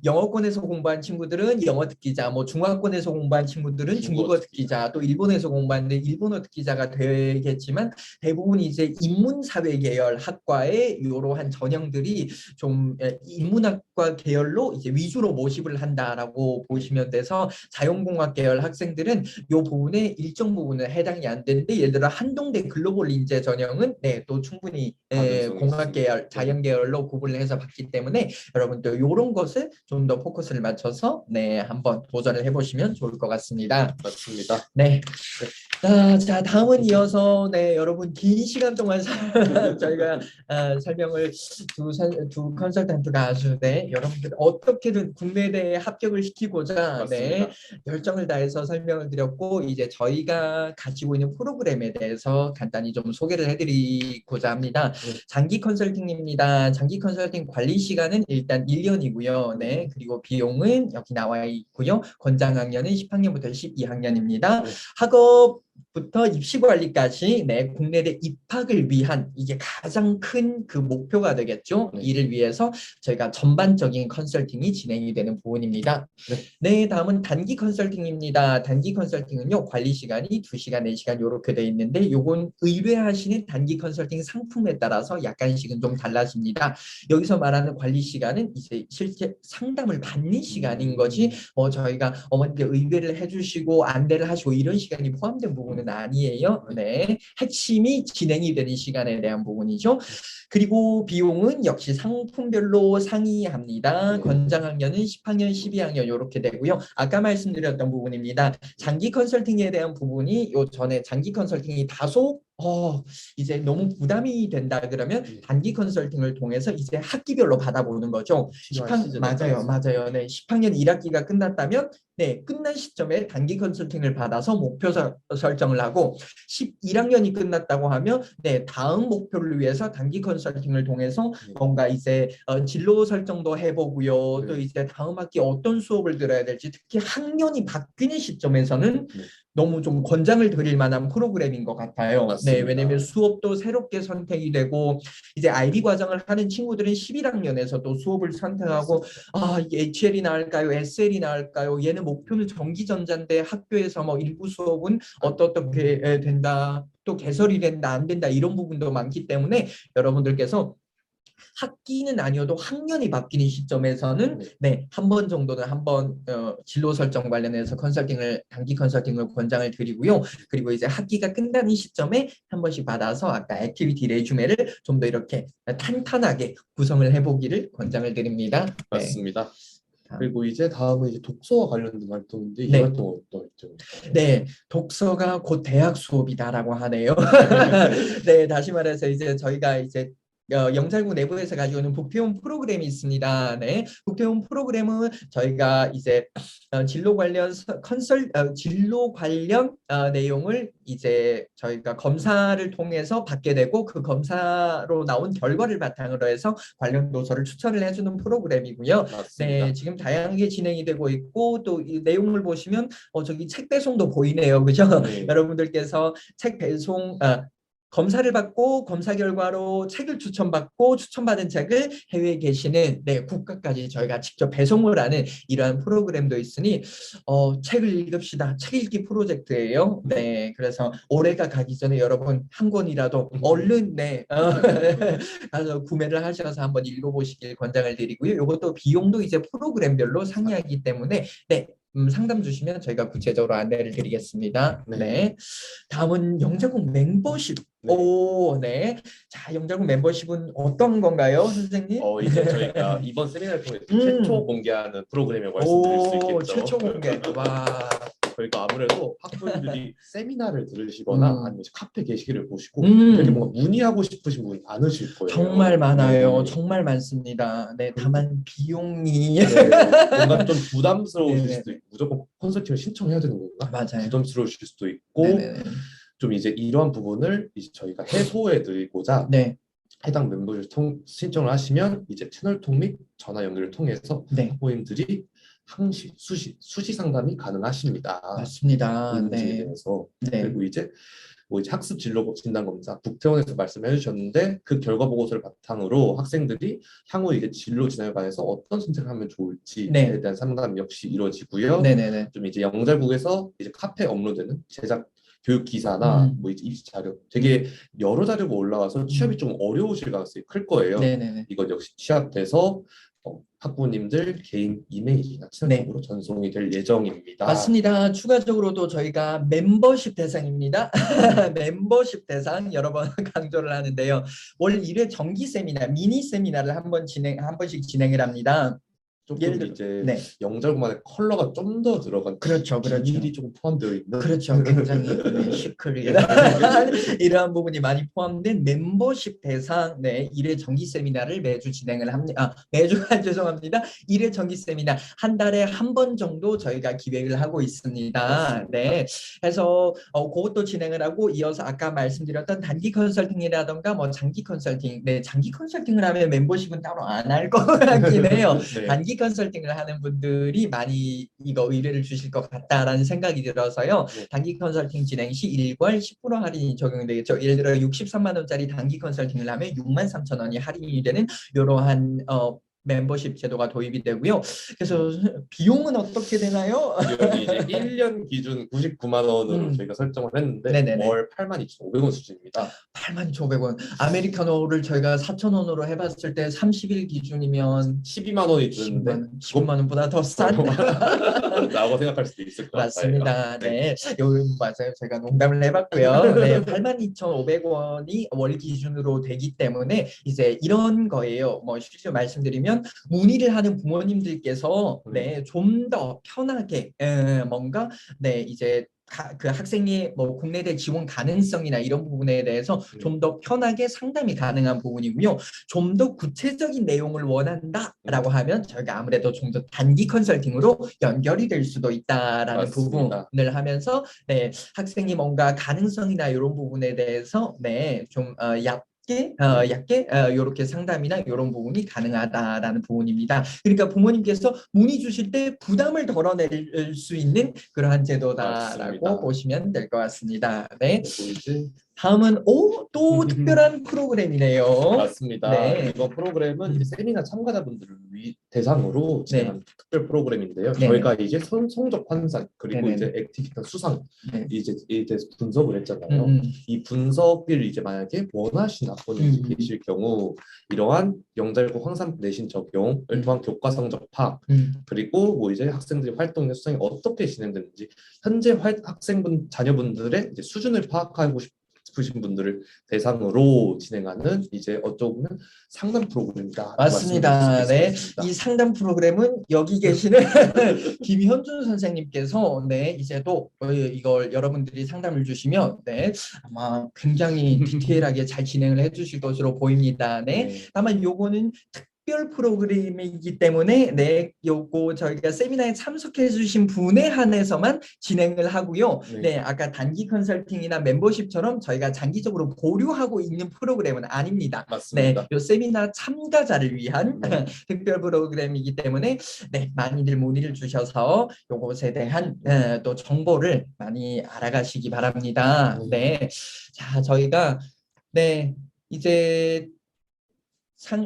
영어권에서 공부한 친구들은 영어 특기자, 중화권에서 공부한 친구들은 중국어 특기자, 또 일본에서 공부하는데 일본어 특기자가 되겠지만 대부분 이제 인문사회 계열 학과의 이러한 전형들이 좀 인문학과 계열로 이제 위주로 모집을 한다라고 보시면 돼서 자연공학 계열 학생들은 이 부분에 일정 부분은 해당이 안 되는데 예를 들어 한동대 글로벌 인재 전형은 또 충분히 공학 계열, 자연 계열로 구분을 해서 봤기 때문에 여러분들 이런 것을 좀 더 포커스를 맞춰서 한번 도전을 해보시면 좋을 것 같습니다. 맞습니다. 네. 자, 다음은 이어서 여러분 긴 시간 동안 저희가 설명을 두 컨설턴트가 아주 여러분들 어떻게든 국내대에 합격을 시키고자 열정을 다해서 설명을 드렸고 이제 저희가 가지고 있는 프로그램에 대해서 간단히 좀 소개를 해드리고자 합니다. 장기 컨설팅입니다. 장기 컨설팅 관리 시간은 일단 1년이고요. 그리고 비용은 여기 나와 있고요. 권장 학년은 10학년부터 12학년입니다. 학업부터 입시 관리까지 국내대 입학을 위한 이게 가장 큰 그 목표가 되겠죠. 이를 위해서 저희가 전반적인 컨설팅이 진행이 되는 부분입니다. 다음은 단기 컨설팅입니다. 단기 컨설팅은요. 관리 시간이 2시간, 4시간 이렇게 돼 있는데 요건 의뢰하시는 단기 컨설팅 상품에 따라서 약간씩은 좀 달라집니다. 여기서 말하는 관리 시간은 이제 실제 상담을 받는 시간인 거지 저희가 어머니께 의뢰를 해주시고 안내를 하시고 이런 시간이 포함된 부분은 아니에요. 핵심이 진행이 되는 시간에 대한 부분이죠. 그리고 비용은 역시 상품별로 상이합니다. 권장 학년은 10학년, 12학년 이렇게 되고요. 아까 말씀드렸던 부분입니다. 장기 컨설팅에 대한 부분이 요 전에 장기 컨설팅이 다소 이제 너무 부담이 된다 그러면 단기 컨설팅을 통해서 이제 학기별로 받아보는 거죠. 맞아요. 10학년 1학기가 끝났다면 끝난 시점에 단기 컨설팅을 받아서 목표 설정을 하고 11학년이 끝났다고 하면 다음 목표를 위해서 단기 컨설팅을 통해서 뭔가 이제 진로 설정도 해보고요. 또 이제 다음 학기 어떤 수업을 들어야 될지 특히 학년이 바뀌는 시점에서는 너무 좀 권장을 드릴 만한 프로그램인 것 같아요. 왜냐하면 수업도 새롭게 선택이 되고 이제 IB 과정을 하는 친구들은 11학년에서도 수업을 선택하고 이게 HL이 나을까요? SL이 나을까요? 얘는 목표는 전기전자인데 학교에서 일부 수업은 어떻게 된다. 또 개설이 된다 안 된다 이런 부분도 많기 때문에 여러분들께서 학기는 아니어도 학년이 바뀌는 시점에서는 한 번 정도는 한번 진로 설정 관련해서 단기 컨설팅을 권장을 드리고요. 그리고 이제 학기가 끝나는 시점에 한 번씩 받아서 아까 액티비티 레주메를 좀 더 이렇게 탄탄하게 구성을 해보기를 권장을 드립니다. 맞습니다. 그리고 이제 다음은 이제 독서와 관련된 활동인데 이 활동은 어떤 활동인가요? 독서가 곧 대학 수업이다라고 하네요. 다시 말해서 이제 저희가 이제 영살구 내부에서 가지고 있는 북태원 프로그램이 있습니다. 북태원 프로그램은 저희가 이제 진로 관련 내용을 이제 저희가 검사를 통해서 받게 되고 그 검사로 나온 결과를 바탕으로 해서 관련 도서를 추천을 해주는 프로그램이고요. 지금 다양하게 진행이 되고 있고 또 이 내용을 보시면 저기 책 배송도 보이네요, 그죠? 여러분들께서 책 배송 검사를 받고 검사 결과로 책을 추천받고 추천받은 책을 해외에 계시는 국가까지 저희가 직접 배송을 하는 이러한 프로그램도 있으니 책을 읽읍시다. 책 읽기 프로젝트예요. 네, 그래서 올해가 가기 전에 여러분 한 권이라도 얼른 가서 구매를 하셔서 한번 읽어보시길 권장을 드리고요. 이것도 비용도 이제 프로그램별로 상이하기 때문에 상담 주시면 저희가 구체적으로 안내를 드리겠습니다. 네. 다음은 영자국 멤버십. 오, 네. 자, 영자국 멤버십은 어떤 건가요, 선생님? 이제 저희가 이번 세미나를 통해 최초 공개하는 프로그램이라고 말씀드릴 수 있겠죠. 최초 공개. 와. 저희가 아무래도 학부모들이 세미나를 들으시거나 아니면 카페 게시글을 보시고 되게 뭔가 문의하고 싶으신 분이 많으실 거예요. 정말 많아요. 정말 많습니다. 네, 다만 비용이 뭔가 좀 부담스러우실 수도 있고 무조건 컨설팅을 신청해야 되는 건가? 맞아요. 부담스러우실 수도 있고 좀 이제 이러한 부분을 이제 저희가 해소해 드리고자 해당 멤버십 신청을 하시면 이제 채널 통 및 전화 연결을 통해서 학부모님들이 항시 수시 상담이 가능하십니다. 맞습니다. 네. 대해서 그리고 이제 학습 진로 진단 검사 북태원에서 말씀해 주셨는데 그 결과 보고서를 바탕으로 학생들이 향후 이게 진로 진학에 관해서 어떤 선택을 하면 좋을지에 대한 상담 역시 이루어지고요. 좀 이제 영자국에서 이제 카페 업로드되는 제작 교육 기사나 이제 입시 자료 되게 여러 자료가 올라와서 취업이 좀 어려우실 가능성이 클 거예요. 이건 역시 취합돼서 학부모님들 개인 이메일이나 채널로 전송이 될 예정입니다. 맞습니다. 추가적으로도 저희가 멤버십 대상입니다. 멤버십 대상 여러 번 강조를 하는데요. 월 1회 정기 세미나, 미니 세미나를 한 번씩 진행을 합니다. 조금 이제 영자국만의 컬러가 좀 더 들어간 비밀이 조금 포함되어 있는 굉장히 시크릿 이러한 부분이 많이 포함된 멤버십 대상 1회 정기 세미나를 매주 진행을 합니다. 죄송합니다. 1회 정기 세미나 한 달에 한 번 정도 저희가 기획을 하고 있습니다. 그래서 그것도 진행을 하고 이어서 아까 말씀드렸던 단기 컨설팅이라던가 장기 컨설팅 장기 컨설팅을 하면 멤버십은 따로 안 할 것 같긴 해요. 단기 컨설팅을 하는 분들이 많이 이거 의뢰를 주실 것 같다라는 생각이 들어서요. 단기 컨설팅 진행 시 1월 10% 할인이 적용되겠죠. 예를 들어 63만 원짜리 단기 컨설팅을 하면 63,000원이 할인이 되는 이러한 멤버십 제도가 도입이 되고요. 그래서 비용은 어떻게 되나요? 비용이 이제 1년 기준 99만 원으로 저희가 설정을 했는데 월 82,500원 수준입니다. 82,500원. 아메리카노를 저희가 4,000원으로 해봤을 때 30일 기준이면 12만 원이 드는데 15만 원보다 더 싼? 라고 생각할 수도 있을 것 같아요. 맞습니다. 여기 맞아요. 제가 농담을 해봤고요. 82,500원이 월 기준으로 되기 때문에 이제 이런 거예요. 실제로 말씀드리면 문의를 하는 부모님들께서 좀 더 편하게 뭔가 이제 그 학생의 국내대 지원 가능성이나 이런 부분에 대해서 좀 더 편하게 상담이 가능한 부분이고요. 좀 더 구체적인 내용을 원한다라고 하면 저희가 아무래도 좀 더 단기 컨설팅으로 연결이 될 수도 있다라는 부분을 하면서 학생이 뭔가 가능성이나 이런 부분에 대해서 좀 얕게 이렇게 상담이나 이런 부분이 가능하다라는 부분입니다. 그러니까 부모님께서 문의 주실 때 부담을 덜어낼 수 있는 그러한 제도다라고 보시면 될 것 같습니다. 다음은 또 특별한 프로그램이네요. 맞습니다. 이번 프로그램은 이제 세미나 참가자분들을 대상으로 진행한 특별 프로그램인데요. 저희가 이제 성적 환산 그리고 이제 액티비티 수상 이제 대해서 분석을 했잖아요. 이 분석을 이제 만약에 원하시는 학부모님이 계실 경우 이러한 영자국 황산 내신 적용을 통한 교과 성적 파악 그리고 이제 학생들의 활동이나 수상이 어떻게 진행되는지 현재 학생분 자녀분들의 이제 수준을 파악하고 싶으신 분들을 대상으로 진행하는 이제 어쩌고 보면 상담 프로그램이다. 맞습니다. 이 상담 프로그램은 여기 계시는 김현준 선생님께서 이제 또 이걸 여러분들이 상담을 주시면 아마 굉장히 디테일하게 잘 진행을 해주실 것으로 보입니다. 다만 요거는 특별 프로그램이기 때문에 요거 저희가 세미나에 참석해 주신 분에 한해서만 진행을 하고요. 아까 단기 컨설팅이나 멤버십처럼 저희가 장기적으로 보류하고 있는 프로그램은 아닙니다. 맞습니다. 요 세미나 참가자를 위한 특별 프로그램이기 때문에 많이들 문의를 주셔서 요것에 대한 또 정보를 많이 알아가시기 바랍니다. 자, 저희가 네, 이제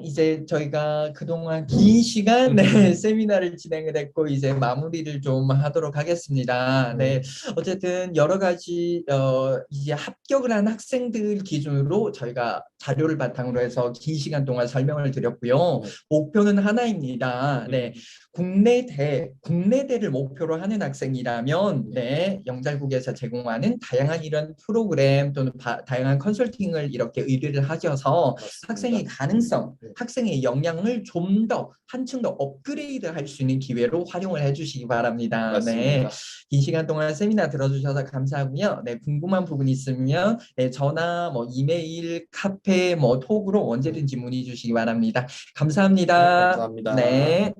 이제 저희가 그동안 긴 시간 세미나를 진행을 했고 이제 마무리를 좀 하도록 하겠습니다. 네, 어쨌든 여러 가지 이제 합격을 한 학생들 기준으로 저희가 자료를 바탕으로 해서 긴 시간 동안 설명을 드렸고요. 목표는 하나입니다. 네, 국내대를 목표로 하는 학생이라면 네, 영달국에서 제공하는 다양한 이런 프로그램 또는 다양한 컨설팅을 이렇게 의뢰를 하셔서 학생의 가능성, 학생의 역량을 좀 더 한층 더 업그레이드 할 수 있는 기회로 활용을 해주시기 바랍니다. 네, 맞습니다. 긴 시간 동안 세미나 들어주셔서 감사하고요. 네, 궁금한 부분 있으면 네, 전화, 뭐 이메일, 카페, 뭐 톡으로 언제든지 문의 주시기 바랍니다. 감사합니다. 감사합니다. 네.